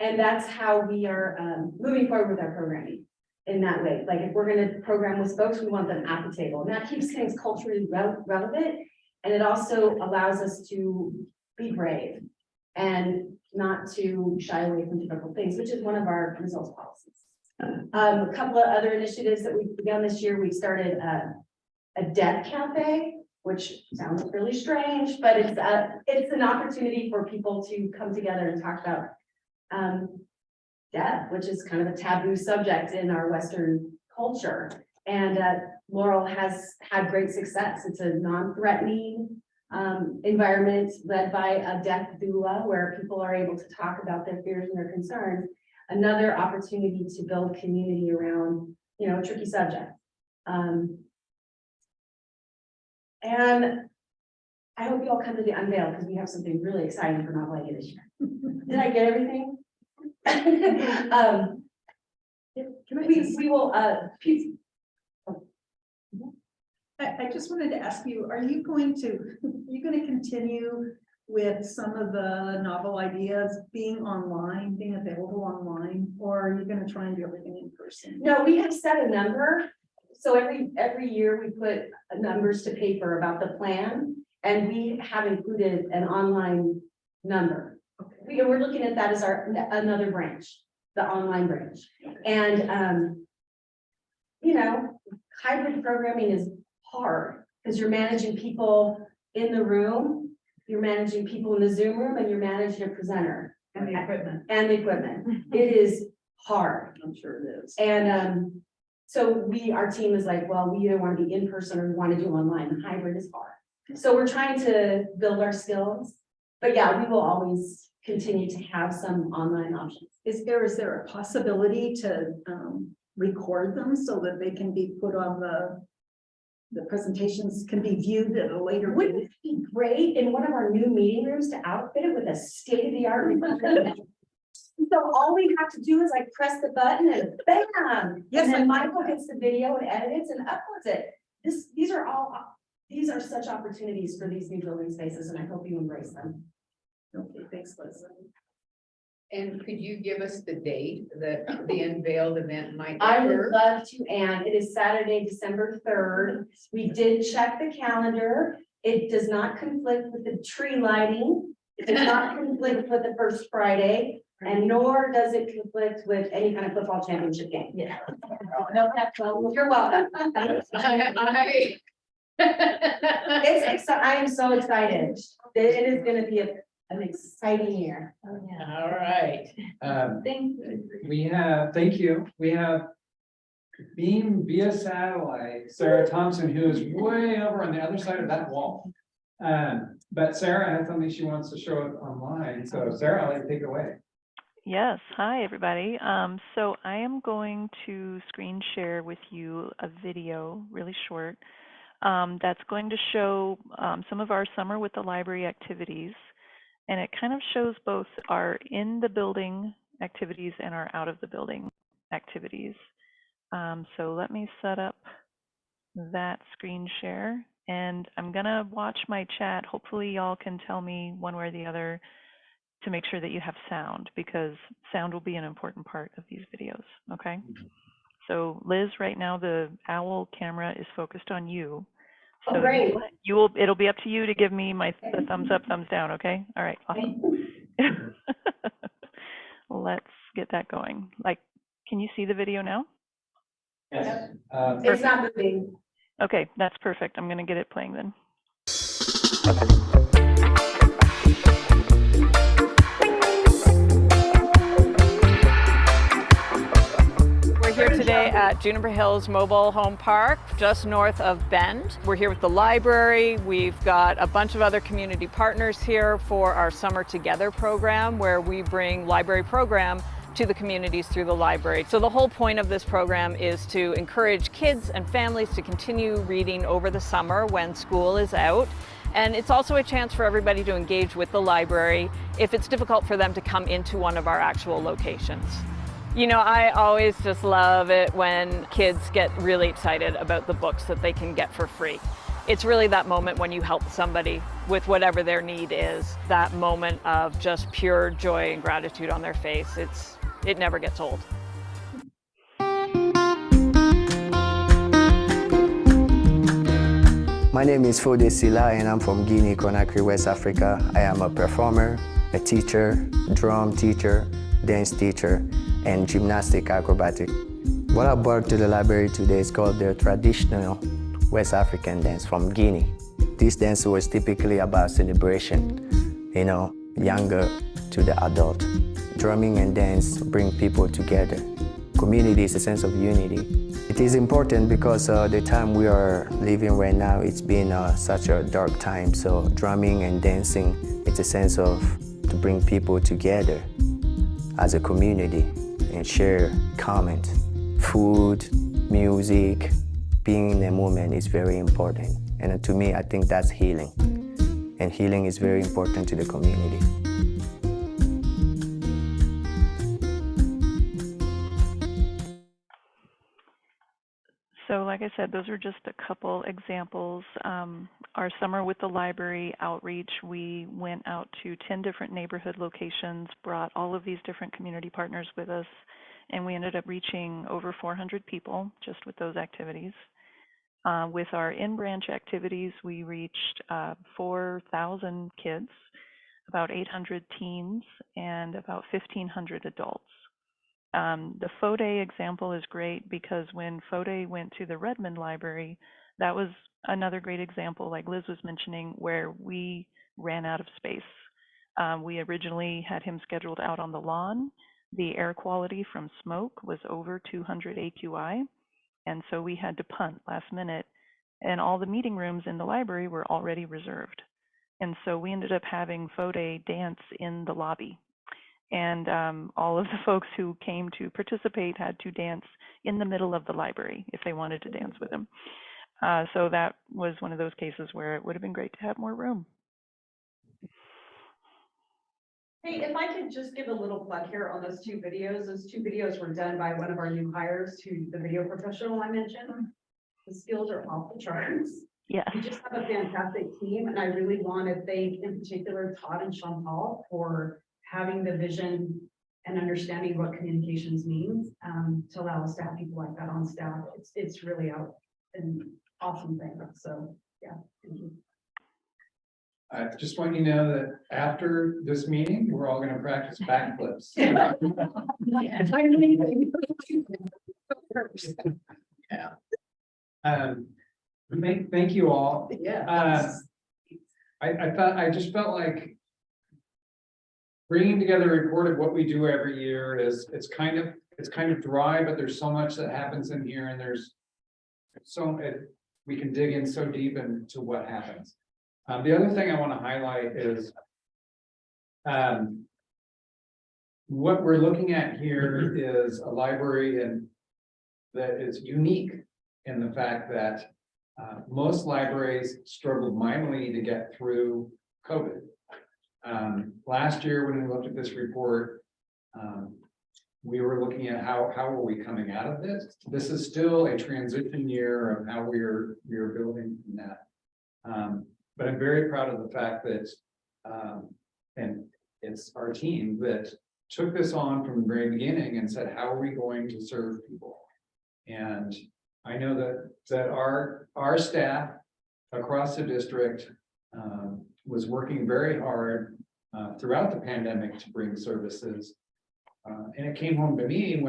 And that's how we are moving forward with our programming in that way. Like if we're going to program with folks, we want them at the table. And that keeps things culturally relevant. And it also allows us to be brave and not to shy away from difficult things, which is one of our results policies. A couple of other initiatives that we've begun this year, we started a death cafe, which sounds really strange, but it's an opportunity for people to come together and talk about death, which is kind of a taboo subject in our Western culture. And Laurel has had great success. It's a non-threatening environment led by a death doula, where people are able to talk about their fears and their concerns. Another opportunity to build community around, a tricky subject. And I hope you all come to the unveil, because we have something really exciting for Novel Idea this year. Did I get everything? We will,
I just wanted to ask you, are you going to continue with some of the novel ideas being online, being available online, or are you gonna try and do everything in person?
No, we have set a number. So every year we put numbers to paper about the plan, and we have included an online number. We're looking at that as another branch, the online branch. And, you know, hybrid programming is hard because you're managing people in the room, you're managing people in the Zoom room, and you're managing a presenter.
And the equipment.
And the equipment. It is hard.
I'm sure it is.
And so our team is like, well, we either want to be in person or we want to do online. Hybrid is hard. So we're trying to build our skills. But yeah, we will always continue to have some online options.
Is there a possibility to record them so that they can be put on the presentations can be viewed at a later?
Wouldn't it be great in one of our new meeting rooms to outfit it with a state-of-the-art recorder? So all we have to do is like press the button and bam.
Yes,
And then Michael gets the video and edits and uploads it. These are such opportunities for these new building spaces, and I hope you embrace them.
Okay, thanks, Liz.
And could you give us the date that the unveiled event might
I would
occur?
love to, Anne. It is Saturday, December 3rd. We did check the calendar. It does not conflict with the tree lighting. It does not conflict with the first Friday, and nor does it conflict with any kind of football championship game.
Yeah.
No, that's well, you're welcome. I am so excited. It is gonna be an exciting year.
Oh, yeah.
All right.
Thank you.
Thank you. We have beam via satellite, Sarah Thompson, who is way over on the other side of that wall. But Sarah has something she wants to show it online. So Sarah, I'll let you take it away.
Yes, hi everybody. So I am going to screen share with you a video, really short, that's going to show some of our Summer with the Library activities. And it kind of shows both our in the building activities and our out of the building activities. So let me set up that screen share, and I'm gonna watch my chat. Hopefully y'all can tell me one way or the other to make sure that you have sound, because sound will be an important part of these videos, okay? So Liz, right now the OWL camera is focused on you. So
Oh, great.
it'll be up to you to give me the thumbs up, thumbs down, okay? All right, awesome. Let's get that going. Like, can you see the video now?
Yes.
It's not moving.
Okay, that's perfect. I'm gonna get it playing then.
We're here today at Juniper Hills Mobile Home Park, just north of Bend. We're here with the library. We've got a bunch of other community partners here for our Summer Together program, where we bring library program to the communities through the library. So the whole point of this program is to encourage kids and families to continue reading over the summer when school is out. And it's also a chance for everybody to engage with the library if it's difficult for them to come into one of our actual locations. You know, I always just love it when kids get really excited about the books that they can get for free. It's really that moment when you help somebody with whatever their need is, that moment of just pure joy and gratitude on their face. It never gets old.
My name is Fode Sila and I'm from Guinea, Conakry, West Africa. I am a performer, a teacher, drum teacher, dance teacher, and gymnastic acrobatic. What I brought to the library today is called the traditional West African dance from Guinea. This dance was typically about celebration, you know, younger to the adult. Drumming and dance bring people together. Community is a sense of unity. It is important because the time we are living right now, it's been such a dark time. So drumming and dancing, it's a sense of to bring people together as a community and share comment. Food, music, being in the moment is very important. And to me, I think that's healing. And healing is very important to the community.
So like like I said, those are just a couple examples. Our summer with the library outreach, we went out to 10 different neighborhood locations, brought all of these different community partners with us, and we ended up reaching over 400 people just with those activities. With our in-branch activities, we reached 4,000 kids, about 800 teens, and about 1,500 adults. The FODE example is great because when FODE went to the Redmond library, that was another great example, like Liz was mentioning, where we ran out of space. We originally had him scheduled out on the lawn. The air quality from smoke was over 200 AQI, and so we had to punt last minute, and all the meeting rooms in the library were already reserved. And so we ended up having FODE dance in the lobby. And all of the folks who came to participate had to dance in the middle of the library if they wanted to dance with him. So that was one of those cases where it would have been great to have more room.
Hey, if I could just give a little plug here on those two videos. Those two videos were done by one of our new hires, who the video professional I mentioned. The skills are off the charts.
Yeah.
We just have a fantastic team, and I really want to thank, in particular, Todd and Chantal for having the vision and understanding what communications means to allow us to have people like that on staff. It's really an awesome thing. So yeah, thank you.
I just want you to know that after this meeting, we're all going to practice backflips. Yeah. Thank you all.
Yeah.
I just felt like bringing together a report of what we do every year is, it's kind of dry, but there's so much that happens in here, and there's we can dig in so deep into what happens. The other thing I want to highlight is what we're looking at here is a library and that is unique in the fact that most libraries struggled mightily to get through COVID. Last year, when we looked at this report, we were looking at how are we coming out of this. This is still a transition year of how we are building from that. But I'm very proud of the fact that, and it's our team that took this on from the very beginning and said, how are we going to serve people? And I know that our staff across the district was working very hard throughout the pandemic to bring services. And it came home to me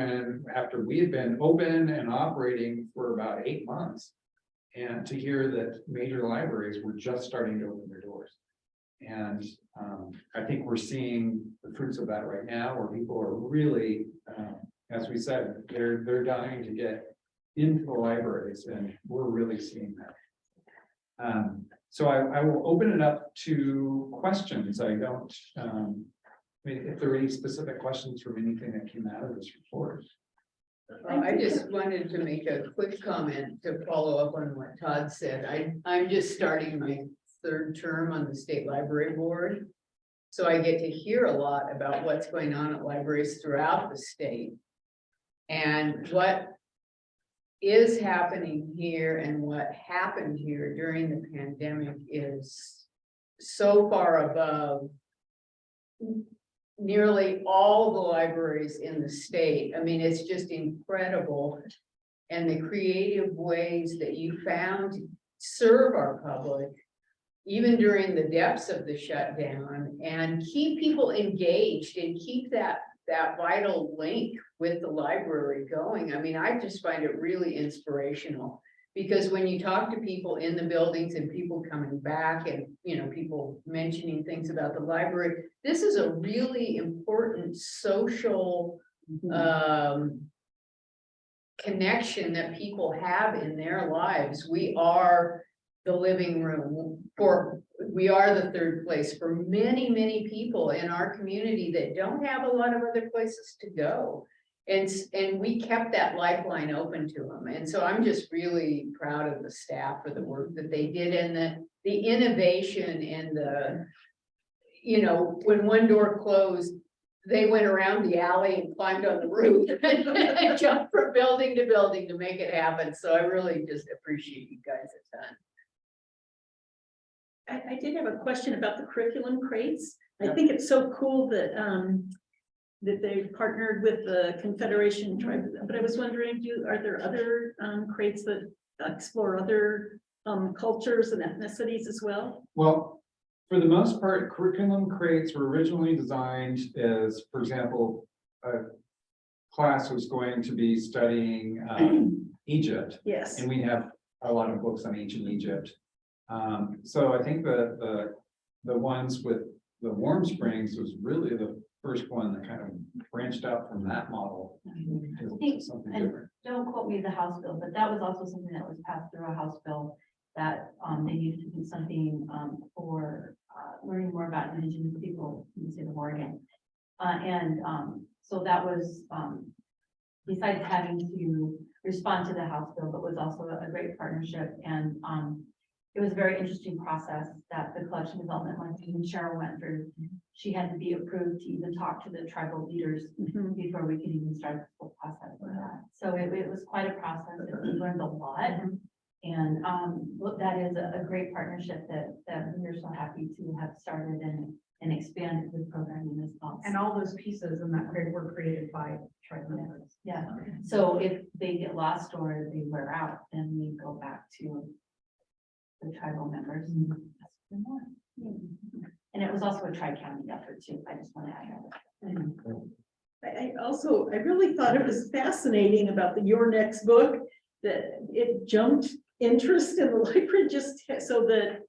after we had been open and operating for about 8 months, and to hear that major libraries were just starting to open their doors. And I think we're seeing the fruits of that right now, where people are really, as we said, they're dying to get into the libraries, and we're really seeing that. So I will open it up to questions. I don't, if there are any specific questions from anything that came out of this report.
I just wanted to make a quick comment to follow up on what Todd said. I'm just starting my 3rd term on the State Library Board. So I get to hear a lot about what's going on at libraries throughout the state. And what is happening here and what happened here during the pandemic is so far above nearly all the libraries in the state. I mean, it's just incredible. And the creative ways that you found to serve our public, even during the depths of the shutdown, and keep people engaged and keep that vital link with the library going. I mean, I just find it really inspirational, because when you talk to people in the buildings and people coming back and, people mentioning things about the library, this is a really important social connection that people have in their lives. We are the living room we are the 3rd place for many, many people in our community that don't have a lot of other places to go. And we kept that lifeline open to them. And so I'm just really proud of the staff for the work that they did, and the innovation and when one door closed, they went around the alley and climbed on the roof and jumped from building to building to make it happen. So I really just appreciate you guys a ton.
I did have a question about the curriculum crates. I think it's so cool that, that they've partnered with the Confederation Tribe, but I was wondering, are there other, crates that explore other, cultures and ethnicities as well?
Well, for the most part, curriculum crates were originally designed as, for example, a class was going to be studying Egypt,
Yes.
and we have a lot of books on ancient Egypt. So I think the ones with the Warm Springs was really the first one that kind of branched out from that model to something different.
Don't quote me the House bill, but that was also something that was passed through a House bill that they needed to do something for learning more about Indigenous people in the state of Oregon. So that was, besides having to respond to the House bill, but was also a great partnership. And it was a very interesting process that the collection development went through and Cheryl went through. She had to be approved to even talk to the tribal leaders before we could even start the full process for that. So it was quite a process. We learned a lot. And look, that is a great partnership that we're so happy to have started and expanded the program in this fall.
And all those pieces in that crate were created by tribal members.
Yeah, so if they get lost or they wear out, then we go back to the tribal members. And ask for more. And it was also a tri-county effort too. I just want to add that.
I really thought it was fascinating about the Your Next book, that it jumped interest in the library just so that,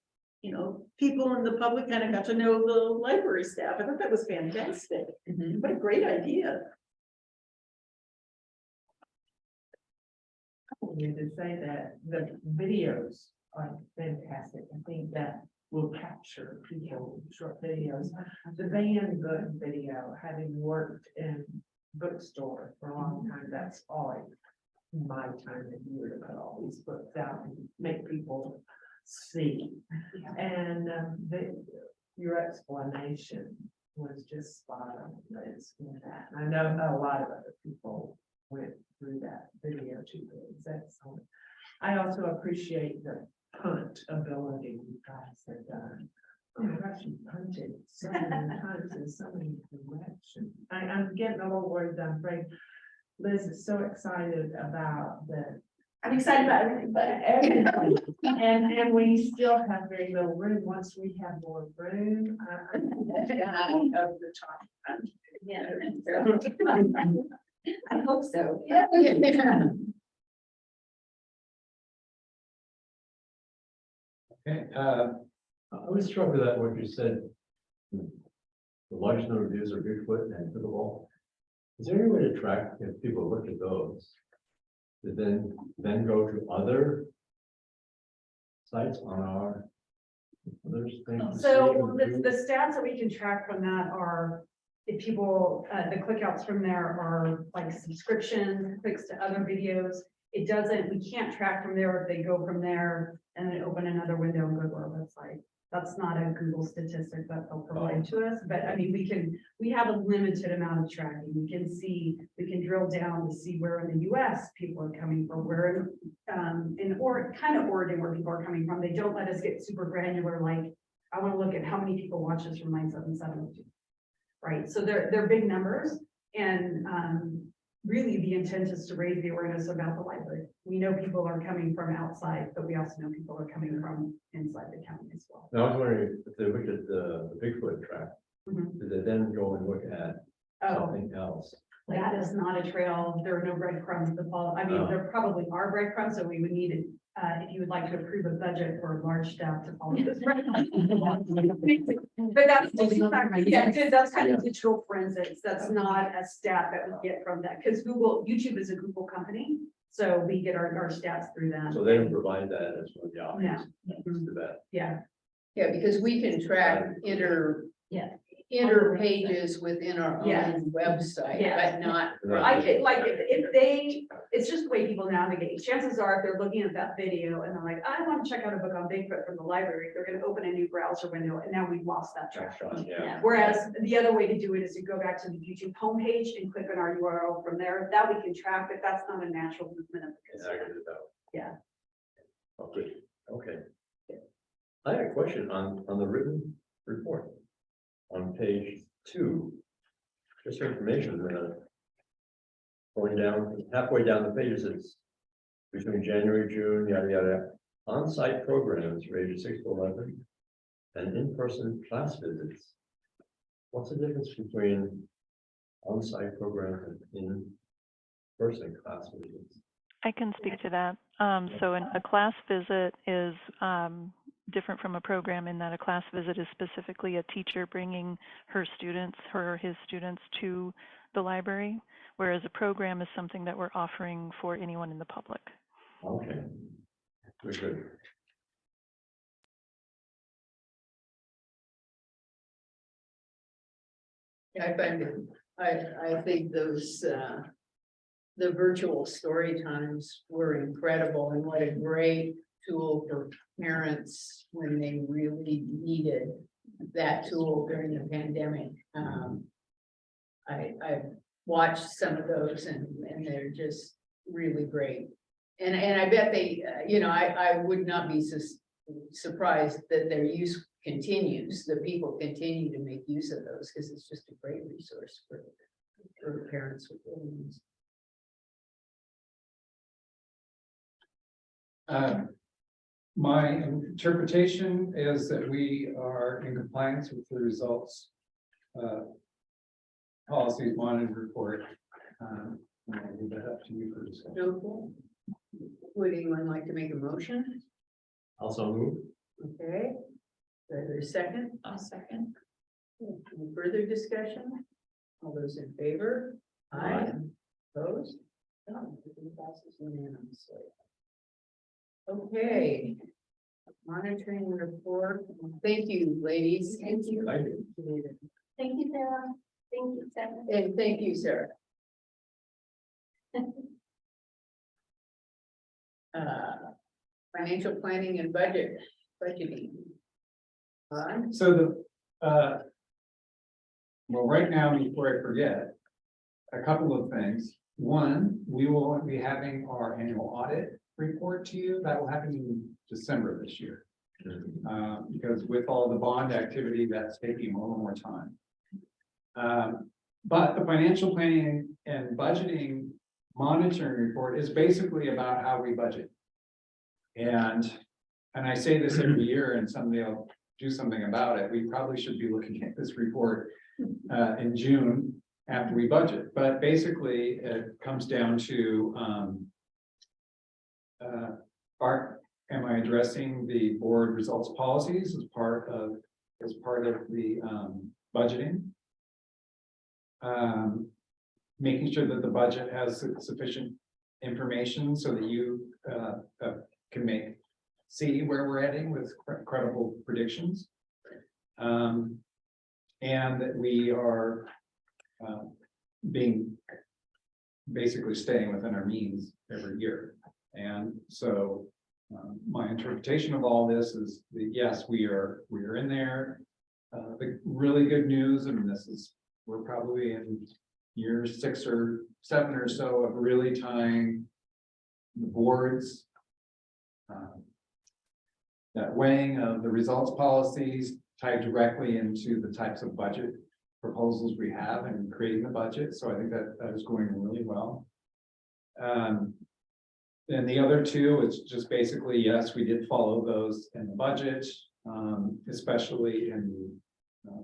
you know, people in the public kind of got to know the library staff. I thought that was fantastic. What a great idea.
I wanted to say that the videos are fantastic. I think that will capture people, short videos. The Van book video, having worked in bookstore for a long time, that's always my time of year to put all these books out and make people see. And your explanation was just spot on. It's in that. I know a lot of other people went through that video too. It's excellent. I also appreciate the hunt ability you guys have done. Oh my gosh, you hunted so many times in so many directions. I'm getting a little worried. I'm afraid Liz is so excited about the.
I'm excited about everything, but
Everything. And we still have very little room. Once we have more room, I'm over the top.
Yeah.
I hope so.
Yeah.
Okay, I was struck with that, what you said. The largest number of views are Bigfoot and pickleball. Is there any way to track if people look at those? To then go to other sites on our others things?
So the stats that we can track from that are if people, the clickouts from there are like subscriptions, clicks to other videos. It doesn't, we can't track from there if they go from there and then open another window and go to our website. That's not a Google statistic that they'll provide to us, but I mean, we have a limited amount of tracking. We can drill down to see where in the US people are coming from, where in Oregon where people are coming from. They don't let us get super granular, like I want to look at how many people watch this from 977. Right, so they're big numbers, and really the intent is to raise the awareness about the library. We know people are coming from outside, but we also know people are coming from inside the county as well.
Now, I was wondering if they looked at the Bigfoot track, did they then go and look at something else?
That is not a trail. There are no breadcrumbs to follow. I mean, there probably are breadcrumbs, so we would need it. If you would like to approve a budget for a large staff to follow this. But that's kind of digital forensics. That's not a stat that we get from that, because YouTube is a Google company. So we get our stats through them.
So they don't provide that as one of the options.
No.
To that.
Yeah.
Yeah, because we can track inner pages within our
Yes.
own website,
Yes.
but not.
I could, like, if they, it's just the way people navigate. Chances are, if they're looking at that video and they're like, I want to check out a book on Bigfoot from the library, they're gonna open a new browser window, and now we've lost that traffic.
Yeah.
Whereas the other way to do it is to go back to the YouTube homepage and click on our URL from there. That we can track, but that's not a natural movement of the
Yeah, I
consumer.
can do that.
Yeah.
Oh, good. Okay. I had a question on the written report. On page 2. Just for information, going down, halfway down the page, it's between January, June, yada, yada. On-site programs for ages 6 to 11 and in-person class visits. What's the difference between on-site program and in-person class visits?
I can speak to that. So a class visit is different from a program in that a class visit is specifically a teacher bringing her or his students to the library, whereas a program is something that we're offering for anyone in the public.
Okay. Very good.
I find it, I think those, the virtual story times were incredible, and what a great tool for parents when they really needed that tool during the pandemic. I've watched some of those and they're just really great. And I bet they, I would not be surprised that their use continues, that people continue to make use of those, because it's just a great resource for parents with little ones.
My interpretation is that we are in compliance with the results. Policies monitoring report. I'll leave that up to you for discussion.
Okay. Would anyone like to make a motion?
Also move.
Okay. Is there a second?
I'll second.
Any further discussion? All those in favor?
Aye.
Opposed? None. It passes unanimously. Okay. Monitoring report. Thank you, ladies.
Thank you.
Thank you.
Thank you, Sarah. Thank you, Sarah.
And thank you, Sarah. Financial planning and budgeting.
So well, right now, before I forget, a couple of things. One, we will be having our annual audit report to you. That will happen in December this year. Because with all the bond activity, that's taking a little more time. But the financial planning and budgeting monitoring report is basically about how we budget. And I say this every year, and someday I'll do something about it. We probably should be looking at this report in June after we budget. But basically, it comes down to am I addressing the board results policies as part of the budgeting? Making sure that the budget has sufficient information so that you can see where we're heading with credible predictions. And that we are basically staying within our means every year. And so my interpretation of all this is that yes, we are in there. The really good news, and we're probably in year 6 or 7 or so of really tying the boards, that weighing of the results policies tied directly into the types of budget proposals we have and creating the budget. So I think that is going really well. And the other two, it's just basically, yes, we did follow those in the budget, especially in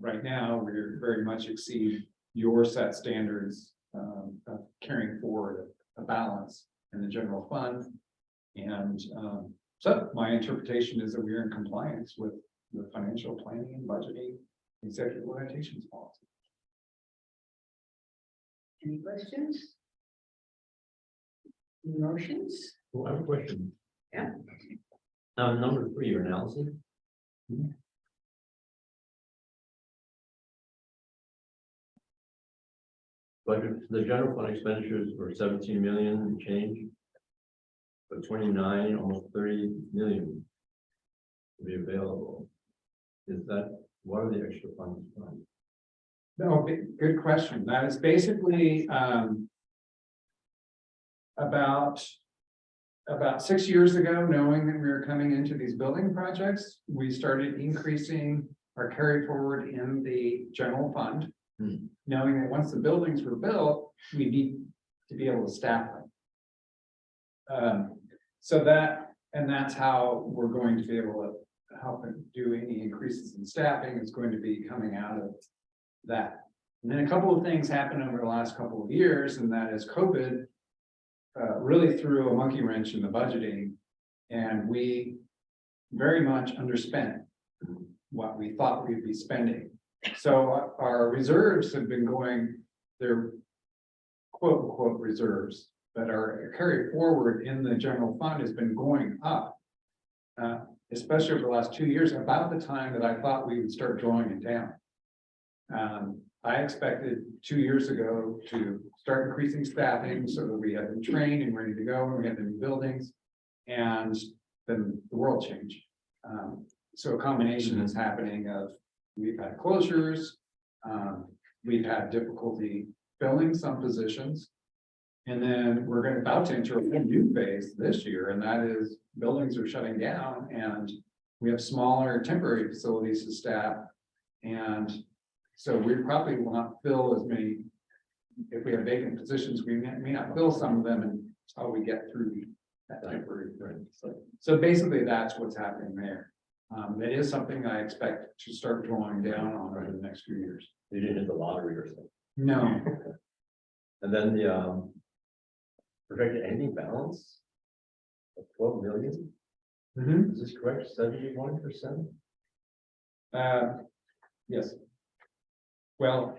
right now, we're very much exceed your set standards of carrying forward a balance in the general fund. And so my interpretation is that we are in compliance with the financial planning and budgeting executive limitations policy.
Any questions? Motions?
Well, I have a question.
Yeah.
Number 3, your analysis. budget, the general fund expenditures were 17 million and change. But 29, almost 30 million to be available. Is that, what are the extra funds from?
No, good question. That is basically about 6 years ago, knowing that we were coming into these building projects, we started increasing our carry forward in the general fund. Knowing that once the buildings were built, we need to be able to staff them. So that's how we're going to be able to help do any increases in staffing. It's going to be coming out of that. And then a couple of things happened over the last couple of years, and that is COVID really threw a monkey wrench in the budgeting, and we very much underspent what we thought we'd be spending. So our reserves have been going, they're quote unquote reserves, but our carry forward in the general fund has been going up, especially over the last 2 years, about the time that I thought we would start drawing it down. I expected 2 years ago to start increasing staffing so that we had them trained and ready to go, and we had the new buildings, and then the world changed. So a combination is happening of, we've had closures, we've had difficulty filling some positions, and then we're about to enter a new phase this year, and that is buildings are shutting down, and we have smaller temporary facilities to staff, and so we probably will not fill as many. If we have vacant positions, we may not fill some of them until we get through that temporary. So basically, that's what's happening there. That is something I expect to start drawing down on over the next few years.
You didn't hit the lottery or something.
No.
And then the projected ending balance of 12 million. Is this correct? 71%?
Yes. Well,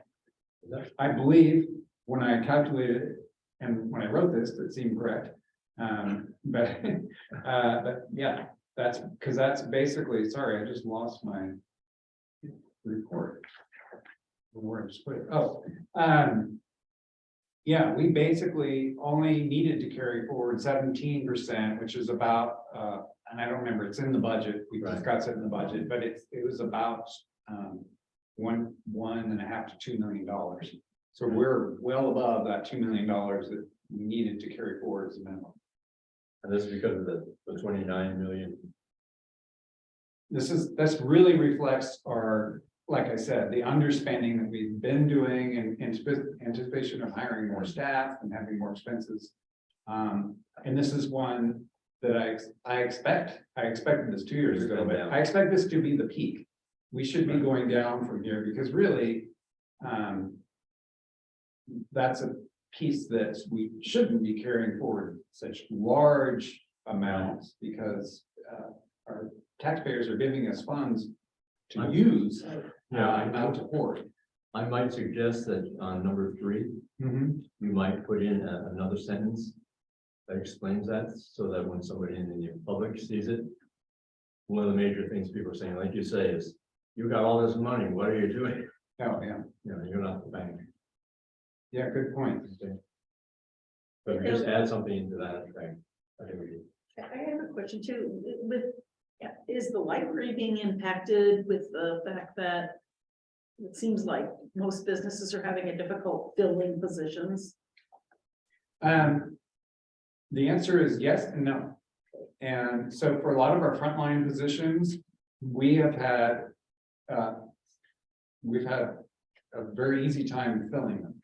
I believe when I calculated it and when I wrote this, it seemed correct. But yeah, that's because that's basically, sorry, I just lost my report. Where I just put it. Oh, yeah, we basically only needed to carry forward 17%, which is about, and I don't remember, it's in the budget. We discussed it in the budget, but it was about $1.5 to $2 million. So we're well above that $2 million that we needed to carry forward as a minimum.
And this is because of the 29 million.
This really reflects our, like I said, the underspending that we've been doing in anticipation of hiring more staff and having more expenses. And this is one that I expected this 2 years ago, but I expect this to be the peak. We should be going down from here because really, that's a piece that we shouldn't be carrying forward such large amounts because our taxpayers are giving us funds to use, not to hoard.
I might suggest that on number 3, you might put in another sentence that explains that, so that when somebody in the public sees it, one of the major things people are saying, like you say, is, "You got all this money, what are you doing?"
Oh, yeah.
You know, you're not the bank.
Yeah, good point.
But if we just add something into that, I think we.
I have a question too, is the library being impacted with the fact that it seems like most businesses are having a difficult filling positions?
The answer is yes and no. And so for a lot of our frontline positions, we've had a very easy time filling them.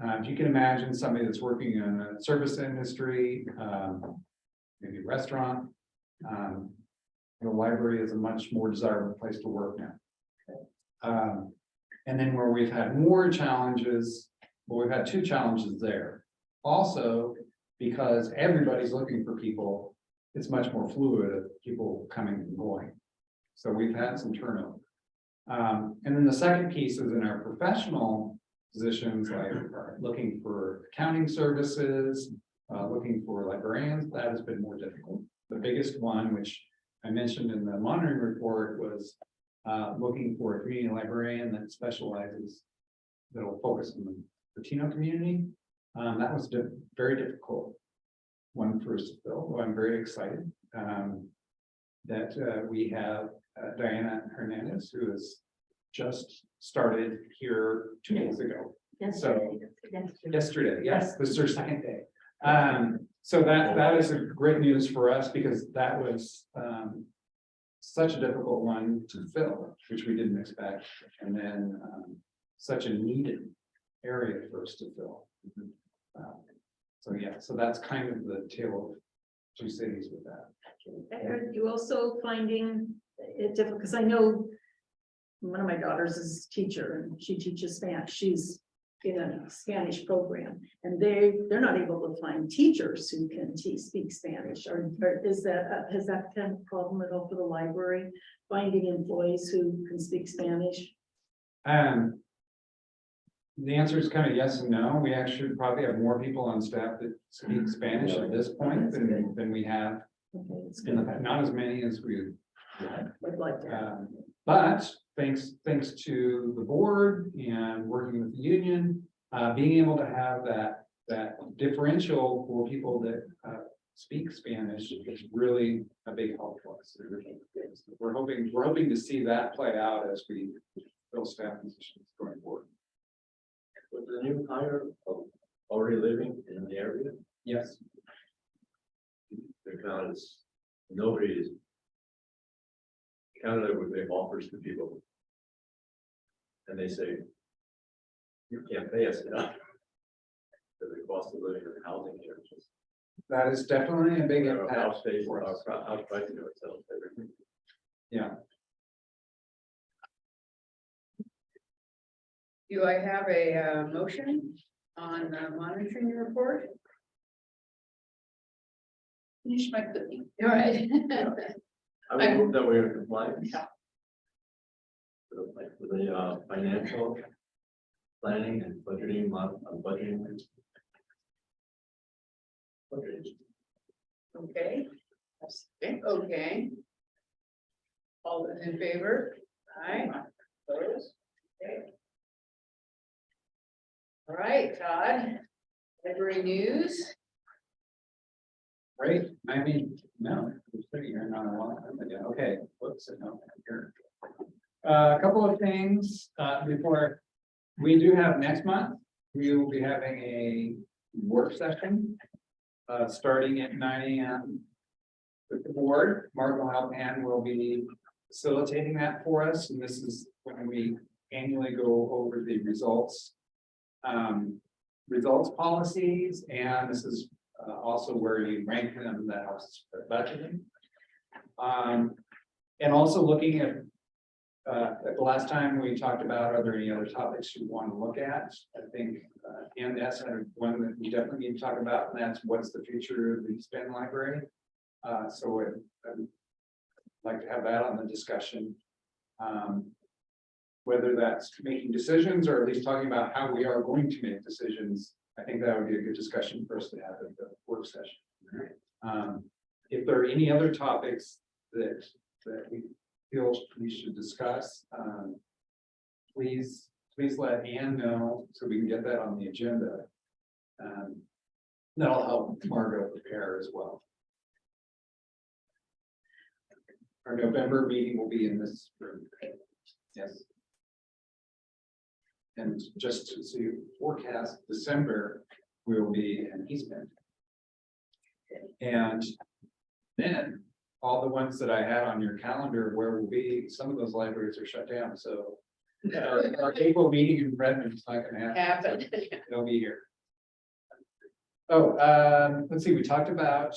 If you can imagine somebody that's working in a service industry, maybe a restaurant, the library is a much more desirable place to work now. And then where we've had more challenges, well, we've had 2 challenges there. Also, because everybody's looking for people, it's much more fluid of people coming and going. So we've had some turnover. And then the second piece is in our professional positions, like looking for accounting services, looking for librarians. That has been more difficult. The biggest one, which I mentioned in the monitoring report, was looking for a community librarian that specializes, that'll focus on the Latino community. That was very difficult one for us to fill. Well, I'm very excited that we have Diana Hernandez, who has just started here 2 days ago. So yesterday, yes, this is her second day. So that is a great news for us because that was such a difficult one to fill, which we didn't expect, and then such a needed area for us to fill. So yeah, so that's kind of the tale of two cities with that.
Are you also finding it difficult? Because I know one of my daughters is a teacher and she teaches Spanish. She's in a Spanish program and they're not able to find teachers who can speak Spanish. Or is that, has that kind of problem at all for the library, finding employees who can speak Spanish?
The answer is kind of yes and no. We actually probably have more people on staff that speak Spanish at this point than we have
Okay, it's
in the
good.
past. Not as many as we
I'd like to.
but thanks to the board and working with the union, being able to have that differential for people that speak Spanish is really a big help for us. We're hoping to see that play out as we fill staff positions going forward.
Was the new hire already living in the area?
Yes.
Because nobody is. Canada would make offers to people. And they say, you can't pay us enough. Because the cost of living and housing here is just.
That is definitely a big
Our
impact
house space,
for
our
us.
house pricing of itself, everything.
Yeah.
Do I have a motion on the monitoring report?
Finish my cooking.
All right.
I would move that we're in compliance. With the financial planning and budgeting, budgeting.
Okay. Okay. All those in favor? Aye. Opposed? Okay. All right, Todd. Library news.
Right, I mean, no, it's pretty here, not a lot, but yeah, okay, whoops, no, here. A couple of things, before, we do have next month, we will be having a work session, starting at 9 a.m. with the board. Mark Malkin will be facilitating that for us, and this is when we annually go over the results policies, and this is also where you rank them, that helps with budgeting. And also looking at the last time we talked about, are there any other topics you want to look at? I think KNCC had one that we definitely need to talk about, and that's what's the future of the Penn Library. So I'd like to have that on the discussion. Whether that's making decisions or at least talking about how we are going to make decisions, I think that would be a good discussion for us to have at the work session. If there are any other topics that we feel we should discuss, please let Ann know so we can get that on the agenda. That'll help Margo prepare as well. Our November meeting will be in this room. Yes. And just to forecast December, we will be in East Bend. And then all the ones that I had on your calendar where we'll be, some of those libraries are shut down. So our April meeting in Redmond is not going to happen. They'll be here. Oh, let's see, we talked about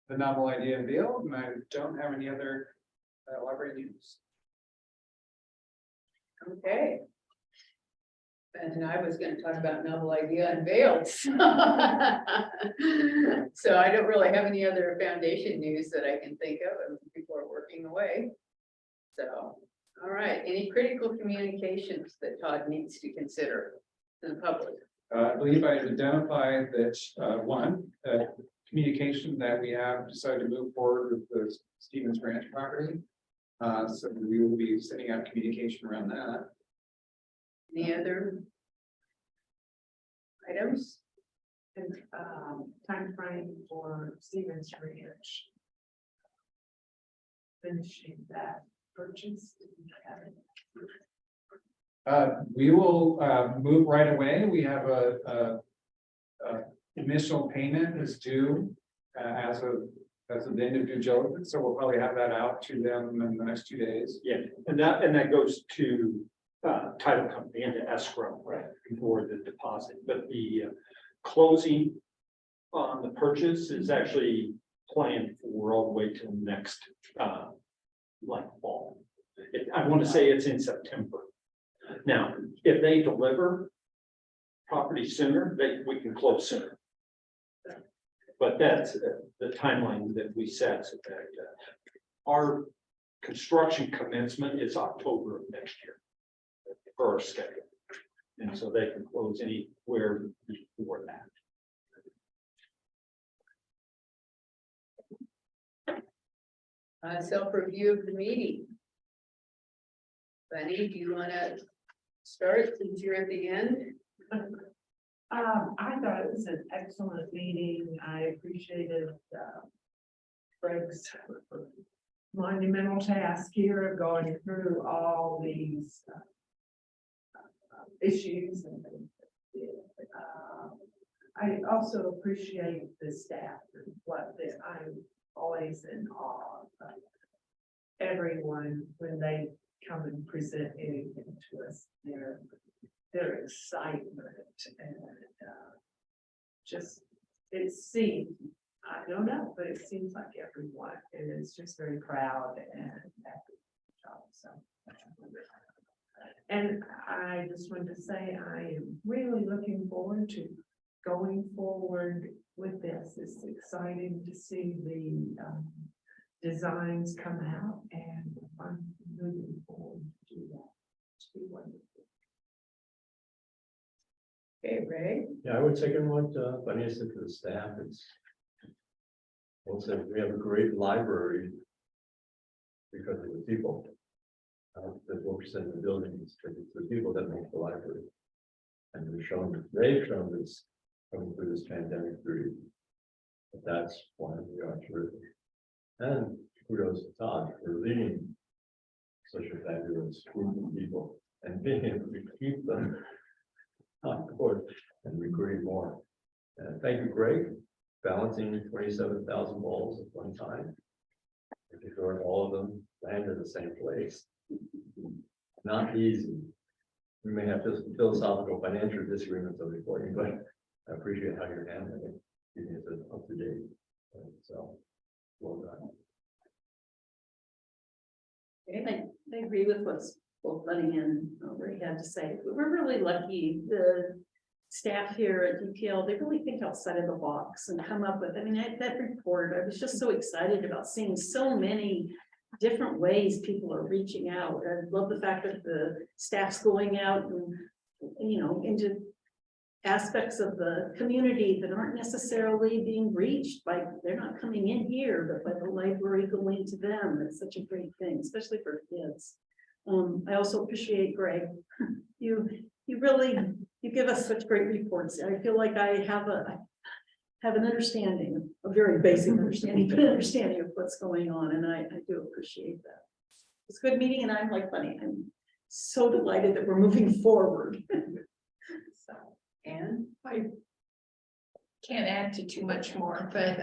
the novel idea unveiled, and I don't have any other library news.
Okay. And I was going to talk about novel idea unveiled. So I don't really have any other foundation news that I can think of before working away. So, all right, any critical communications that Todd needs to consider to the public?
I believe I identified that one communication that we have decided to move forward with the Stevens Ranch property. So we will be sending out communication around that.
Any other items?
And timeframe for Stevens Ranch. Finishing that purchase.
We will move right away. We have a initial payment is due as of the end of due diligence, so we'll probably have that out to them in the next 2 days.
Yeah, and that goes to title company into escrow, right, before the deposit, but the closing on the purchase is actually planned for all the way till next like fall. I want to say it's in September. Now, if they deliver property sooner, we can close sooner. But that's the timeline that we set, so that our construction commencement is October of next year for our schedule. And so they can close anywhere before that.
Self-review of the meeting. Bunny, do you want to start since you're at the end?
I thought it was an excellent meeting. I appreciated Greg's monumental task here of going through all these issues. And I also appreciate the staff and I'm always in awe of everyone when they come and present anything to us. Their excitement and just it seems, I don't know, but it seems like everyone, and it's just very proud and happy job. So, and I just wanted to say I am really looking forward to going forward with this. It's exciting to see the designs come out, and I'm moving forward to do that. It's been wonderful.
Okay, Ray.
Yeah, I would second what Vanessa said to the staff. It's also, we have a great library because of the people. That works in the buildings, it's the people that make the library. And they've shown this coming through this pandemic period. But that's why we are terrific. And kudos to Todd for leading such a fabulous group of people and being able to keep them on board and recruiting more. And thank you, Greg, balancing 27,000 balls at one time. Making sure all of them land in the same place. Not easy. We may have just philosophical financial disagreements on reporting, but I appreciate how you're handling it, keeping it up to date. So, well done.
I agree with what's both Bunny and Ray had to say. We're really lucky. The staff here at DPL, they really think outside of the box and come up with, that report, I was just so excited about seeing so many different ways people are reaching out. I love the fact that the staff's going out and, into aspects of the community that aren't necessarily being reached by, they're not coming in here, but by the library going to them. That's such a great thing, especially for kids. I also appreciate Greg. You give us such great reports. I feel like I have an understanding, a very basic understanding, but understanding of what's going on, and I do appreciate that. It's a good meeting, and I'm like Bunny. I'm so delighted that we're moving forward.
So, and
I can't add to too much more, but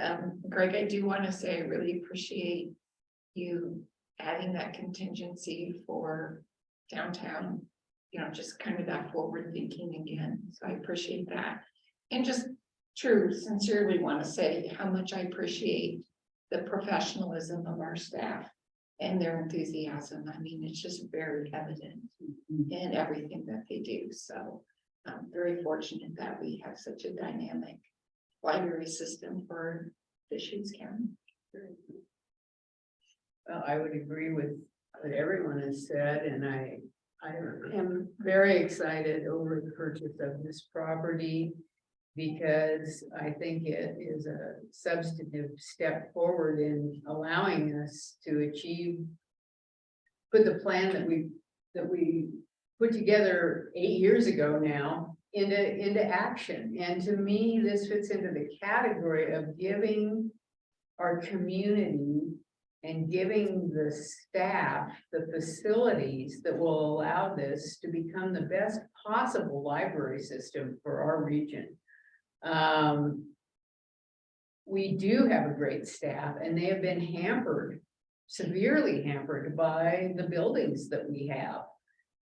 Greg, I do want to say I really appreciate you adding that contingency for downtown, just kind of that forward thinking again. So I appreciate that. And just sincerely want to say how much I appreciate the professionalism of our staff and their enthusiasm. It's just very evident in everything that they do. So I'm very fortunate that we have such a dynamic library system for Deschutes County.
well, I would agree with what everyone has said, and I am very excited over the purchase of this property because I think it is a substantive step forward in allowing us to put the plan that we put together 8 years ago now into action. And to me, this fits into the category of giving our community and giving the staff the facilities that will allow this to become the best possible library system for our region. We do have a great staff, and they have been hampered, severely hampered by the buildings that we have.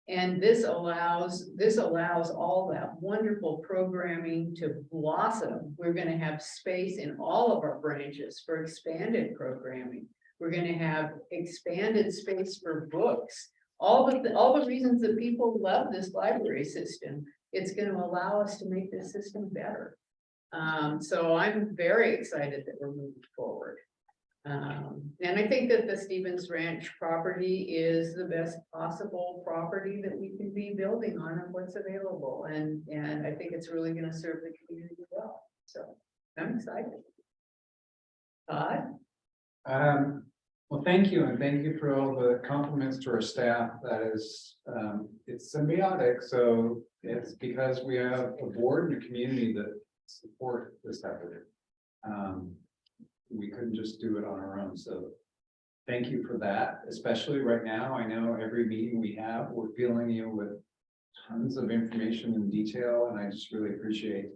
And this allows all that wonderful programming to blossom. We're going to have space in all of our branches for expanded programming. We're going to have expanded space for books. All the reasons that people love this library system, it's going to allow us to make this system better. So I'm very excited that we're moving forward. And I think that the Stevens Ranch property is the best possible property that we can be building on of what's available. And I think it's really going to serve the community well. So I'm excited. Todd?
Well, thank you, and thank you for all the compliments to our staff. That is, it's symbiotic, so it's because we have a board and a community that support this effort. We couldn't just do it on our own, so thank you for that, especially right now. I know every meeting we have, we're filling you with tons of information and detail, and I just really appreciate,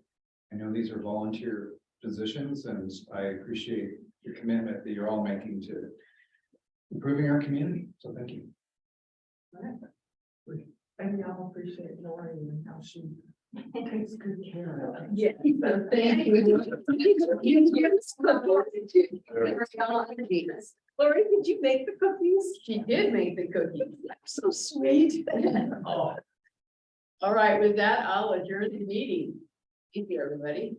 I know these are volunteer positions, and I appreciate your commitment that you're all making to improving our community, so thank you.
And y'all appreciate Lori and how she takes good care of it.
Yeah, so thank you.
Lori, did you make the cookies?
She did make the cookies.
So sweet.
Oh. All right, with that, I'll adjourn the meeting. Thank you, everybody.